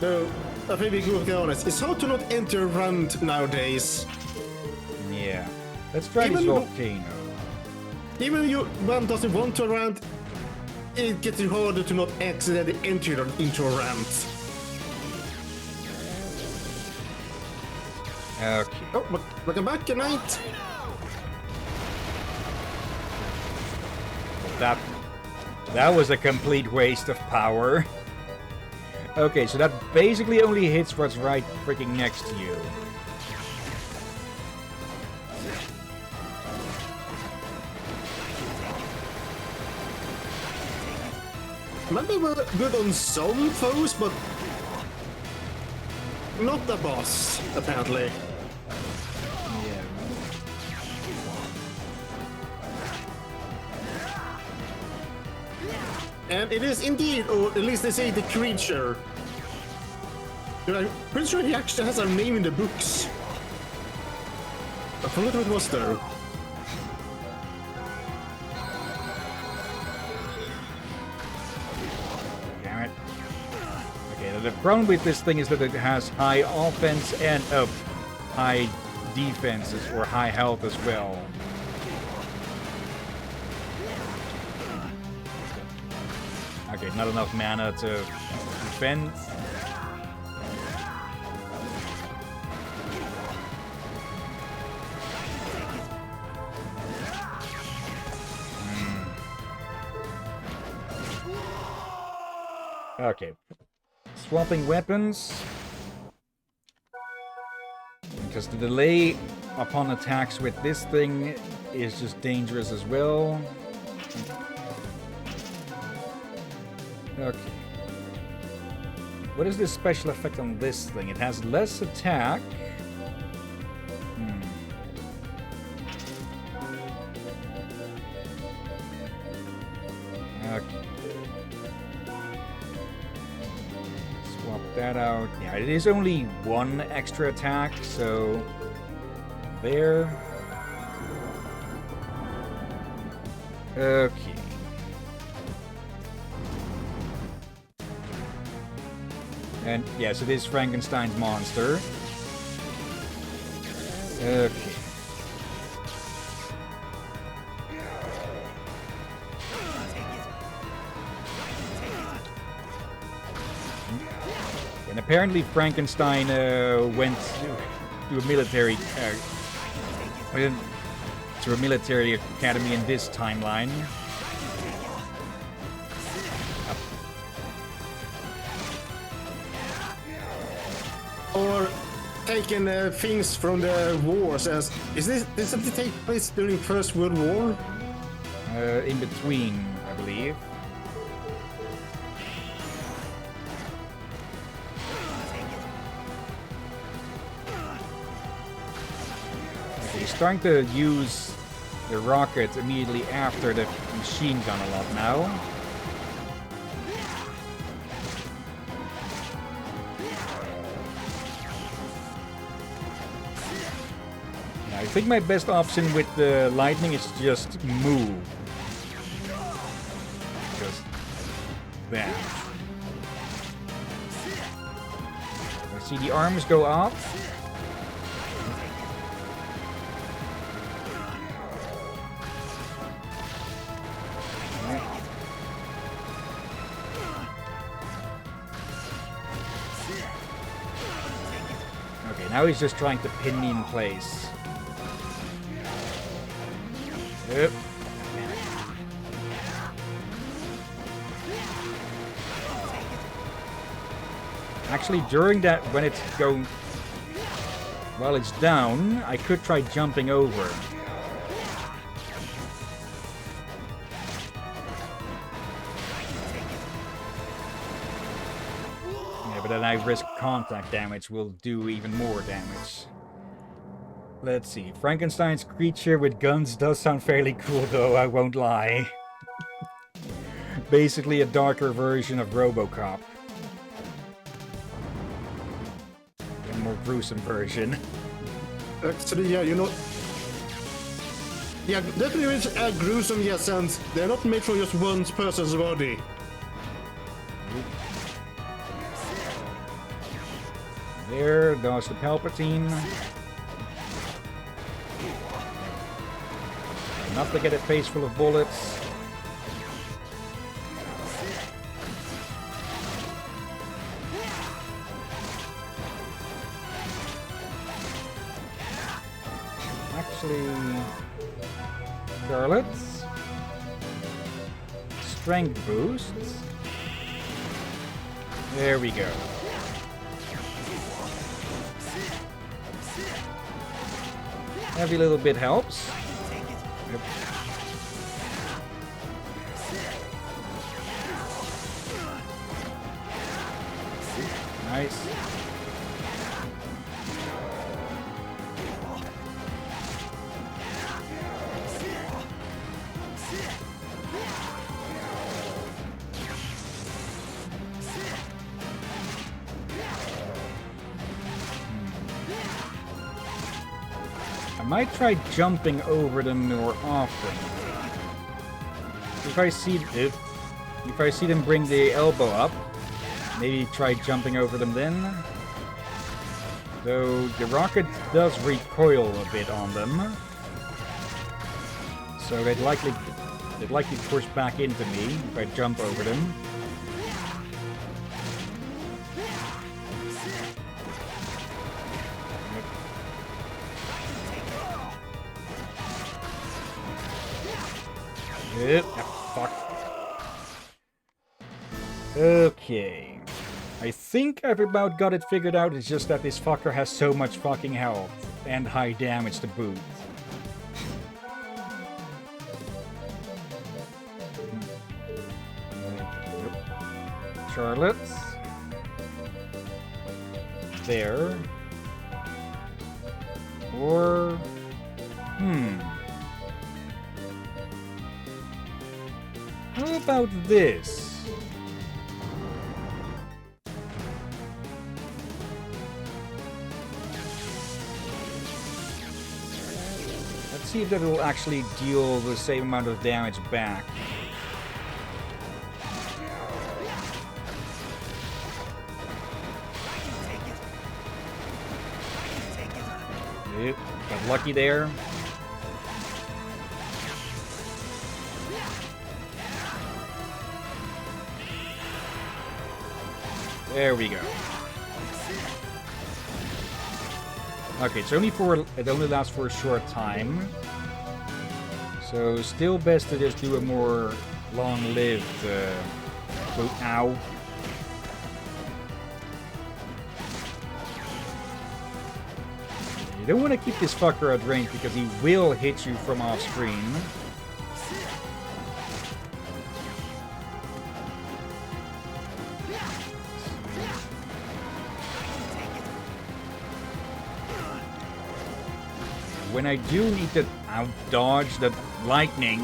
No, I think we can be honest. It's hard to not enter a rant nowadays. Yeah. Let's try this volcano. Even if one doesn't want to rant, it gets harder to not accidentally enter into a rant. Okay. Oh, welcome back, good night. That was a complete waste of power. Okay, so that basically only hits what's right freaking next to you. Maybe we're good on some foes, but not the boss, apparently. Yeah. And it is indeed, or at least they say the creature. But I'm pretty sure he actually has a name in the books. I forgot what it was though. Damn it. Okay, the problem with this thing is that it has high offense and high defenses or high health as well. Okay, not enough mana to defend. Okay. Swapping weapons. Because the delay upon attacks with this thing is just dangerous as well. Okay. What is this special effect on this thing? It has less attack. Okay. Swap that out. Yeah, it is only one extra attack, so there. Okay. And yes, it is Frankenstein's monster. Okay. And apparently Frankenstein went to a military academy in this timeline. Or taking things from the wars as... Does it take place during First World War? In between, I believe. He's starting to use the rocket immediately after the machine gun a lot now. I think my best option with the lightning is just move. Just that. I see the arms go up. Okay, now he's just trying to pin me in place. Yep. Actually, during that, when it's going... While it's down, I could try jumping over. Yeah, but then I risk contact damage will do even more damage. Let's see. Frankenstein's creature with guns does sound fairly cool, though, I won't lie. Basically a darker version of RoboCop. A more gruesome version. Actually, yeah, you know... Yeah, definitely is gruesome, yes, and they're not made for just one person's body. There goes the Palpatine. Enough to get a face full of bullets. Actually, Charlotte's strength boosts. There we go. Every little bit helps. Yep. Nice. I might try jumping over them more often. If I see them bring the elbow up, maybe try jumping over them then. Though the rocket does recoil a bit on them, so they'd likely push back into me if I jump over them. Yep. Fuck. Okay. I think I've about got it figured out. It's just that this fucker has so much fucking health and high damage to boot. Yep. Charlotte. There. Or... How about this? Let's see if that will actually deal the same amount of damage back. Yep, got lucky there. There we go. Okay, it only lasts for a short time. So still best to just do a more long-lived ow. You don't want to keep this fucker at range because he will hit you from off screen. when I do need to out-dodge the lightning,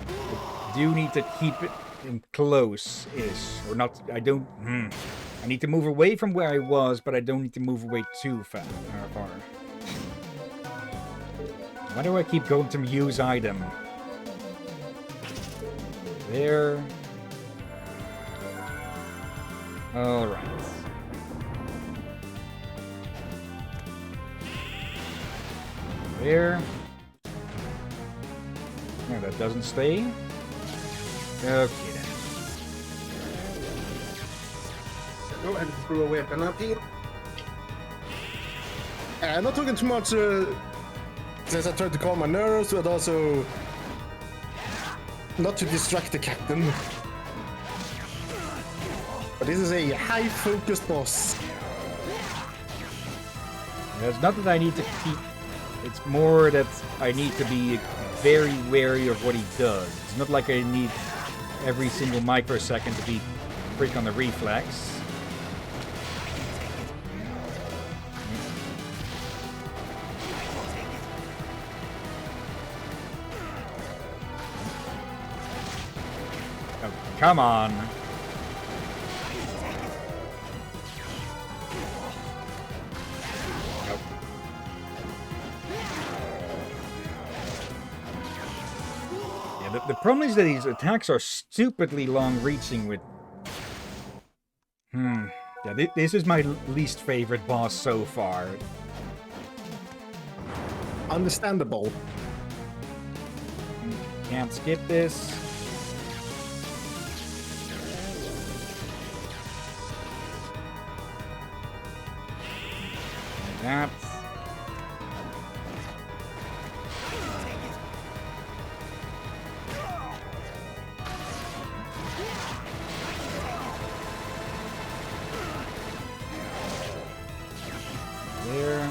I do need to keep it in close-ish. Or not, I don't... I need to move away from where I was, but I don't need to move away too far. Why do I keep going to use item? There. Alright. There. No, that doesn't stay. Okay then. Go ahead and throw a weapon up here. I'm not talking too much since I tried to calm my nerves, but also not to distract the captain. But this is a high-focused boss. It's not that I need to keep... It's more that I need to be very wary of what he does. It's not like I need every single microsecond to be quick on the reflex. Oh, come on. The problem is that these attacks are stupidly long-reaching with... Yeah, this is my least favorite boss so far. Understandable. Can't skip this. That. There.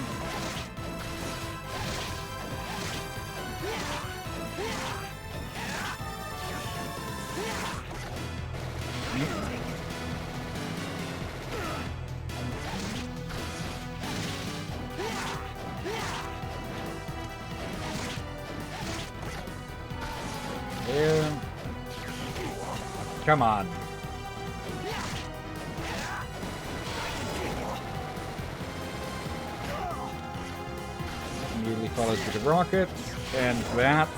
There. Come on. Immediately follows with the rocket, and that.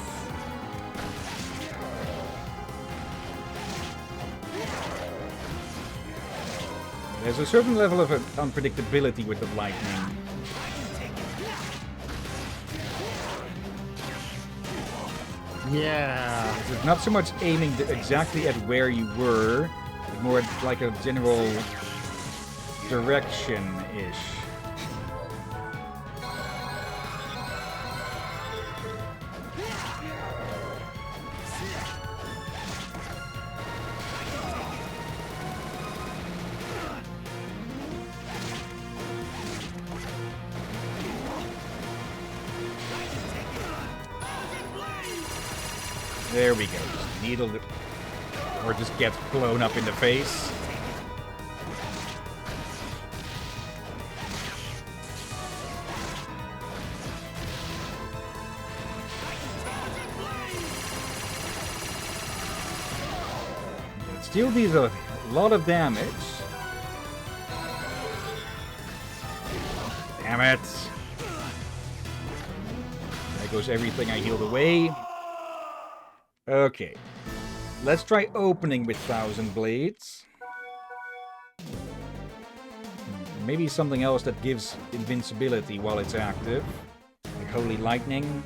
There's a certain level of unpredictability with the lightning. Yeah. It's not so much aiming exactly at where you were, but more like a general direction-ish. There we go. Just needle it, or just gets blown up in the face. It still deals a lot of damage. Damn it. There goes everything I healed away. Okay, let's try opening with 1,000 Blades. Maybe something else that gives invincibility while it's active. Like Holy Lightning.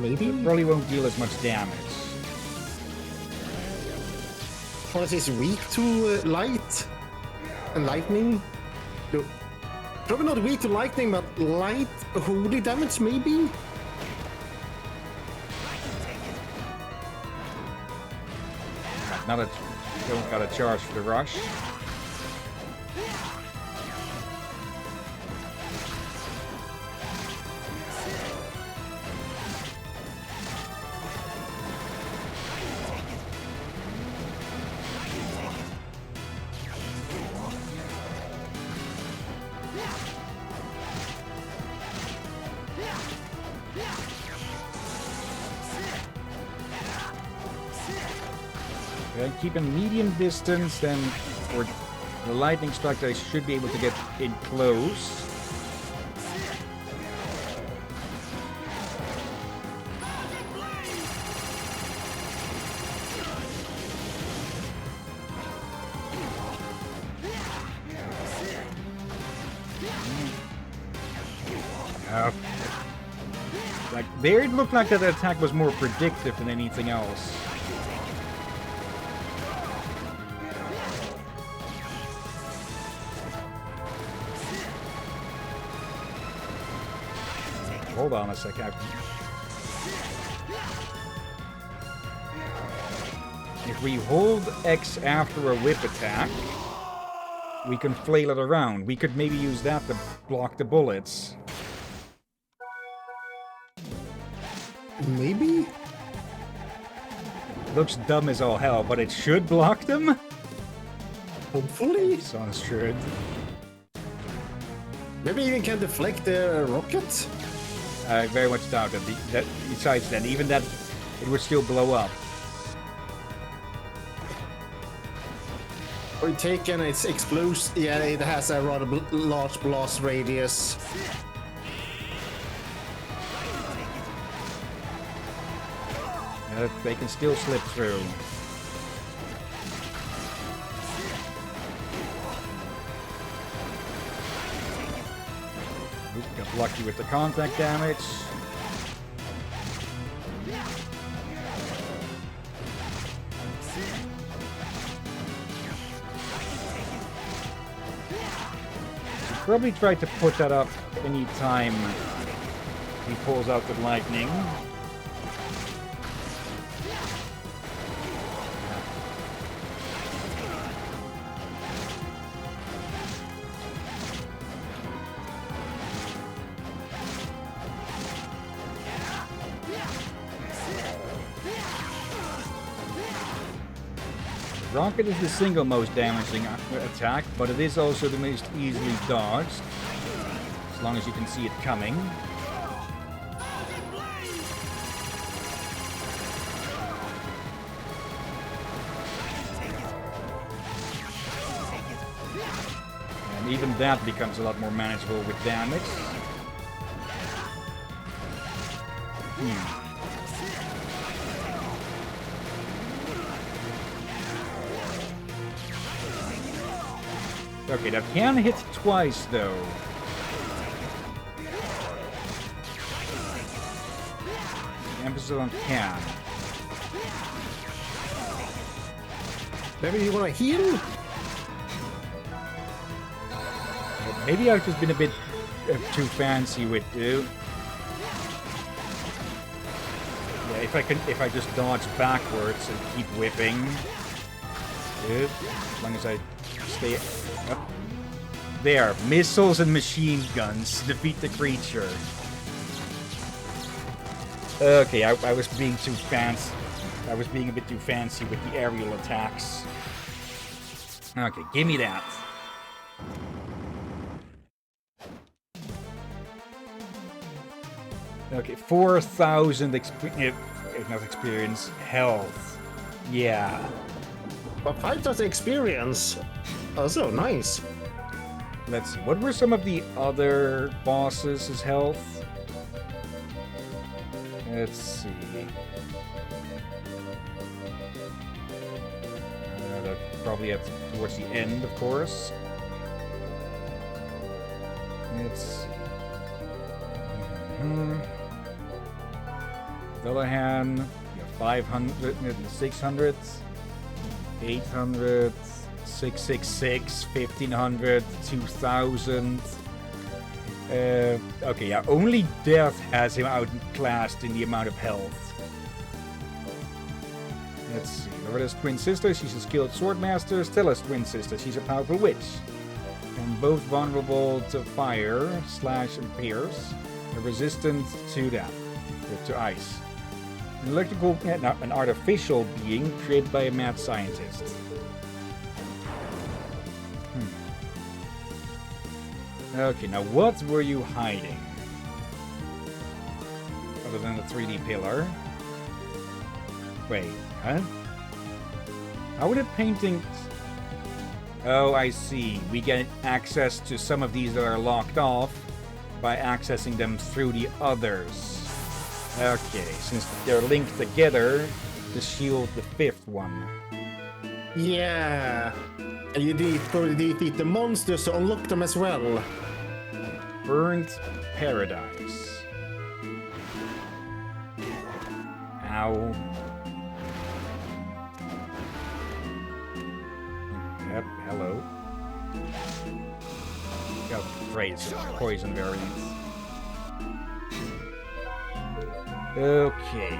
Maybe? It probably won't deal as much damage. Forest is weak to light and lightning. No. Probably not weak to lightning, but light holy damage maybe? Now that you don't got a charge for the rush. Keep a medium distance, then for the lightning strike, I should be able to get in close. Like, there it looked like that attack was more predictive than anything else. Hold on a second. If we hold X after a whip attack, we can flail it around. We could maybe use that to block the bullets. Maybe? Looks dumb as all hell, but it should block them? Hopefully. Sounds should. Maybe even can deflect the rocket? I very much doubt that. Besides that, even that, it would still blow up. Or taken, it's explodes. Yeah, it has a rather large blast radius. They can still slip through. Oop, got lucky with the contact damage. Should probably try to put that up any time he pulls out the lightning. Rocket is the single most damaging attack, but it is also the most easily dodged, as long as you can see it coming. And even that becomes a lot more manageable with damage. Okay, that can hit twice, though. Emphasis on can. Maybe you want to heal? Maybe I've just been a bit too fancy with it. Yeah, if I just dodge backwards and keep whipping. Good. As long as I stay up. There, missiles and machine guns defeat the creature. Okay, I was being too fancy. I was being a bit too fancy with the aerial attacks. Okay, give me that. Okay, 4,000 not experience, health. Yeah. But 5,000 experience. Also, nice. Let's see, what were some of the other bosses' health? Let's see. That probably towards the end, of course. Let's see. Villahan, you have 500, 600, 800, 666, 1500, 2000. Okay, yeah, only Death has him outclassed in the amount of health. Let's see. Loretta's twin sister, she's a skilled swordmaster. Stella's twin sister, she's a powerful witch. And both vulnerable to fire, slash, and pierce. They're resistant to that, to ice. An artificial being created by a mad scientist. Okay, now what were you hiding? Other than the 3D pillar. Wait, huh? How are the paintings? Oh, I see. We get access to some of these that are locked off by accessing them through the others. Okay, since they're linked together, to shield the fifth one. Yeah. And you need to defeat the monsters to unlock them as well. Burnt Paradise. Ow. Yep, hello. Got great poison variants. Okay.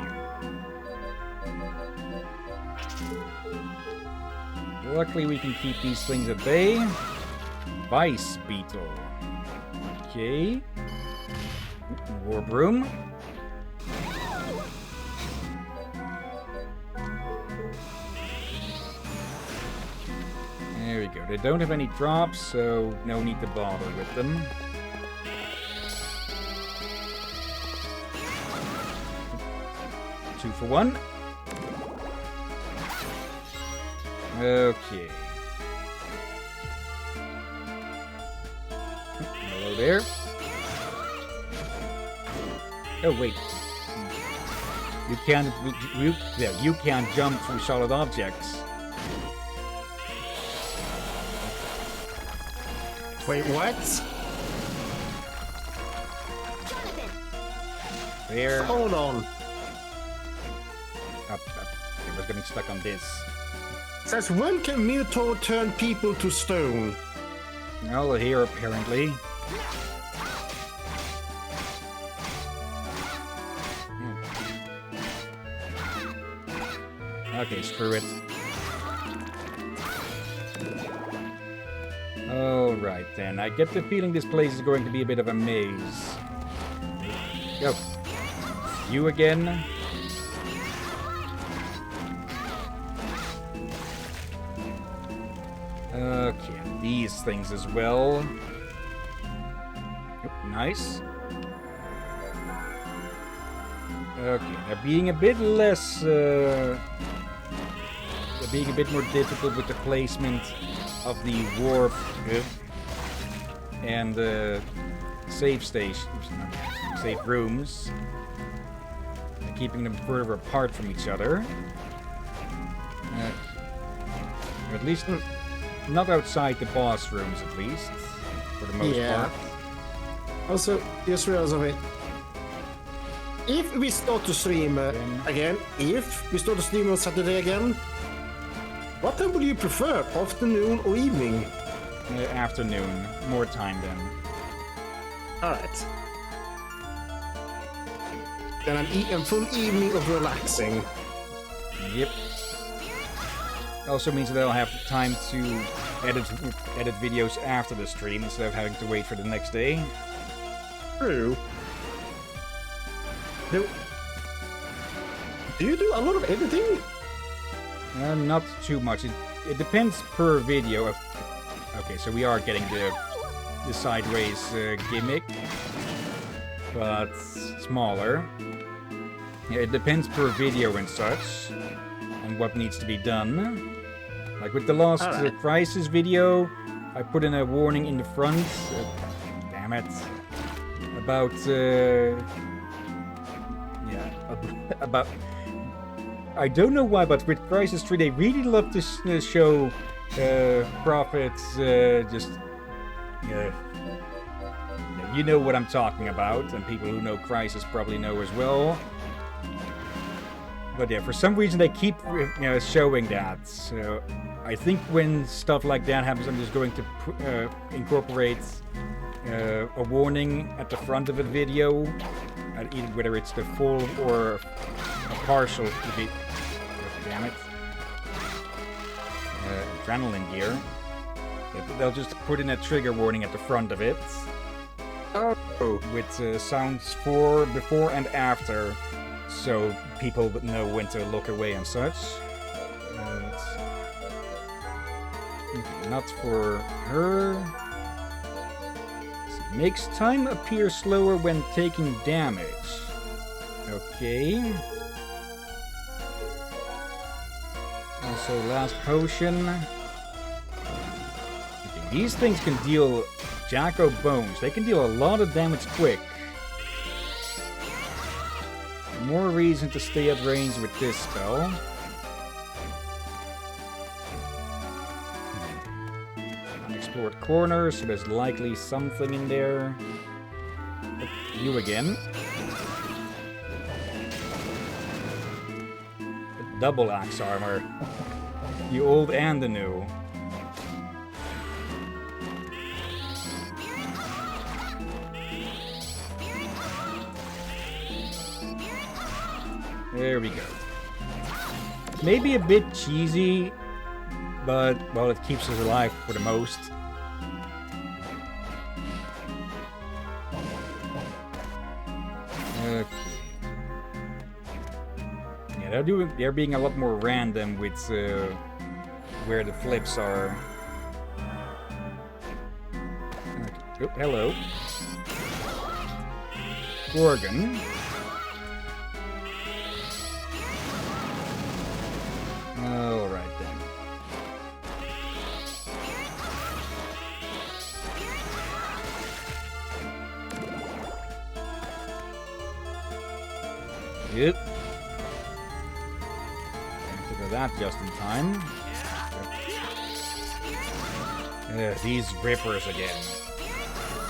Luckily we can keep these things at bay. Vice Beetle. Okay. War Broom. There we go. They don't have any drops, so no need to bother with them. Two for one. Okay. Hello there. Oh wait. You can't jump through solid objects. Wait, what? Jonathan! There. Hold on. Up. I was getting stuck on this. Says when can Minotaur turn people to stone? Well, here apparently. Okay, screw it. Alright then, I get the feeling this place is going to be a bit of a maze. Go. You again. Okay, these things as well. Yep, nice. Okay, they're being a bit less... they're being a bit more difficult with the placement of the warp and save stations, save rooms, and keeping them further apart from each other. Or at least not outside the boss rooms, at least for the most part. Also, just realized of it. If we start to stream again, if we start to stream on Saturday again, what time would you prefer, afternoon or evening? Afternoon, more time then. Alright. Then a full evening of relaxing. Yep. Also means that I'll have time to edit videos after the stream instead of having to wait for the next day. True. Do you do a lot of editing? Not too much. It depends per video. Okay, so we are getting the sideways gimmick, but smaller. Yeah, it depends per video and such, and what needs to be done. Like with the last Crisis video, I put in a warning in the front. Damn it. About about. I don't know why, but with Crisis 3, they really love to show prophets just. You know what I'm talking about, and people who know Crisis probably know as well. But yeah, for some reason they keep showing that. So I think when stuff like that happens, I'm just going to incorporate a warning at the front of a video, whether it's the full or a partial video. Damn it. Adrenaline gear. They'll just put in a trigger warning at the front of it. Oh. With sounds for before and after, so people would know when to look away and such. Not for her. Makes time appear slower when taking damage. Okay. Also, last potion. Okay, these things can deal Jacko Bones. They can deal a lot of damage quick. More reason to stay at range with this spell. Unexplored corner, so there's likely something in there. But you again. Double axe armor. The old and the new. There we go. Maybe a bit cheesy, but, well, it keeps us alive for the most. Okay. Yeah, they're being a lot more random with where the flips are. Okay. Oh, hello. Gorgon. Alright then. Yep. Took that just in time. These rippers again.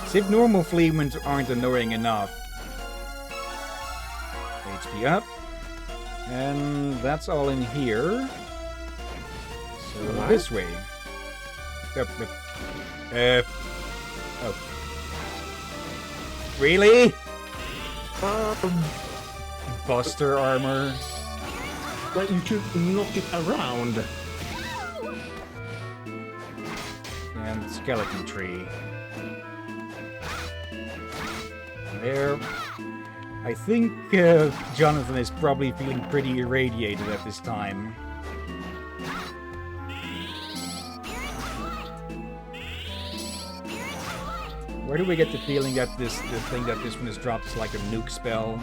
As if normal fleaments aren't annoying enough. HP up. And that's all in here. So this way. Oh. Really? Buster armor. But you should knock it around. And skeleton tree. There. I think Jonathan is probably feeling pretty irradiated at this time. Where do we get the feeling that the thing that this one has dropped is like a nuke spell?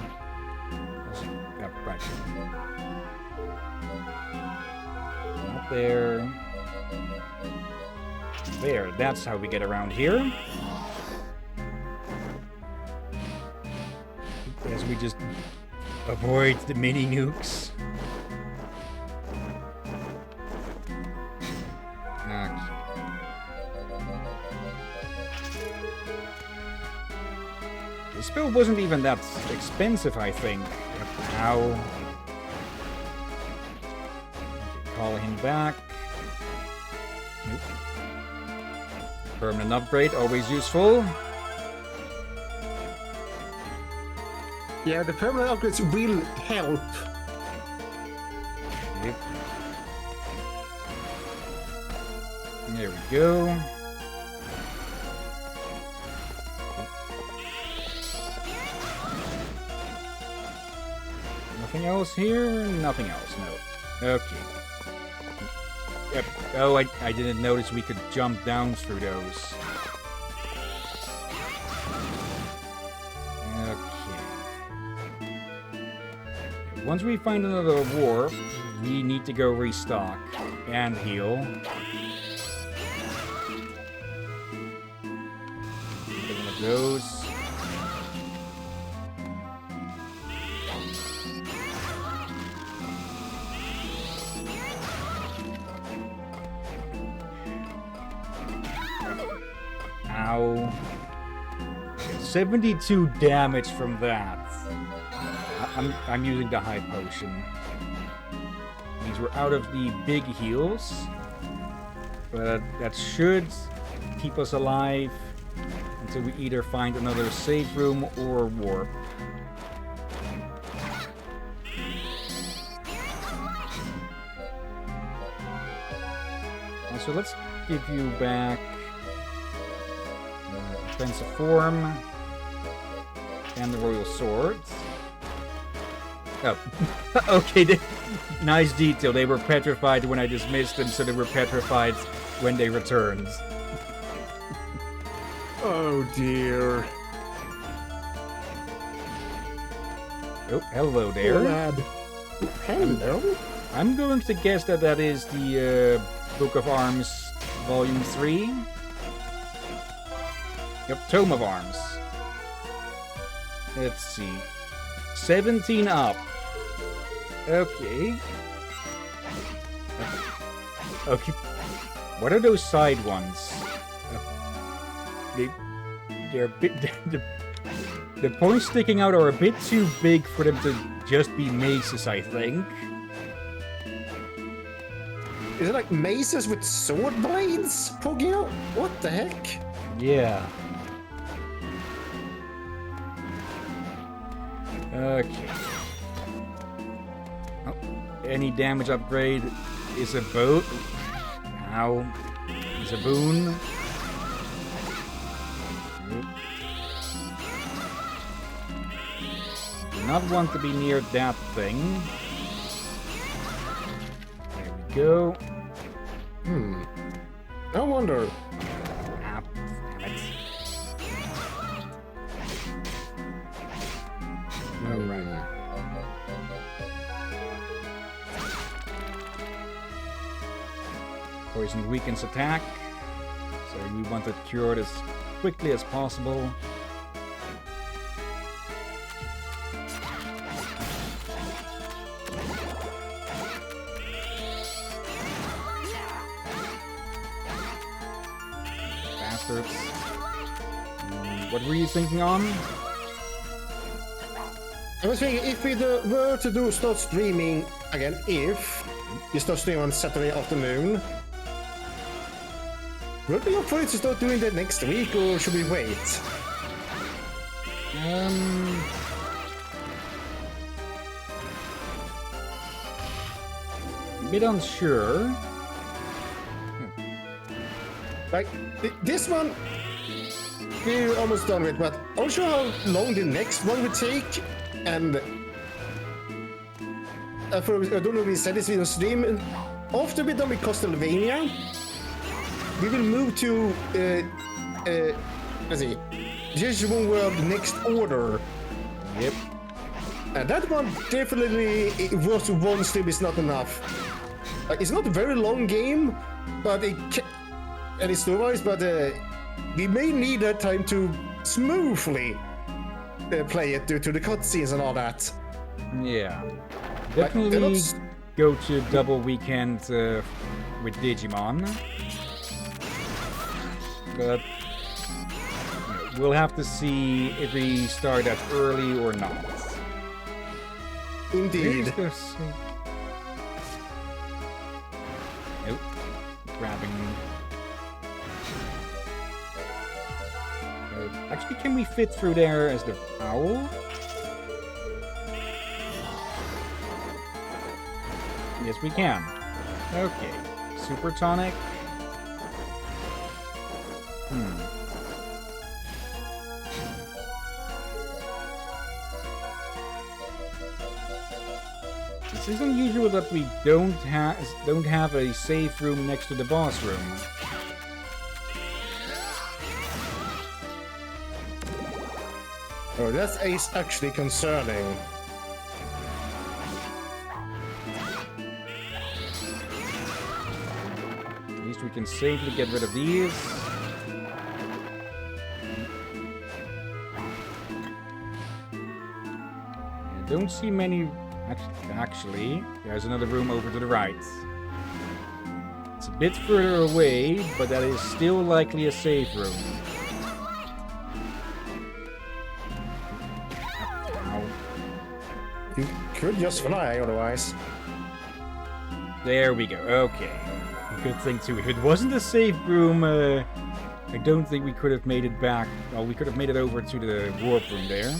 Yeah, right. Not there. There, that's how we get around here. As we just avoid the mini nukes. The spell wasn't even that expensive, I think. Now, call him back. Nope. Permanent upgrade, always useful. Yeah, the permanent upgrades will help. Yep. There we go. Nothing else here? Nothing else, no. Okay. Yep. Oh, I didn't notice we could jump down through those. Once we find another warp, we need to go restock and heal. Get one of those. Ow. 72 damage from that. I'm using the high potion. Means we're out of the big heals. But that should keep us alive until we either find another save room or warp. So let's give you back defensive form and the royal swords. Oh, okay, nice detail. They were petrified when I dismissed them, so they were petrified when they returned. Oh dear. Oh, hello there. Lad. Hello. I'm going to guess that that is the Book of Arms, Volume 3. Yep, Tome of Arms. Let's see. 17 up. Okay. Okay. What are those side ones? They're a bit... The points sticking out are a bit too big for them to just be maces, I think. Is it like maces with sword blades poking out? What the heck? Yeah. Okay. Oh, any damage upgrade is a boat. Now is a boon. Do not want to be near that thing. There we go. I wonder. Ah, damn it. Alright. Poison weakens attack. So we want it cured as quickly as possible. Bastards. What were you thinking on? I was thinking if we were to start streaming again, if you start streaming on Saturday afternoon, would we be up for it to start doing that next week, or should we wait? A bit unsure. Like, this one, we're almost done with, but I'm not sure how long the next one would take, and I don't know if we said this in stream, and after we're done with Castlevania, we will move to, let's see, Just One World Next Order. Yep. And that one definitely, versus one stream is not enough. It's not a very long game, but and it's story-wise, but we may need that time to smoothly play it due to the cutscenes and all that. Yeah. Like, Definitely go to double weekend with Digimon. But we'll have to see if we start that early or not. Indeed. Nope. Grabbing. Actually, can we fit through there as the owl? Yes, we can. Okay. Super tonic. This is unusual that we don't have a safe room next to the boss room. Oh, that is actually concerning. At least we can safely get rid of these. I don't see many. Actually, there's another room over to the right. It's a bit further away, but that is still likely a safe room. Ow. You could just fly otherwise. There we go. Okay. Good thing too. If it wasn't a safe room, I don't think we could have made it back. Well, we could have made it over to the warp room there.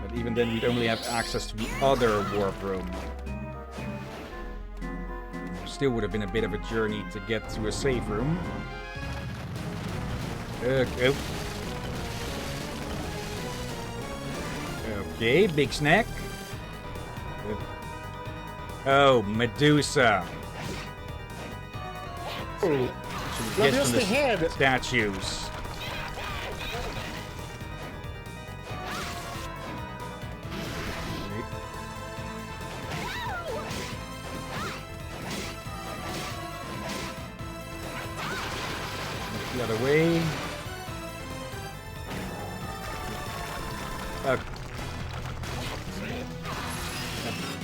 But even then, we'd only have access to the other warp room. Still would have been a bit of a journey to get to a safe room. Okay. Okay, big snack. Oh, Medusa. Oh, not Get just from the head. Statues. Other way.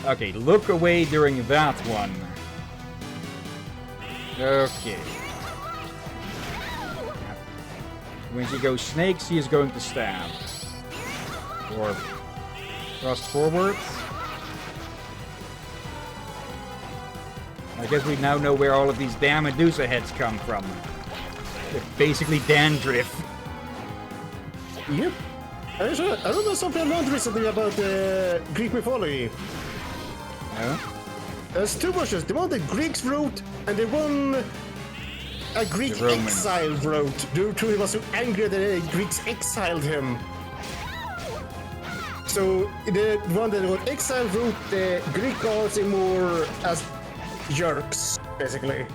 Okay, look away during that one. Okay. When she goes snake, she is going to stab. Or thrust forward. I guess we now know where all of these damn Medusa heads come from. They're basically dandruff. Yep. I remember something I learned recently about Greek mythology. Yeah? There's two versions. The one the Greeks wrote, and the one a Greek The Romans. exile wrote. Due to he was so angry that the Greeks exiled him. So the one that was exiled wrote the Greek gods in more as jerks, basically.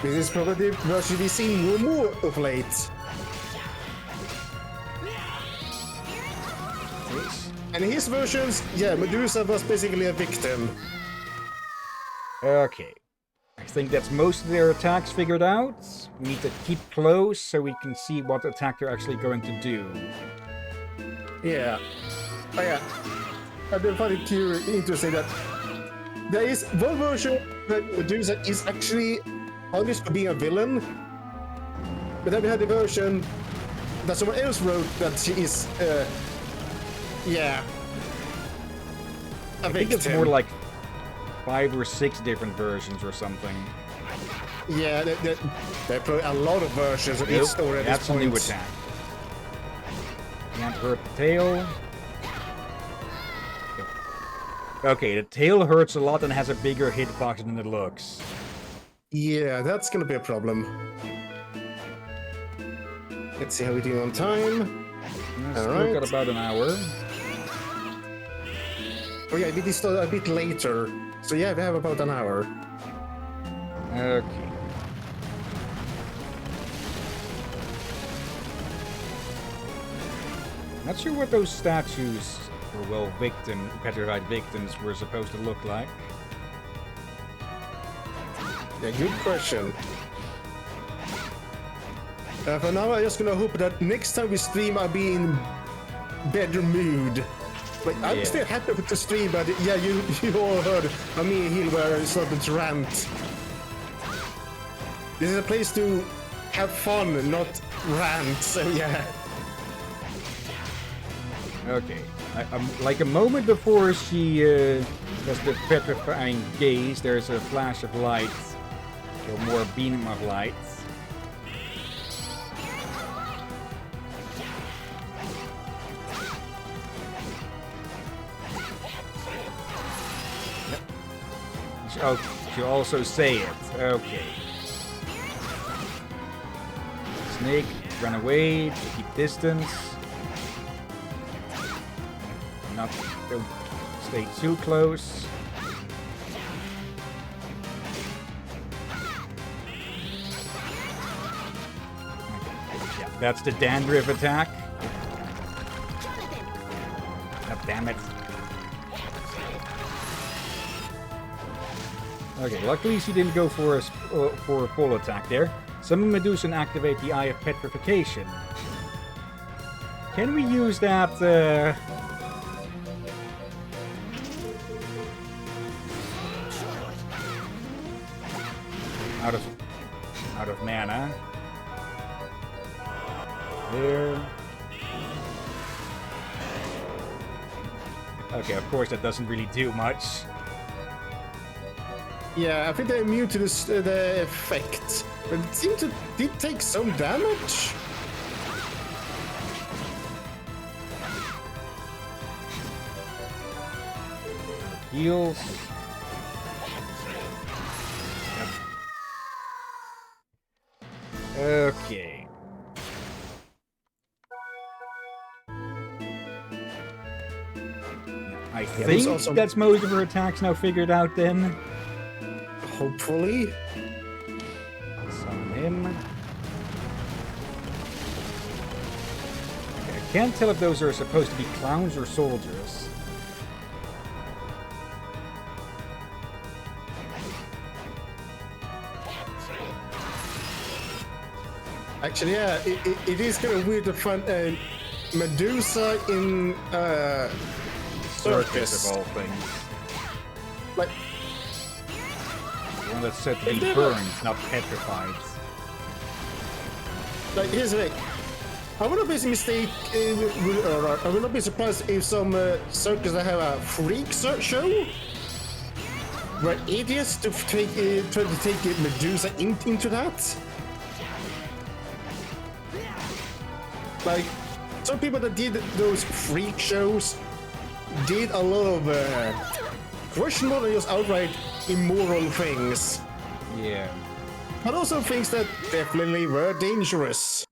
This is probably the version we see more of late. And in his versions, yeah, Medusa was basically a victim. Okay. I think that's most of their attacks figured out. We need to keep close so we can see what attack they're actually going to do. Yeah. Oh yeah. I do find it interesting that there is one version that Medusa is actually punished for being a villain, but then we had the version that someone else wrote that she is, yeah, a I think it's more like 5 or 6 different versions or something. Yeah, there are probably a lot of versions of each story at That's this a point. new attack. Can't hurt the tail. Okay, the tail hurts a lot and has a bigger hitbox than it looks. Yeah, that's gonna be a problem. Let's see how we do on time. Still Alright. got about an hour. Oh yeah, we did start a bit later. So yeah, we have about an hour. Okay. Not sure what those statues, or well, petrified victims, were supposed to look like. Yeah, good question. For now, I'm just gonna hope that next time we stream, I'll be in better mood. Like, I'm Yeah. still happy with the stream, but yeah, you all heard me and Hill were starting to rant. This is a place to have fun, not rant, so yeah. Okay. Like a moment before she does the petrifying gaze, there's a flash of light, or more beam of light. Oh, she also say it. Okay. Snake, run away to keep distance. Not don't stay too close. Yeah, that's the dandruff attack. Oh, damn it. Okay, luckily she didn't go for a full attack there. Summon Medusa and activate the Eye of Petrification. Can we use that? Out of mana. There. Okay, of course that doesn't really do much. Yeah, I think they're immune to this, the effect, but it seemed to did take some damage. Heals. Yep. Okay. I think also- that's most of her attacks now figured out then. Hopefully. Summon him. Okay, I can't tell if those are supposed to be clowns or soldiers. Actually, yeah, it is kind of weird to find Medusa in Circus circus. of all things. Like, One that's said to be If they were- burned, not petrified. here's the thing. I would not be a mistake. I would not be surprised if some circus that have a freak show were idiots to take try to take Medusa into that. Like some people that did those freak shows did a lot of questionable and just outright immoral things, Yeah. but also things that definitely were dangerous.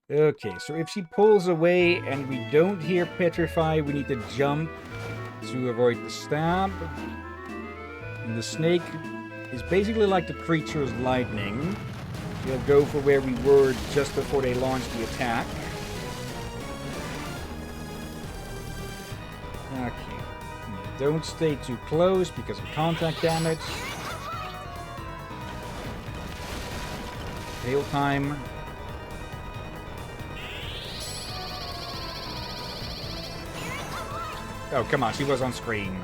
Okay, so if she pulls away and we don't hear petrify, we need to jump to avoid the stab. And the snake is basically like the creature's lightning. He'll go for where we were just before they launch the attack. Okay. Don't stay too close because of contact damage. Hail time. Oh, come on, she was on screen.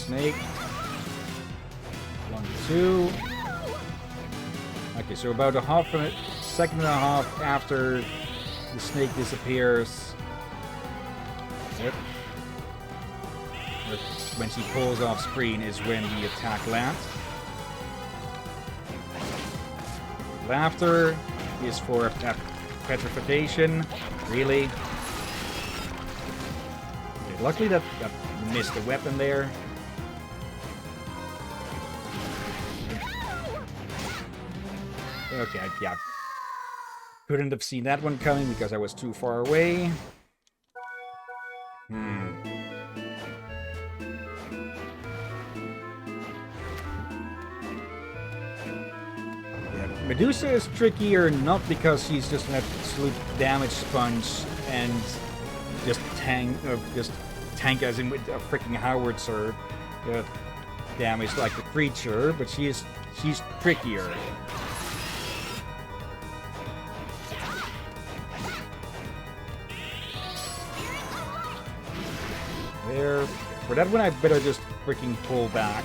Snake. 1, 2. Okay, so about a second and a half after the snake disappears. Yep. When she pulls off screen is when the attack lands. Laughter is for petrification. Really? Okay, luckily that missed the weapon there. Okay, yeah. Couldn't have seen that one coming because I was too far away. Medusa is trickier not because she's just an absolute damage sponge and just tank as in with a freaking howitzer damage like the creature, but she's trickier. There, for that one I better just freaking pull back.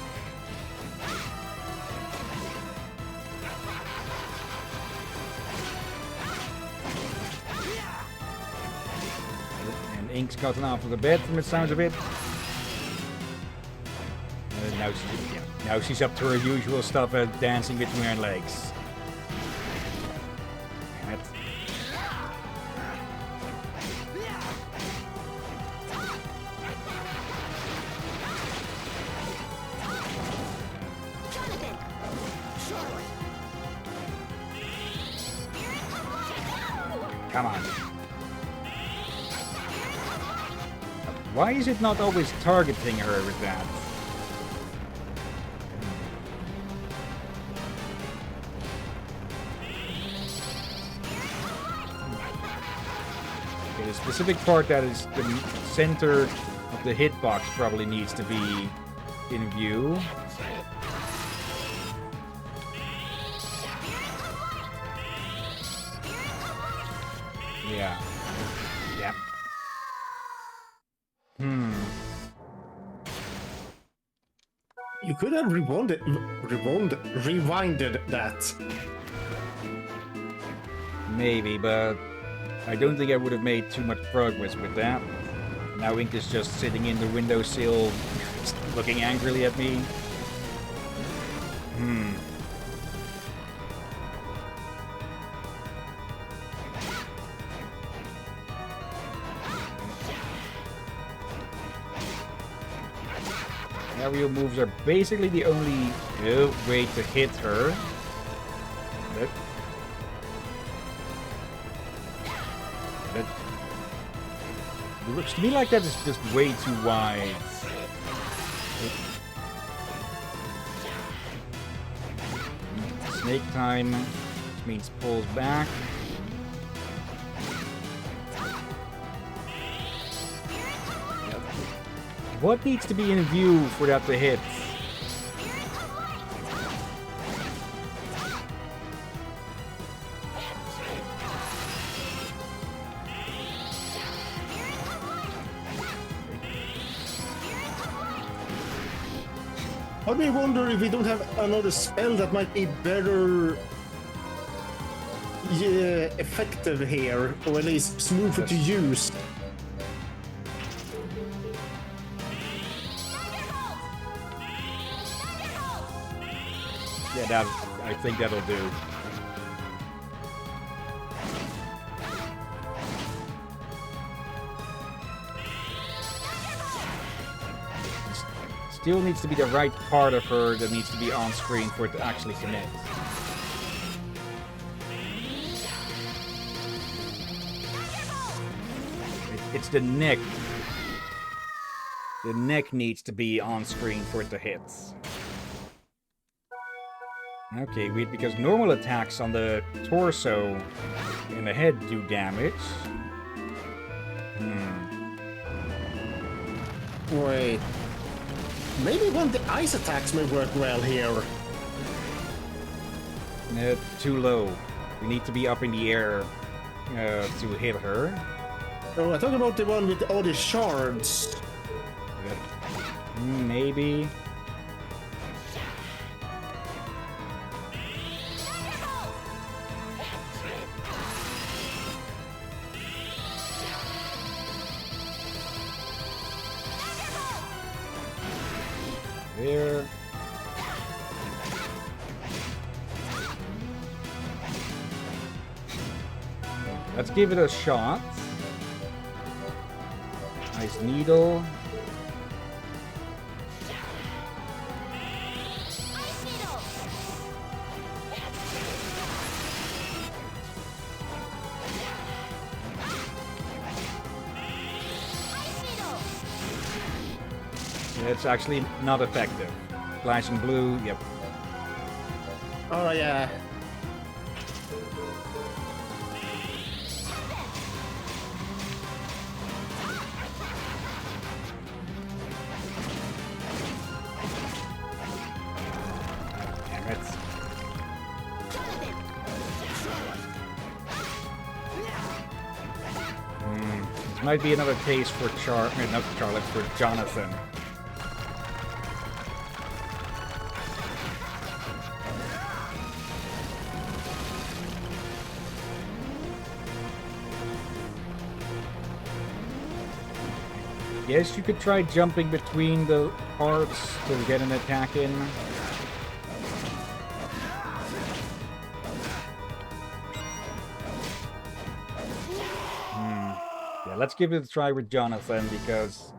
Ink's gotten off of the bed from the sounds of it. Now she's up to her usual stuff of dancing between her legs. Damn it. Come on. Why is it not always targeting her with that? Okay, the specific part that is the center of the hitbox probably needs to be in view. Yeah. Yep. You could have rewinded that. Maybe, but I don't think I would have made too much progress with that. Now Ink is just sitting in the windowsill, looking angrily at me. Aerial moves are basically the only way to hit her. But it looks to me like that is just way too wide. Snake time, which means pulls back. What needs to be in view for that to hit? I may wonder if we don't have another spell that might be better, effective here, or at least smoother to use. Yeah, I think that'll do. Still needs to be the right part of her that needs to be on screen for it to actually connect. It's the neck. The neck needs to be on screen for it to hit. Okay, weird, because normal attacks on the torso and the head do damage. Wait. Maybe one of the ice attacks may work well here. Too low. We need to be up in the air to hit her. Oh, I thought about the one with all the shards. Maybe. There. Let's give it a shot. Nice needle. It's actually not effective. Flashing blue, yep. Oh, yeah. Damn it. This might be another case for not Charlotte, for Jonathan. Yes, you could try jumping between the parts to get an attack in. Yeah, let's give it a try with Jonathan, because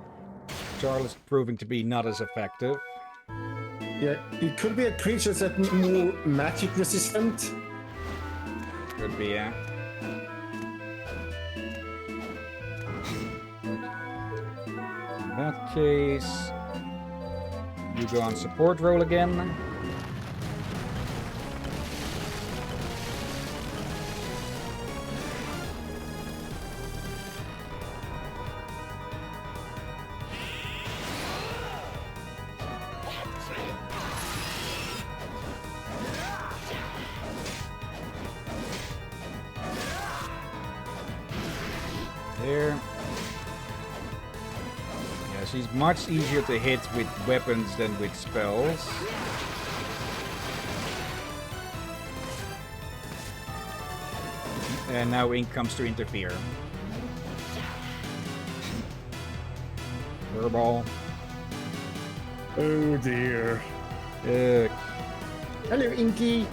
Charlotte's proving to be not as effective. Yeah, it could be a creature that's more magic resistant. Could be, yeah. In that case, you go on support roll again. There. Yeah, she's much easier to hit with weapons than with spells. And now Ink comes to interfere. Furball. Oh dear. Hello, Inky.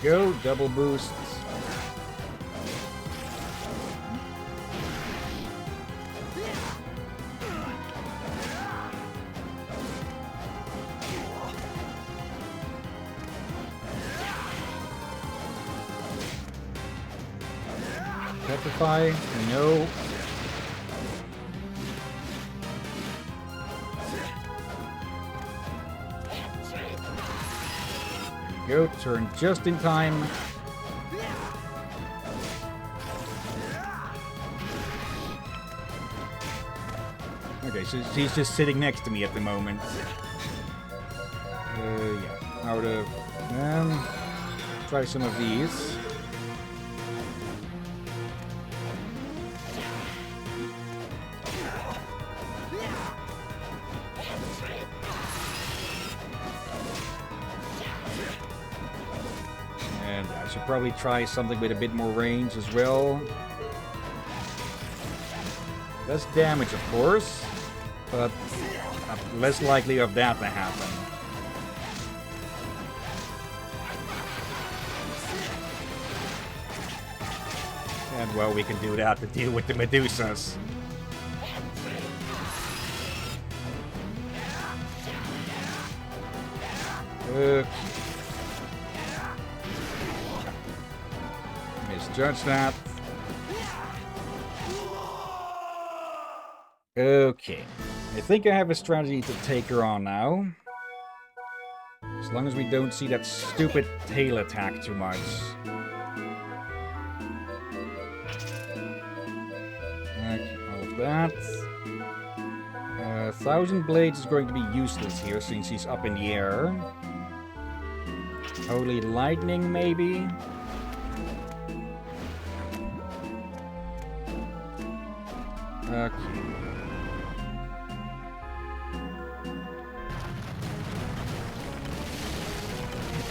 Go, double boosts. Petrify, no. There you go, turn just in time. Okay, so she's just sitting next to me at the moment. Yeah. Out of try some of these. And I should probably try something with a bit more range as well. Less damage, of course, but less likely of that to happen. And well, we can do that to deal with the Medusas. Misjudge that. Okay. I think I have a strategy to take her on now. As long as we don't see that stupid tail attack too much. Okay, all of that. 1,000 Blades is going to be useless here since he's up in the air. Holy Lightning, maybe? Okay.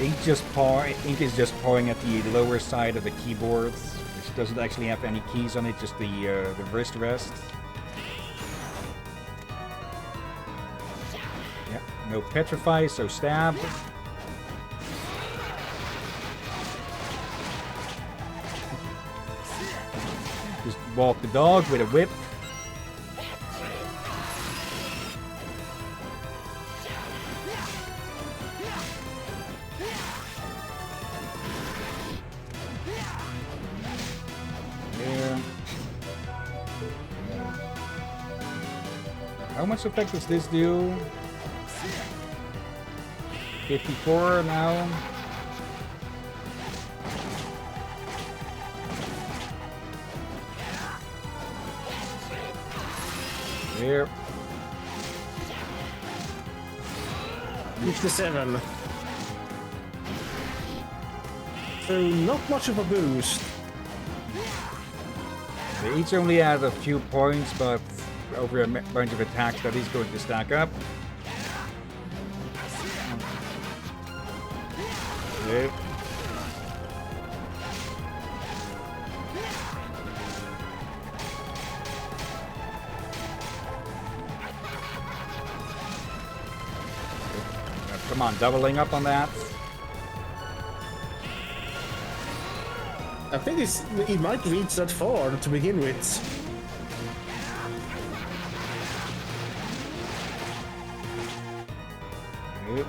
Ink is just pawing at the lower side of the keyboard, which doesn't actually have any keys on it, just the wrist rest. Yeah, no petrify, so stab. Just walk the dog with a whip. How much effect does this do? 54 now. There. 57. So not much of a boost. They each only add a few points, but over a bunch of attacks that is going to stack up. Yep. Come on, doubling up on that. I think it might reach that far to begin with. Yep.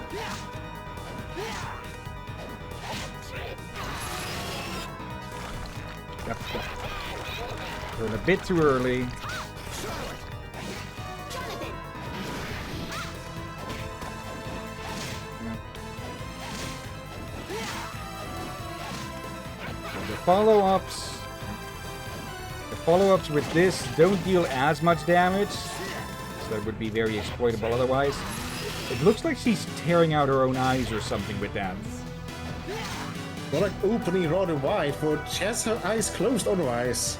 Yep. Going a bit too early. The follow-ups with this don't deal as much damage, so that would be very exploitable otherwise. It looks like she's tearing out her own eyes or something with that. They're like opening rather wide, but she has her eyes closed otherwise.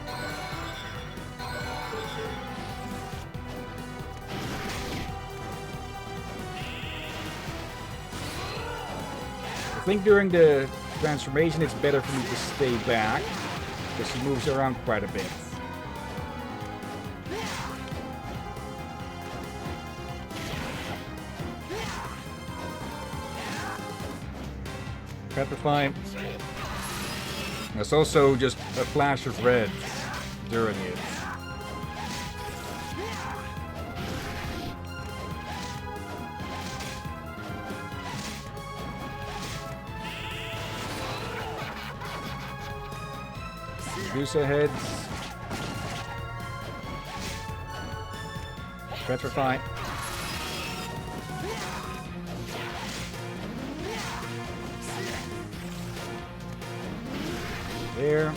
I think during the transformation it's better for me to stay back, because she moves around quite a bit. Petrify. There's also just a flash of red during it. Medusa heads. Petrify. There.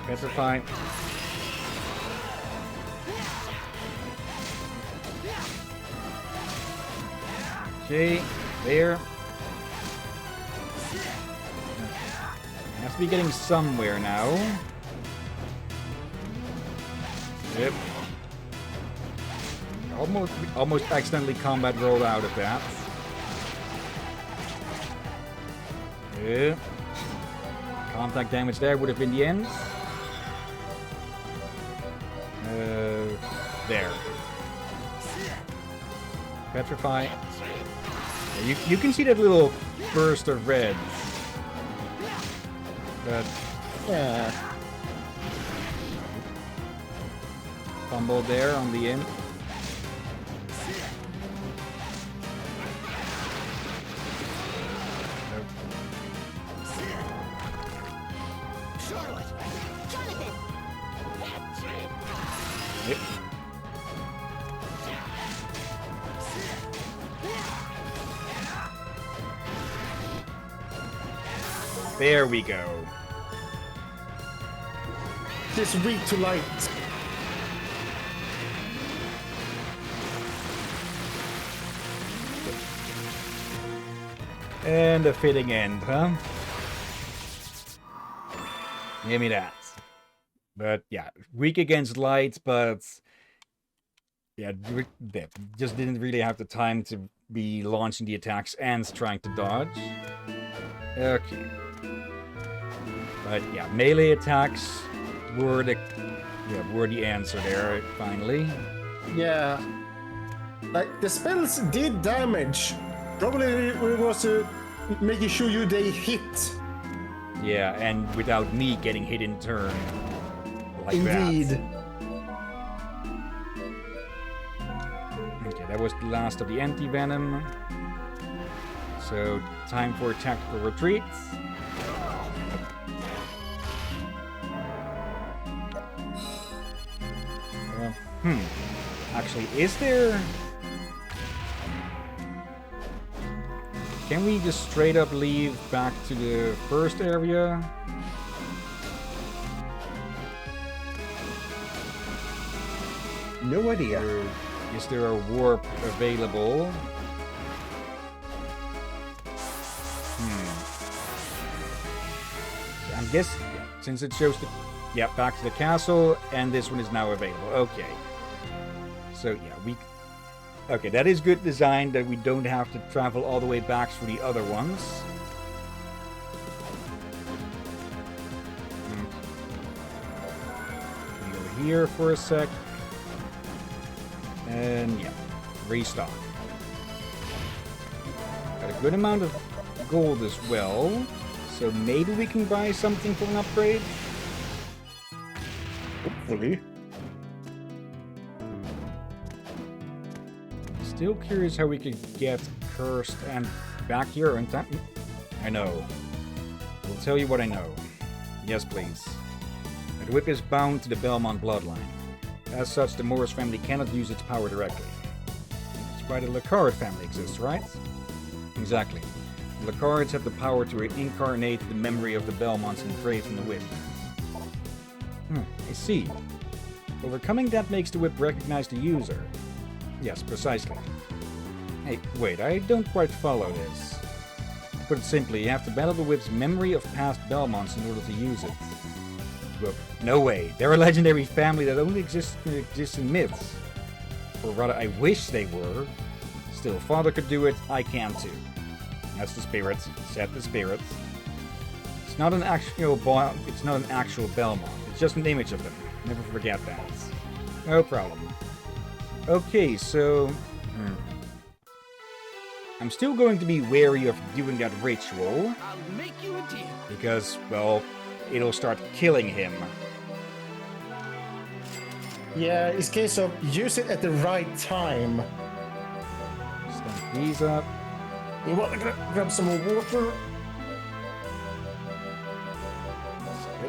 Petrify. Okay, there. Has to be getting somewhere now. Yep. Almost accidentally combat rolled out of that. Yeah. Contact damage there would have been the end. There. Petrify. Yeah, you can see that little burst of red. But Yeah. fumble there on the end. Charlotte! Jonathan! Yep. There we go. Just weak to light. And a fitting end, huh? Give me that. But yeah, weak against light, but yeah, just didn't really have the time to be launching the attacks and trying to dodge. Okay. But yeah, melee attacks were the answer there finally. Yeah. Like, the spells did damage. Probably it was making sure they hit. Yeah, and without me getting hit in turn. Like Indeed. that. Okay, that was the last of the anti-venom. So, time for tactical retreat. Actually, is there... Can we just straight up leave back to the first area? No idea. Or is there a warp available? I'm guessing, since it shows the... Yeah, back to the castle, and this one is now available. Okay. So, yeah, we... Okay, that is good design, that we don't have to travel all the way back for the other ones. Go here for a sec. And, yeah, restock. Got a good amount of gold as well, so maybe we can buy something for an upgrade? Hopefully. Still curious how we could get cursed and back here on time. I know. I'll tell you what I know. Yes, please. The whip is bound to the Belmont bloodline. As such, the Morris family cannot use its power directly. That's why the Lacard family exists, right? Exactly. The Lacards have the power to incarnate the memory of the Belmonts engraved in the whip. I see. Overcoming that makes the whip recognize the user. Yes, precisely. Hey, wait, I don't quite follow this. To put it simply, you have to battle the whip's memory of past Belmonts in order to use it. Well, no way. They're a legendary family that only exists in myths. Or rather, I wish they were. Still, Father could do it, I can too. That's the spirit. Set the spirit. It's not an actual Belmont. It's just an image of them. Never forget that. No problem. Okay, so... I'm still going to be wary of doing that ritual. I'll make you a deal. Because, well, it'll start killing him. Yeah, it's a case of use it at the right time. Stamp these up. You want to grab some more water?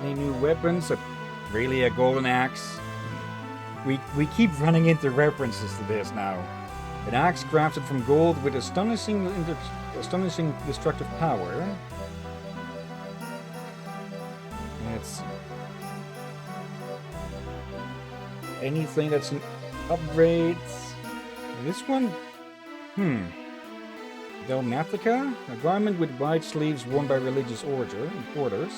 Any new weapons? Really a golden axe? We keep running into references to this now. An axe crafted from gold with astonishing destructive power. Let's see. anything that's an upgrade? This one? Dalmatica? A garment with wide sleeves worn by religious orders.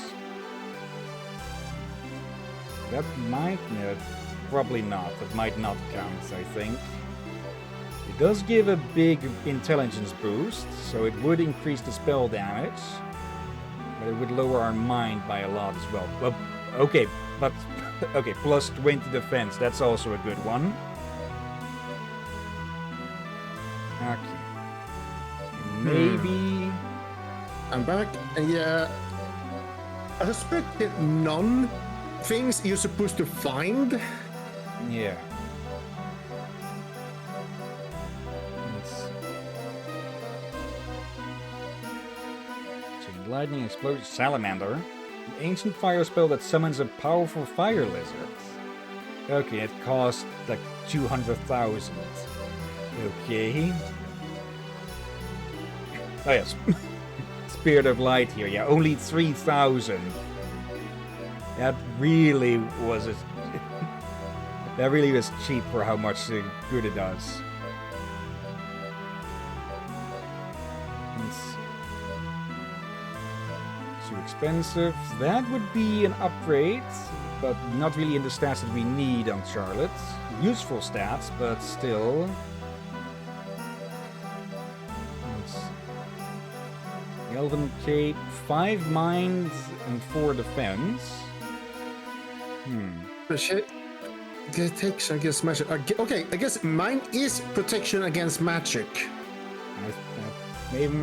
That might... No, probably not. That might not count, I think. It does give a big intelligence boost, so it would increase the spell damage. But it would lower our mind by a lot as well. Well, okay, but... Okay, plus 20 defense. That's also a good one. Okay. Maybe... I'm back, and yeah, I suspect that none things you're supposed to find. Yeah. Let's... Chain lightning, explosion, salamander. An ancient fire spell that summons a powerful fire lizard. Okay, it cost like 200,000. Okay. Oh yes. Spirit of Light here, yeah, only 3,000. That really was a... That really was cheap for how much good it does. It's too expensive. That would be an upgrade, but not really in the stats that we need on Charlotte. Useful stats, but still. Elven Cape, 5 mind and 4 defense. Shit. Protection against magic. Okay, I guess mine is protection against magic. Maybe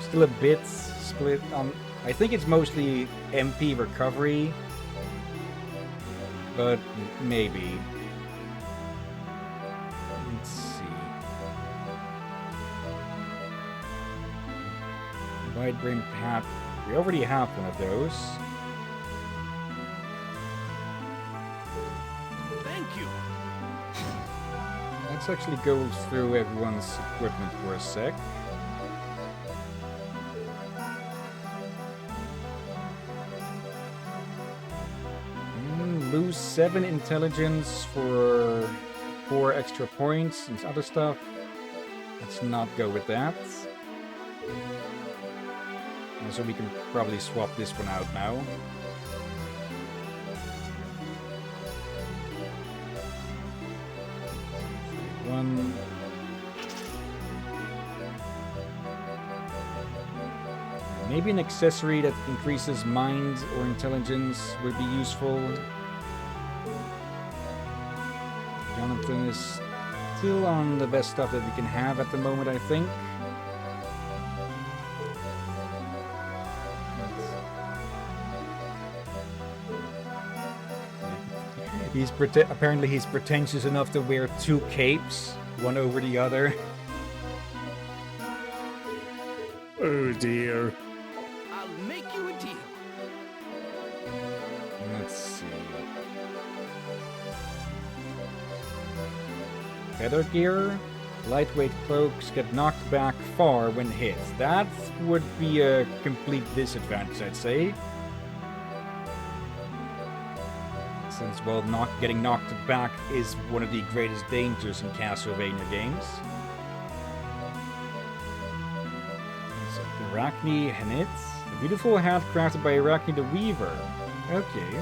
still a bit split on. I think it's mostly MP recovery, but maybe. Let's see. Wide brim hat. We already have one of those. Thank you. Let's actually go through everyone's equipment for a sec. Lose 7 intelligence for 4 extra points and other stuff. Let's not go with that. So we can probably swap this one out now. One. Maybe an accessory that increases mind or intelligence would be useful. Jonathan is still on the best stuff that we can have at the moment, I think. Apparently he's pretentious enough to wear 2 capes, one over the other. Oh dear. I'll make you a deal. Let's see. Feather gear. Lightweight cloaks get knocked back far when hit. That would be a complete disadvantage, I'd say. Since, well, getting knocked back is one of the greatest dangers in Castlevania games. So, Arachne Hanit. A beautiful hat crafted by Arachne the Weaver. Okay.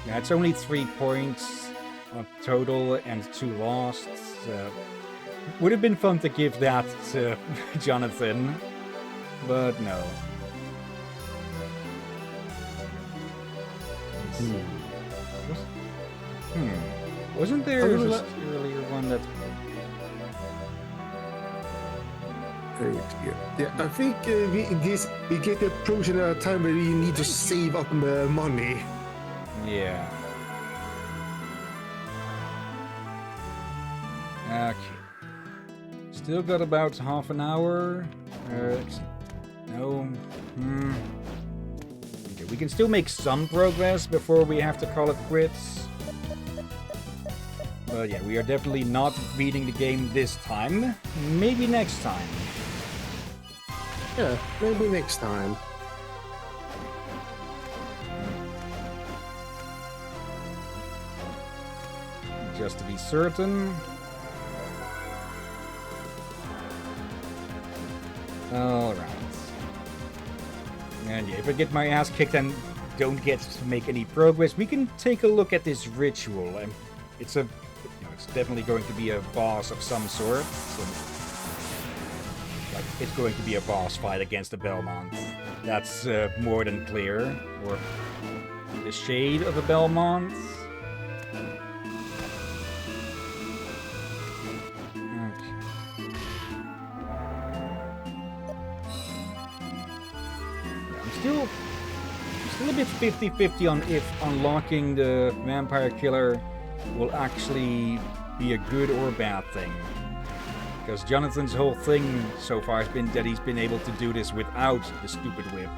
Yeah, it's only 3 points. Total and 2 lost. Would have been fun to give that to Jonathan, but no. Wasn't there just earlier one that? Yeah, I think we get approaching a time where we need to save up money. Yeah. Okay. Still got about half an hour. No. Okay, we can still make some progress before we have to call it quits. Well, yeah, we are definitely not beating the game this time. Maybe next time. Yeah, maybe next time. Just to be certain. Alright. And yeah, if I get my ass kicked and don't get to make any progress, we can take a look at this ritual. It's it's definitely going to be a boss of some sort. So, like, it's going to be a boss fight against the Belmont. That's more than clear. Or the shade of the Belmont. I'm still a bit 50-50 on if unlocking the Vampire Killer will actually be a good or bad thing. Because Jonathan's whole thing so far has been that he's been able to do this without the stupid whip.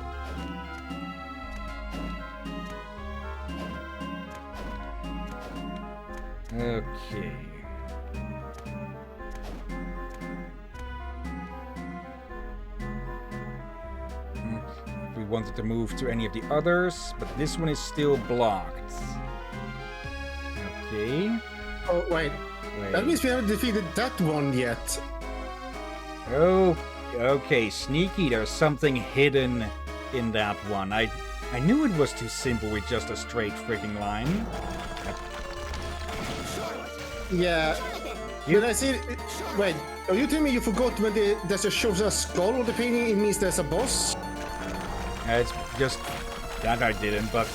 Okay. We wanted to move to any of the others, but this one is still blocked. Okay. Oh, wait. That means we haven't defeated that one yet. Oh, okay, sneaky. There's something hidden in that one. I knew it was too simple with just a straight freaking line. Yeah. But I see. Wait, are you telling me you forgot when there's a shows a skull on the painting? It means there's a boss. It's just that I didn't, but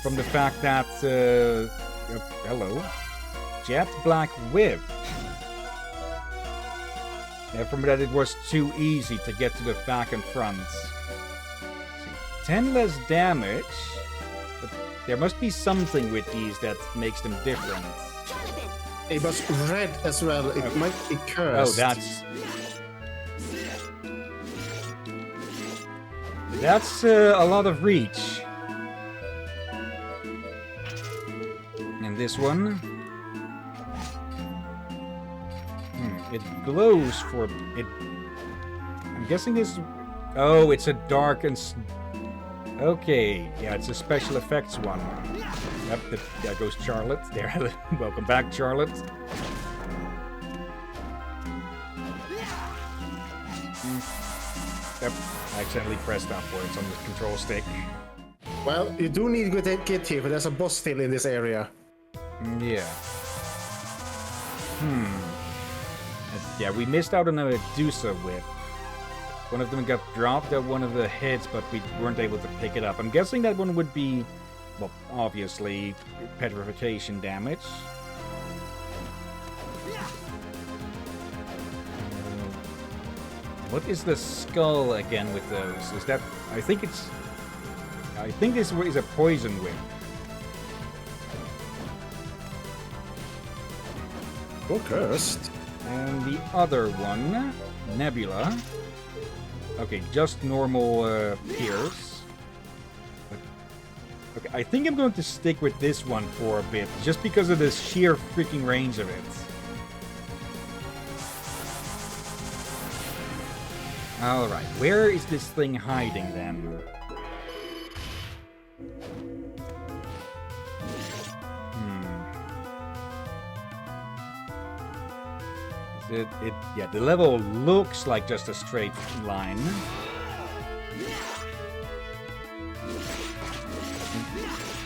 from the fact that hello, Jet Black Whip. Yeah, from that it was too easy to get to the back and front. See, 10 less damage, but there must be something with these that makes them different. It was red as well. It might be cursed. Oh, that's a lot of reach. And this one, it glows for it. I'm guessing this. Oh, it's a dark and. Okay, yeah, it's a special effects one. Yep, there goes Charlotte. There, welcome back, Charlotte. Yep, I accidentally pressed upwards on the control stick. Well, you do need to get here, but there's a boss still in this area. Yeah. Yeah, we missed out on a Medusa whip. One of them got dropped at one of the hits, but we weren't able to pick it up. I'm guessing that one would be, well, obviously, petrification damage. What is the skull again with those? Is that... I think this is a poison whip. Or cursed. And the other one, Nebula. Okay, just normal Pierce. Okay, I think I'm going to stick with this one for a bit, just because of the sheer freaking range of it. Alright, where is this thing hiding then? Yeah, the level looks like just a straight line.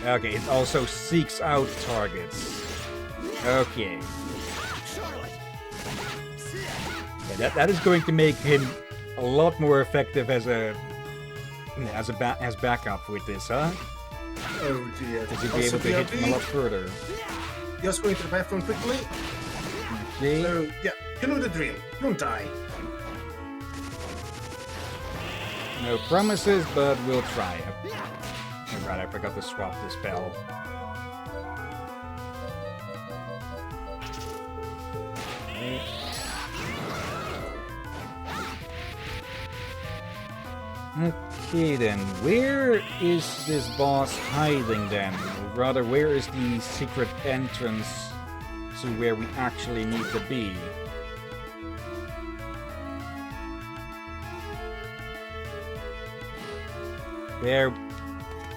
Okay, it also seeks out targets. Okay. Yeah, that is going to make him a lot more effective as backup with this, huh? Oh dear. Because you'd be able to hit him a lot further. Just going to the bathroom quickly. Okay. So, yeah, you know the drill. Don't die. No promises, but we'll try. Oh, right, I forgot to swap this spell. Okay then, where is this boss hiding then? Or rather, where is the secret entrance to where we actually need to be. There.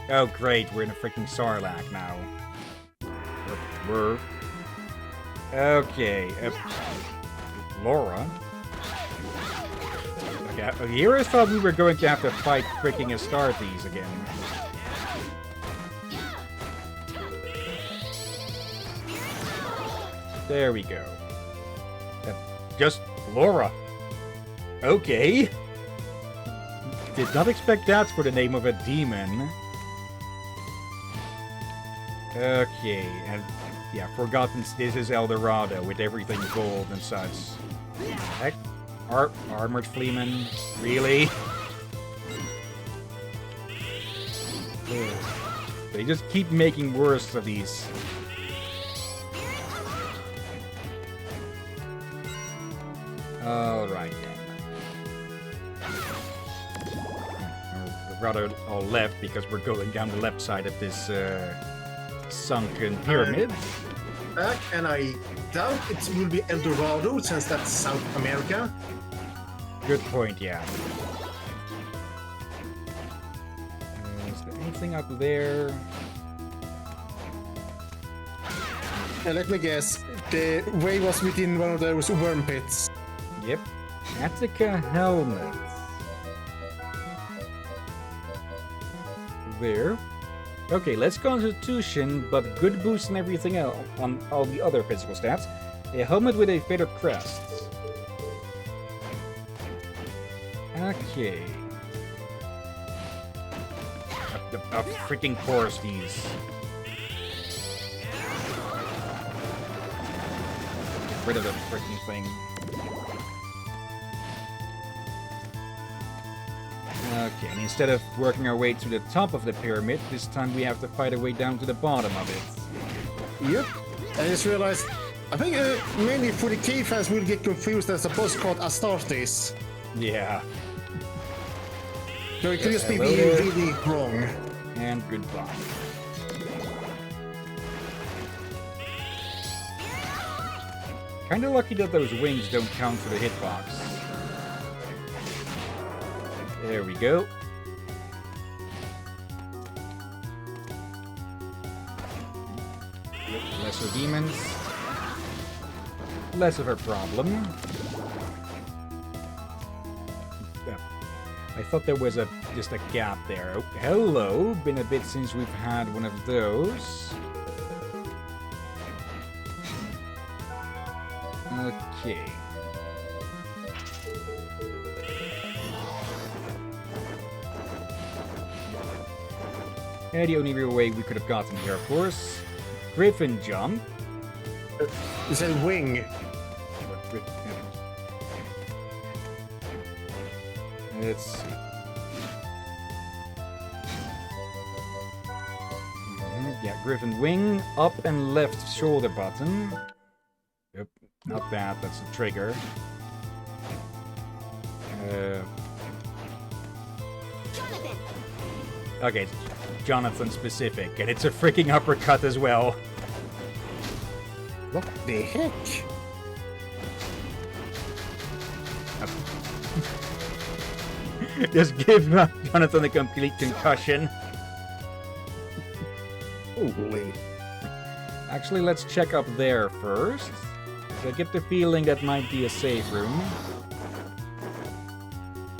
Oh, great. We're in a freaking Sarlacc now. We're... Okay. Laura? Okay, here I thought we were going to have to fight freaking Astartes again. There we go. Just Laura. Okay. Did not expect that for the name of a demon. Okay, and yeah, Forgotten, this is El Dorado with everything gold and such. Heck, Armored Fleeman, really? Ugh. They just keep making worse of these. Alright then. Rather all left because we're going down the left side of this sunken pyramid. And I doubt it will be El Dorado since that's South America. Good point, yeah. Is there anything up there? Let me guess, the way was within one of those worm pits. Yep. Attica helmet. There. Okay, less constitution, but good boost and everything else on all the other physical stats. A helmet with a feathered crest. Okay. Of freaking course, these. Get rid of the freaking thing. Okay, and instead of working our way to the top of the pyramid, this time we have to fight our way down to the bottom of it. Yep. I just realized, I think mainly for the cave fans will get confused. There's a boss called Astartes. Yeah. So it could just be Hello there. really wrong. And goodbye. Kinda lucky that those wings don't count for the hitbox. There we go. Lesser demons. Less of a problem. Yeah. I thought there was just a gap there. Oh, hello. Been a bit since we've had one of those. Okay. And the only real way we could have gotten here, of course. Griffin jump. It's a wing. Let's see. Yeah, Griffin wing, up and left shoulder button. Yep, not that, that's a trigger. Jonathan! Okay, it's Jonathan specific, and it's a freaking uppercut as well. What the heck? Just give Jonathan a complete concussion. Holy. Actually, let's check up there first. I get the feeling that might be a safe room.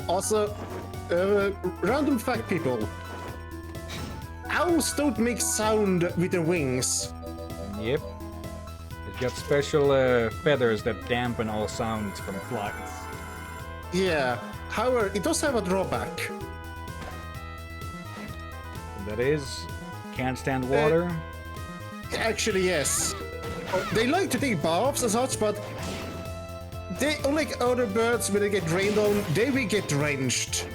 Also, random fact, people. Owls don't make sound with their wings. Yep. It's got special feathers that dampen all sounds from flight. Yeah. However, it does have a drawback. And that is, can't stand water. Actually, yes. They like to take baths and such, but they, unlike other birds, when they get rained on, they will get drenched.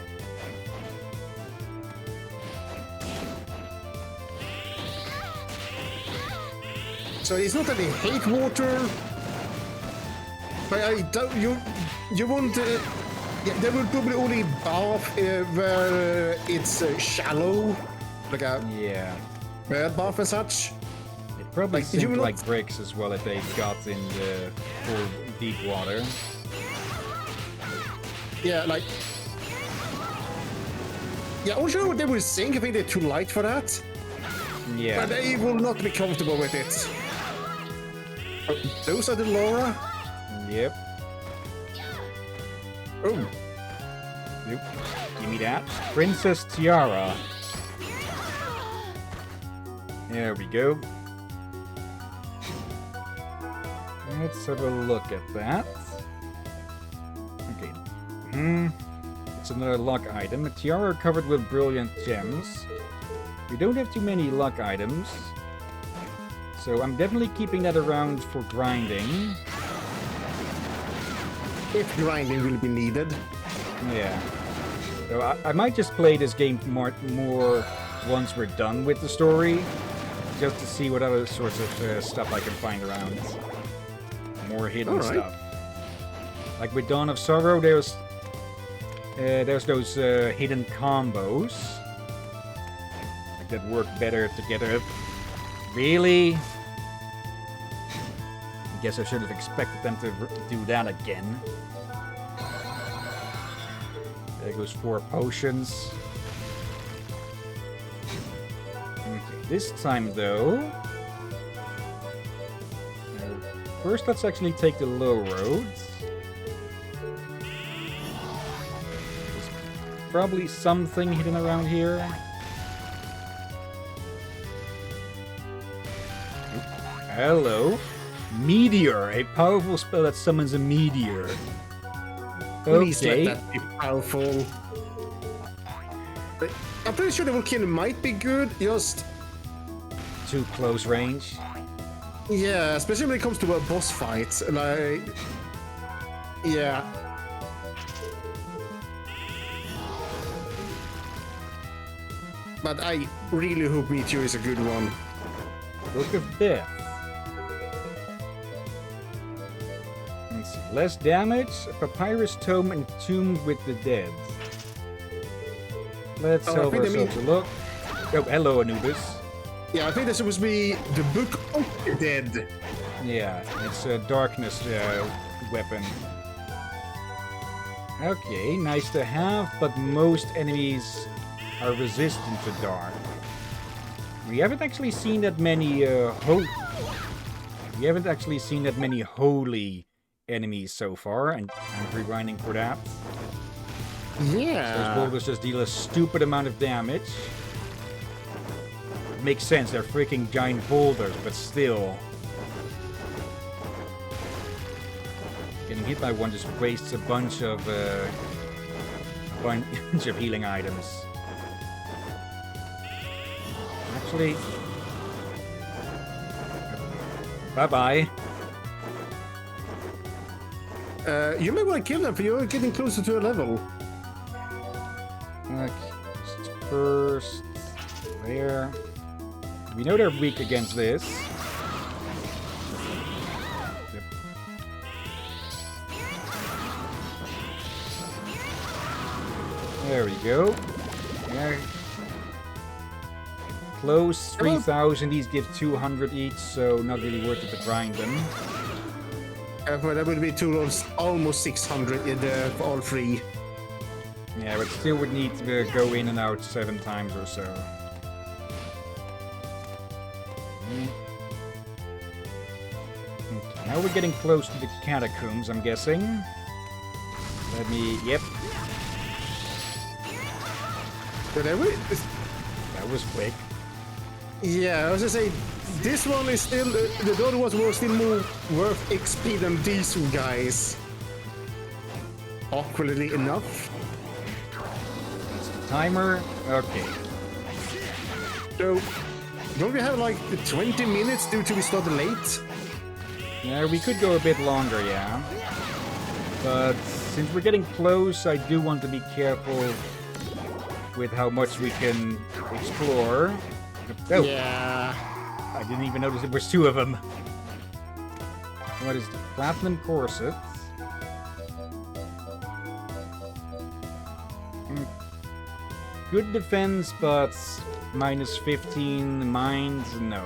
So it's not that they hate water, but I don't. You won't. Yeah, they will probably only bath where it's shallow, like a Yeah. bird bath and such. Probably Like, did you seemed not- like bricks as well if they got in the full deep water. Yeah, like. Yeah, I'm not sure what they will think. I think they're too light for that. Yeah. But they will not be comfortable with it. Those are the Laura. Yep. Oh, Yep. Give me that. Princess Tiara. There we go. Let's have a look at that. Okay. It's another luck item. A tiara covered with brilliant gems. We don't have too many luck items. So I'm definitely keeping that around for grinding. if grinding will be needed. Yeah. So I might just play this game more once we're done with the story. Just to see what other sorts of stuff I can find around. More hidden Alright. stuff. Like with Dawn of Sorrow, there's those hidden combos that work better together. Really? I guess I should have expected them to do that again. There goes 4 potions. Okay, this time though... First, let's actually take the low roads. There's probably something hidden around here. Hello. Meteor, a powerful spell that summons a meteor. Please let Okay. that be powerful. I'm pretty sure the volcano might be good, just... Too close range. Yeah, especially when it comes to a boss fight. Like... Yeah. But I really hope Meteor is a good one. Book of Death. Let's see. Less damage, a papyrus tome entombed with the dead. Let's Oh, I have think they ourselves a look. Oh, hello, Anubis. Yeah, I think this supposed to be the Book of the Dead. Yeah, it's a darkness weapon. Okay, nice to have, but most enemies are resistant to dark. We haven't actually seen that many holy enemies so far, and I'm rewinding for that. Those Yeah. boulders just deal a stupid amount of damage. Makes sense, they're freaking giant boulders, but still. Getting hit by one just wastes a bunch of healing items. Actually, bye-bye. You may want to kill them, for you're getting closer to a level. Okay, just first there. We know they're weak against this. Yep. There we go. Yeah. Close 3,000. These give 200 each, so not really worth it to grind them. But that would be almost 600 in for all three. Yeah, but still would need to go in and out 7 times or so. Okay, now we're getting close to the catacombs, I'm guessing. Let me... Yep, But that was quick. yeah, I was gonna say, this one is still, the other ones were still more worth XP than these two guys. Awkwardly enough. That's the timer. Okay. So, don't we have like 20 minutes due to we started late? Yeah, we could go a bit longer, yeah. But since we're getting close, I do want to be careful with how much we can explore. Oh, Yeah. I didn't even notice there was 2 of them. What is the platinum corset? Good defense, but minus 15 mines? No.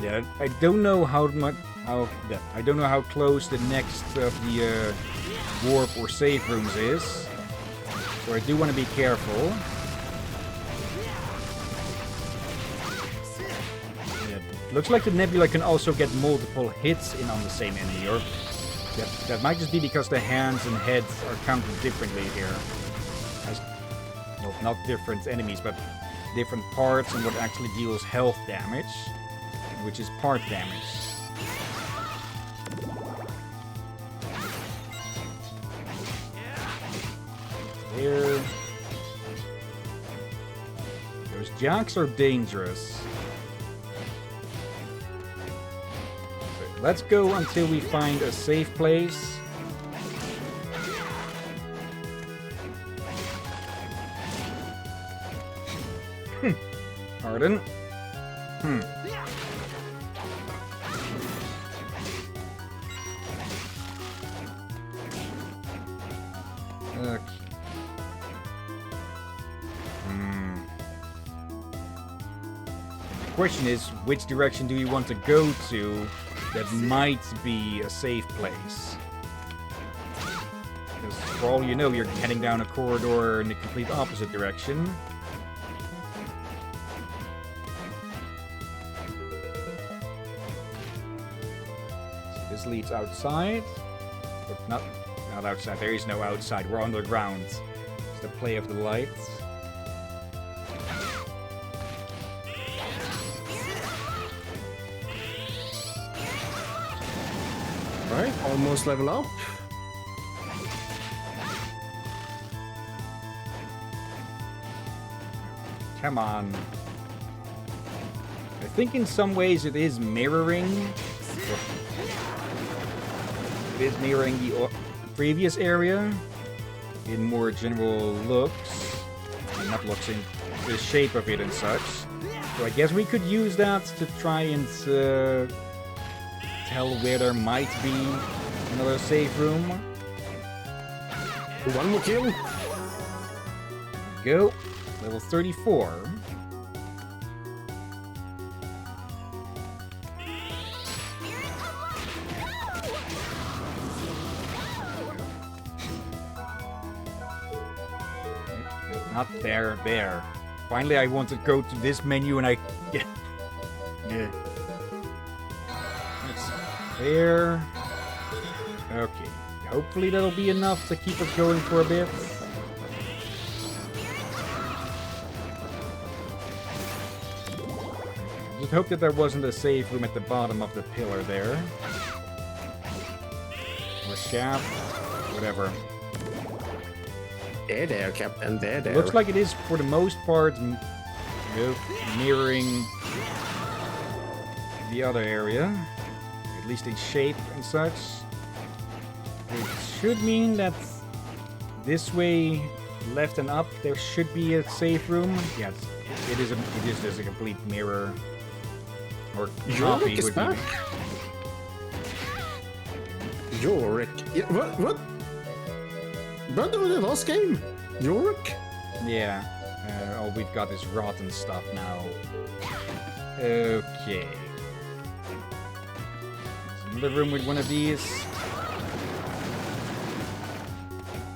Yeah, I don't know how much. I don't know how close the next of the warp or save rooms is, so I do want to be careful. Looks like the nebula can also get multiple hits in on the same enemy, or that might just be because the hands and heads are counted differently here. Well, not different enemies, but different parts and what actually deals health damage, which is part damage. There. Those jacks are dangerous. Let's go until we find a safe place. Pardon? Okay. The question is, which direction do you want to go to that might be a safe place? Because for all you know, you're heading down a corridor in the complete opposite direction. So this leads outside. But not outside. There is no outside. We're underground. It's the play of the lights. Right, almost level up. Come on. I think in some ways it is mirroring. It is mirroring the previous area in more general looks. Not looks, in the shape of it and such. So I guess we could use that to try and tell where there might be another safe room. One more kill. Go. Level 34. Not there, there. Finally, I want to go to this menu and I... Yeah. There. Okay. Hopefully that'll be enough to keep us going for a bit. Just hope that there wasn't a safe room at the bottom of the pillar there. Or shaft. Whatever. There, Captain. There. Looks like it is, for the most part, mirroring the other area. At least in shape and such. It should mean that this way, left and up, there should be a safe room. Yeah, it is just a complete mirror. Or copy is would back. Yorick. Yeah, what? Brother of the last game? Yorick? Yeah. All we've got is rotten stuff now. Okay. Another room with one of these.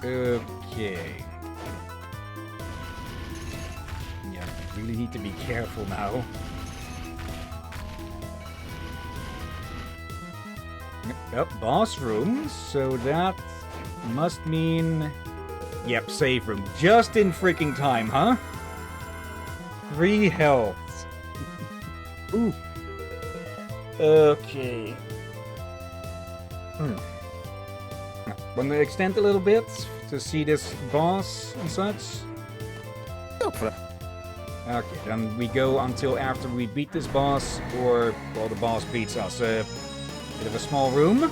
Okay. Yeah, really need to be careful now. Yep, boss room. So that must mean... Yep, save room. Just in freaking time, huh? 3 health. Ooh. Okay. Want to extend a little bit to see this boss and such? Okay, then we go until after we beat this boss, or, well, the boss beats us. Bit of a small room.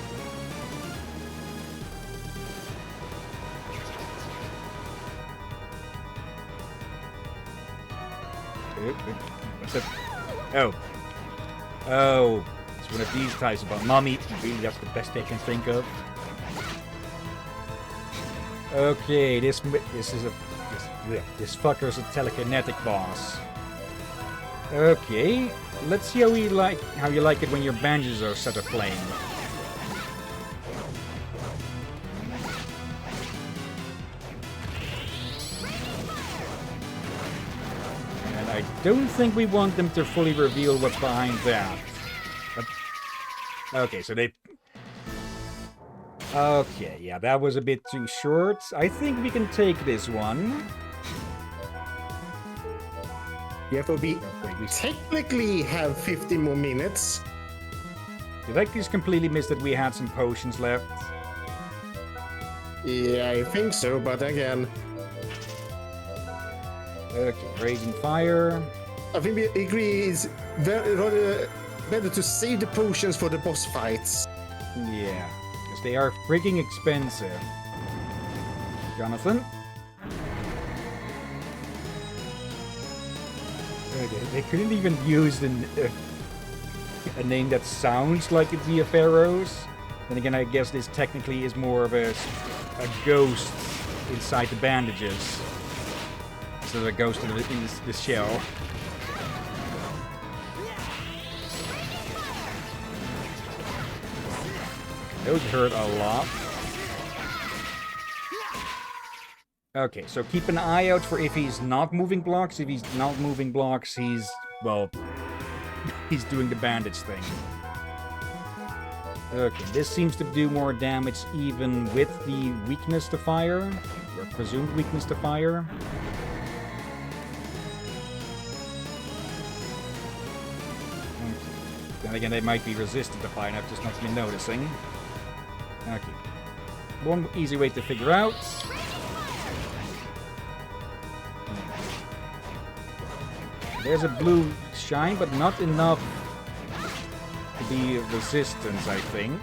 What's it? Oh. Oh. It's one of these types of mommy. Really, that's the best they can think of. Okay, this fucker's a telekinetic boss. Okay, let's see how you like it when your bandages are set aflame. And I don't think we want them to fully reveal what's behind that. But, okay, so they... Okay, yeah, that was a bit too short. I think we can take this one. Yeah, for we Wait, we technically have 50 more minutes. Did I just completely miss that we had some potions left? Yeah, I think so, but again, Okay, Raging Fire. I think we agree it's rather better to save the potions for the boss fights. Yeah, because they are freaking expensive. Jonathan? Okay, they couldn't even use a name that sounds like it's the Pharaohs. Then again, I guess this technically is more of a ghost inside the bandages. So the ghost in the shell. Those hurt a lot. Okay, so keep an eye out for if he's not moving blocks. If he's not moving blocks, he's, well, he's doing the bandage thing. Okay, this seems to do more damage even with the weakness to fire, or presumed weakness to fire. Then again, they might be resistant to fire, and I've just not been noticing. Okay. One easy way to figure out. There's a blue shine, but not enough to be resistance, I think.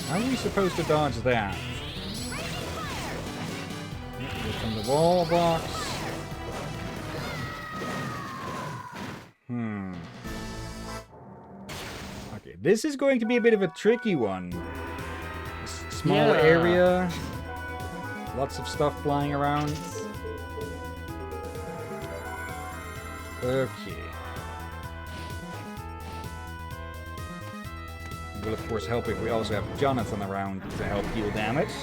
How are we supposed to dodge that? From the wall box. Okay, this is going to be a bit of a tricky one. Small area. Lots of stuff flying around. Okay. It will of course help if we also have Jonathan around to help deal damage.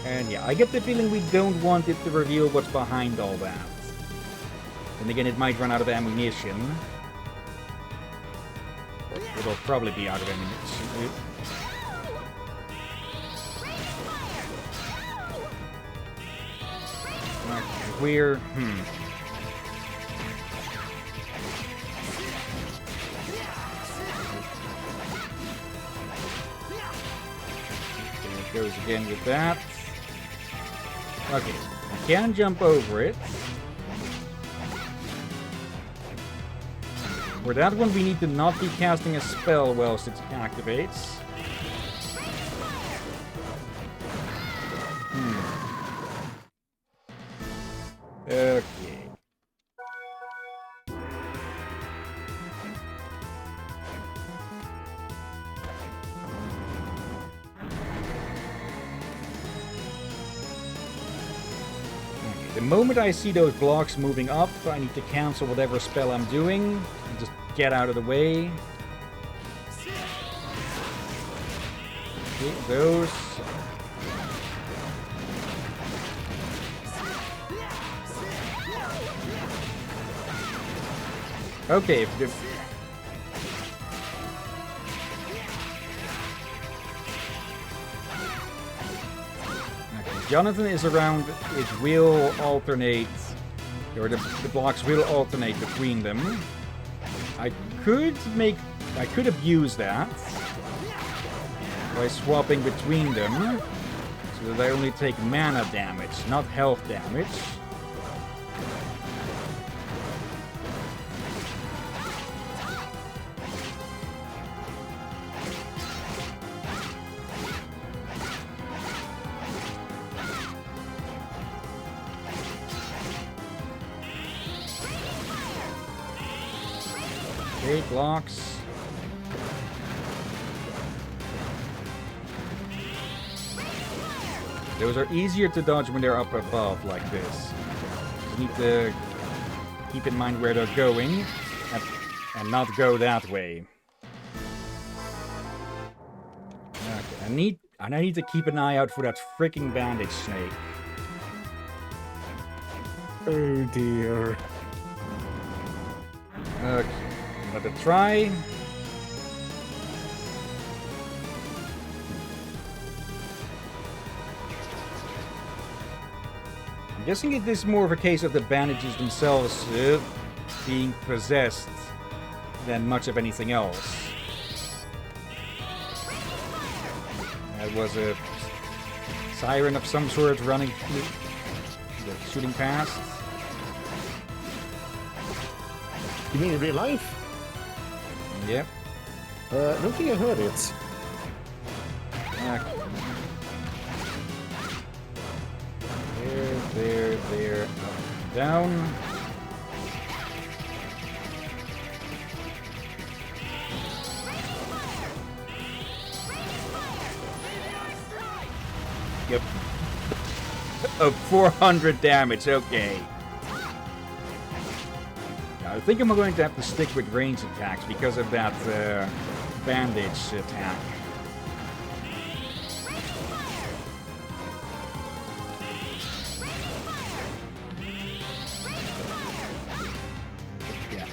And yeah, I get the feeling we don't want it to reveal what's behind all that. And again, it might run out of ammunition. It'll probably be out of ammunition. We're... There it goes again with that. Okay, I can jump over it. For that one, we need to not be casting a spell whilst it activates. Okay. The moment I see those blocks moving up, I need to cancel whatever spell I'm doing and just get out of the way. Okay, those. Okay, if the... Jonathan is around, it will alternate, or the blocks will alternate between them. I could abuse that by swapping between them, so that I only take mana damage, not health damage. Okay, blocks. Those are easier to dodge when they're up above like this. You need to keep in mind where they're going and not go that way. Okay, I need to keep an eye out for that freaking bandage snake. Oh dear. Okay, let it try. I'm guessing it is more of a case of the bandages themselves being possessed than much of anything else. That was a siren of some sort running, shooting past. You mean in real life? Yep. I don't think I heard it. Okay. There, up, down. Yep. Oh, 400 damage, okay. I think I'm going to have to stick with range attacks because of that bandage attack. Yeah.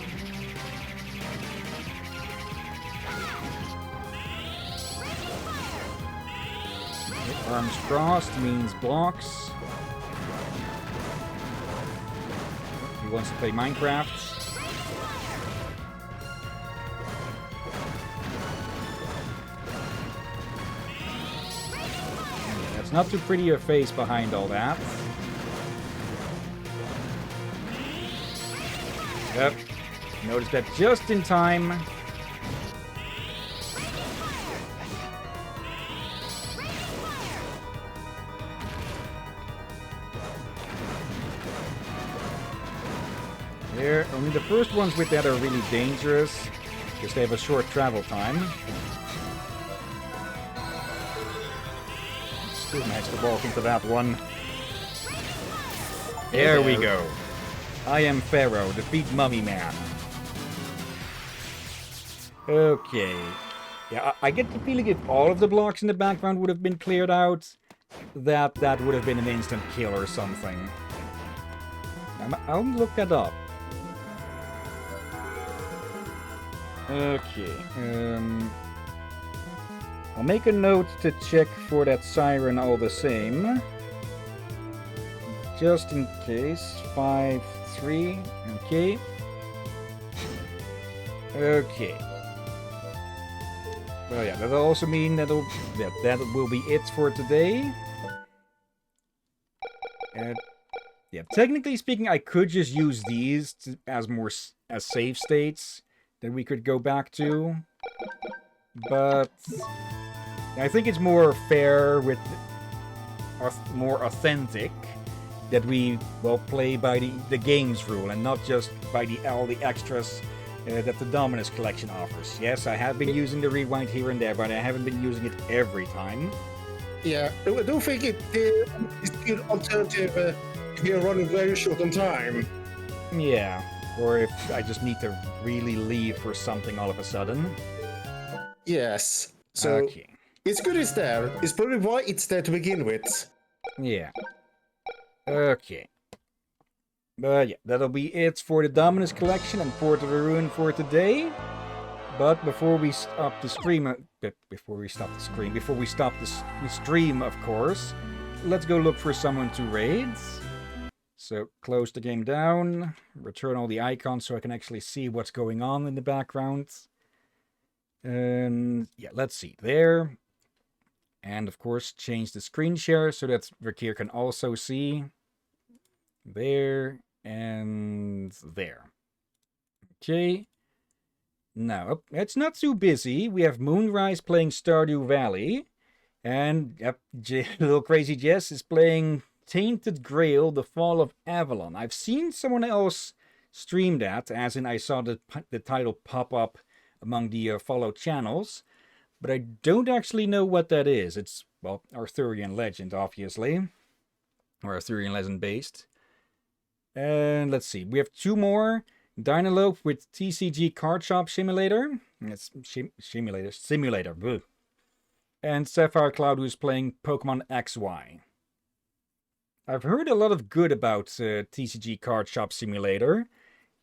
Arms crossed means blocks. He wants to play Minecraft. Not too pretty a face behind all that. Yep. Notice that just in time. There, only the first ones with that are really dangerous because they have a short travel time. Still managed to walk into that one. There we go. I am Pharaoh, defeat Mummy Man. Okay. Yeah, I get the feeling if all of the blocks in the background would have been cleared out, that would have been an instant kill or something. I'll look that up. Okay. I'll make a note to check for that siren all the same. Just in case. 5, 3. Okay. Okay. Well, yeah, that'll also mean that will be it for today. Yeah, technically speaking, I could just use these as save states that we could go back to. But I think it's more fair with more authentic that we play by the game's rule and not just by all the extras that the Dominus collection offers. Yes, I have been using the rewind here and there, but I haven't been using it every time. Yeah, I don't think it is a good alternative if you're running very short on time. Yeah, or if I just need to really leave for something all of a sudden. Yes, so Okay. it's good it's there. It's probably why it's there to begin with. Yeah. Okay. But yeah, that'll be it for the Dominus collection and Port of the Ruin for today. But before we stop the stream, before we stop the stream, of course, let's go look for someone to raid. So close the game down, return all the icons so I can actually see what's going on in the background. And yeah, let's see there. And of course, change the screen share so that Verkeer can also see. There and there. Okay. Now, it's not too busy. We have Moonrise playing Stardew Valley. And little Crazy Jess is playing Tainted Grail, The Fall of Avalon. I've seen someone else stream that, as in I saw the title pop up among the followed channels, but I don't actually know what that is. It's, well, Arthurian legend, obviously, or Arthurian legend based. And let's see, we have 2 more. Dynalope with TCG Card Shop Simulator. It's simulator. Bleh. And Sapphire Cloud, who's playing Pokemon XY. I've heard a lot of good about TCG Card Shop Simulator,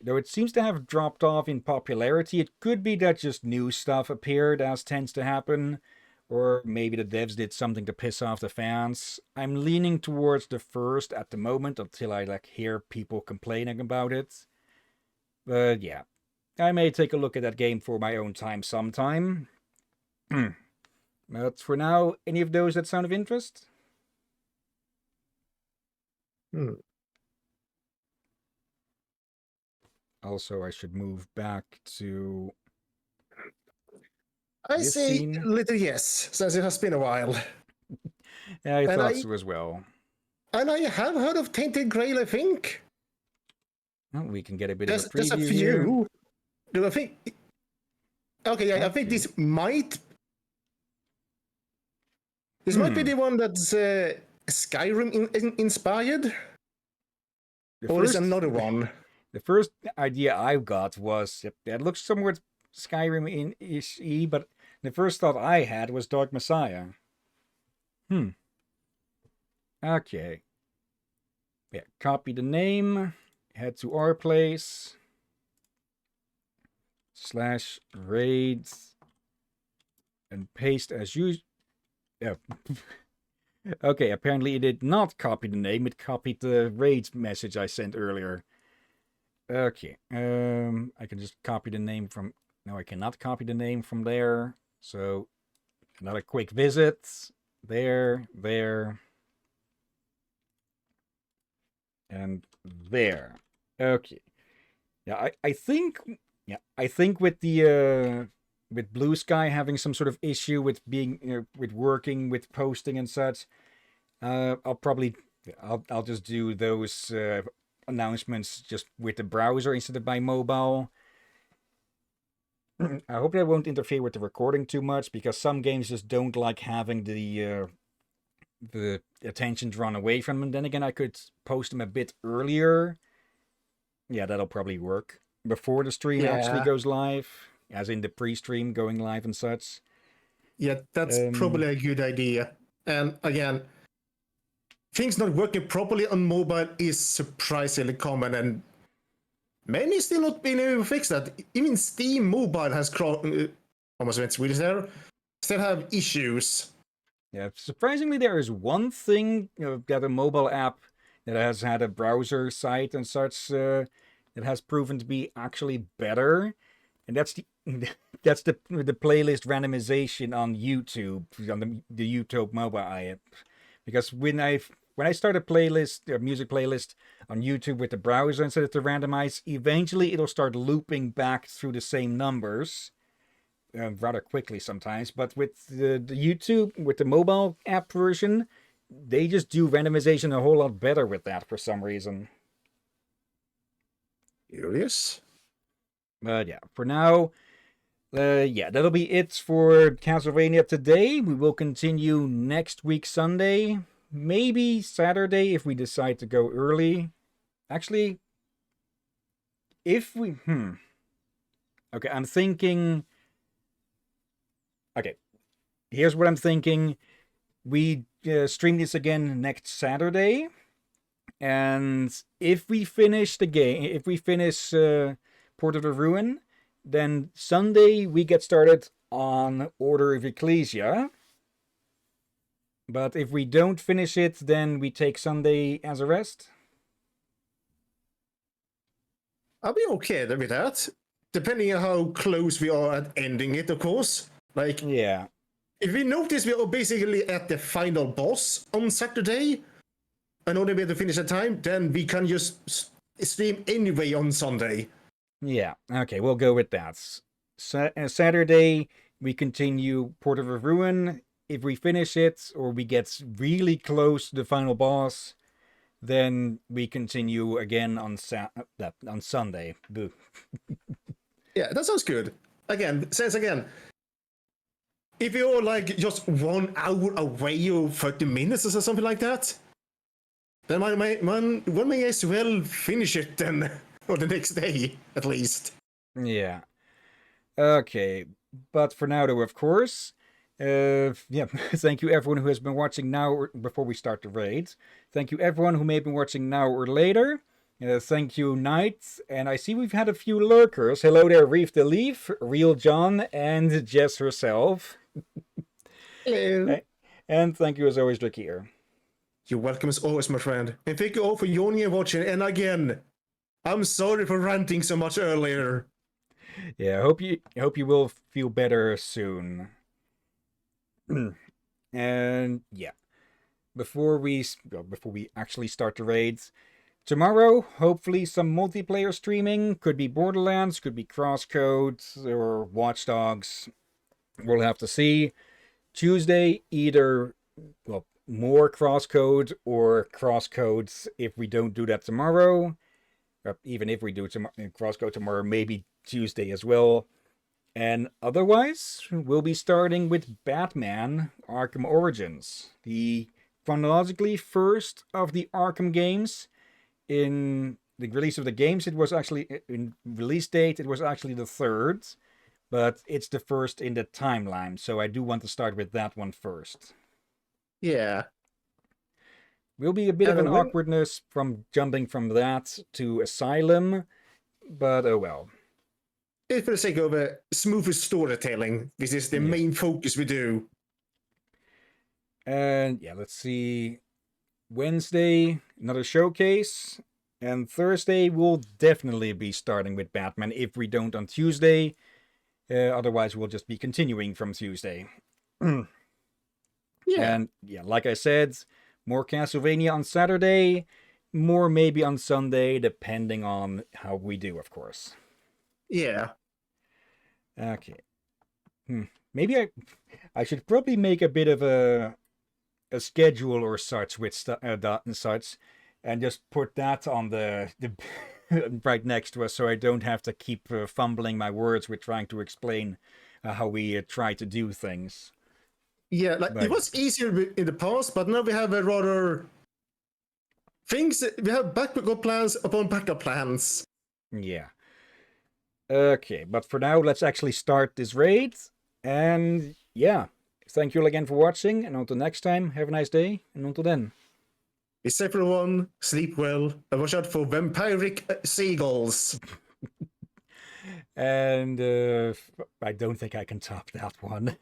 though it seems to have dropped off in popularity. It could be that just new stuff appeared, as tends to happen, or maybe the devs did something to piss off the fans. I'm leaning towards the first at the moment, until I hear people complaining about it. But yeah, I may take a look at that game for my own time sometime. But for now, any of those that sound of interest? Also, I should move back to... I This say scene- little yes, since it has been a while. Yeah, I And thought I- so as well. And I have heard of Tainted Grail, I think. Well, we can get a bit There's of a preview a here. few. Do I think... Okay, I think Okay. this might... This might be the one that's Skyrim inspired? The Or is first- another one? The first idea I got was that looks somewhat Skyrim-ish, but the first thought I had was Dark Messiah. Okay. Yeah, copy the name, head to our place, /raids, and paste as usual. Yeah. Okay, apparently it did not copy the name, it copied the raids message I sent earlier. Okay, I can just copy the name from... No, I cannot copy the name from there. So, another quick visit. There, and there. Okay. Yeah, I think with the with Blue Sky having some sort of issue with being with working with posting and such, I'll just do those announcements just with the browser instead of by mobile. I hope that won't interfere with the recording too much, because some games just don't like having the attention drawn away from them. Then again, I could post them a bit earlier. Yeah, that'll probably work before the stream actually goes live, as in the pre-stream going live and such. Yeah, that's probably a good idea. And again, things not working properly on mobile is surprisingly common, and many still not being able to fix that. Even Steam Mobile has almost went Swedish there. Still have issues. Yeah, surprisingly, there is one thing that a mobile app that has had a browser site and such that has proven to be actually better, and that's the playlist randomization on YouTube, on the YouTube mobile app. Because when I start a music playlist on YouTube with the browser instead of to randomize, eventually it'll start looping back through the same numbers rather quickly sometimes. But with the YouTube, with the mobile app version, they just do randomization a whole lot better with that for some reason. Curious. But yeah, for now, that'll be it for Castlevania today. We will continue next week Sunday. Maybe Saturday if we decide to go early. Actually, if we... Okay, I'm thinking... Okay, here's what I'm thinking. We stream this again next Saturday. And if we finish the game, if we finish Port of the Ruin, then Sunday we get started on Order of Ecclesia. But if we don't finish it, then we take Sunday as a rest. I'll be okay with that. Depending on how close we are at ending it, of course. Like, Yeah. if we notice we are basically at the final boss on Saturday, and only be able to finish at time, then we can just stream anyway on Sunday. Yeah. Okay, we'll go with that. Saturday, we continue Port of the Ruin. If we finish it, or we get really close to the final boss, then we continue again on on Sunday. Boo. Yeah, that sounds good. Again, says again. If you're like just 1 hour away or 30 minutes or something like that, then one may as well finish it then, or the next day at least. Yeah. Okay. But for now, though, of course, yeah, thank you everyone who has been watching now or before we start the raid. Thank you everyone who may have been watching now or later. Thank you, Knight. And I see we've had a few lurkers. Hello there, Reef the Leaf, Real John, and Jess herself. Hello. And thank you as always, Drakir. You're welcome as always, my friend. And thank you all for joining and watching. And again, I'm sorry for ranting so much earlier. Yeah, I hope you will feel better soon. And yeah, before we actually start the raids, tomorrow hopefully some multiplayer streaming. Could be Borderlands, could be Crosscode or Watch Dogs. We'll have to see. Tuesday, either more Crosscode or Crosscodes if we don't do that tomorrow. Or even if we do Crosscode tomorrow, maybe Tuesday as well. And otherwise, we'll be starting with Batman Arkham Origins, the chronologically first of the Arkham games. In the release of the games, it was actually, in release date, it was actually the 3rd, but it's the first in the timeline, so I do want to start with that one first. Yeah. Will be a bit of an awkwardness from jumping from that to Asylum, but oh well. It's for the sake of a smoother storytelling. This is the main focus we do. And yeah, let's see. Wednesday, another showcase. And Thursday, we'll definitely be starting with Batman if we don't on Tuesday. Otherwise, we'll just be continuing from Tuesday. Yeah. And yeah, like I said, more Castlevania on Saturday, more maybe on Sunday, depending on how we do, of course. Yeah. Okay. Maybe I should probably make a bit of a schedule or such with dot and such, and just put that on the right next to us, so I don't have to keep fumbling my words with trying to explain how we try to do things. Yeah, like it was easier in the past, but now we have a rather things. We have backup plans upon backup plans. Yeah. Okay, but for now, let's actually start this raid. And yeah, thank you all again for watching. And until next time, have a nice day. And until then, be safe, everyone. Sleep well, and watch out for vampiric seagulls. And I don't think I can top that one.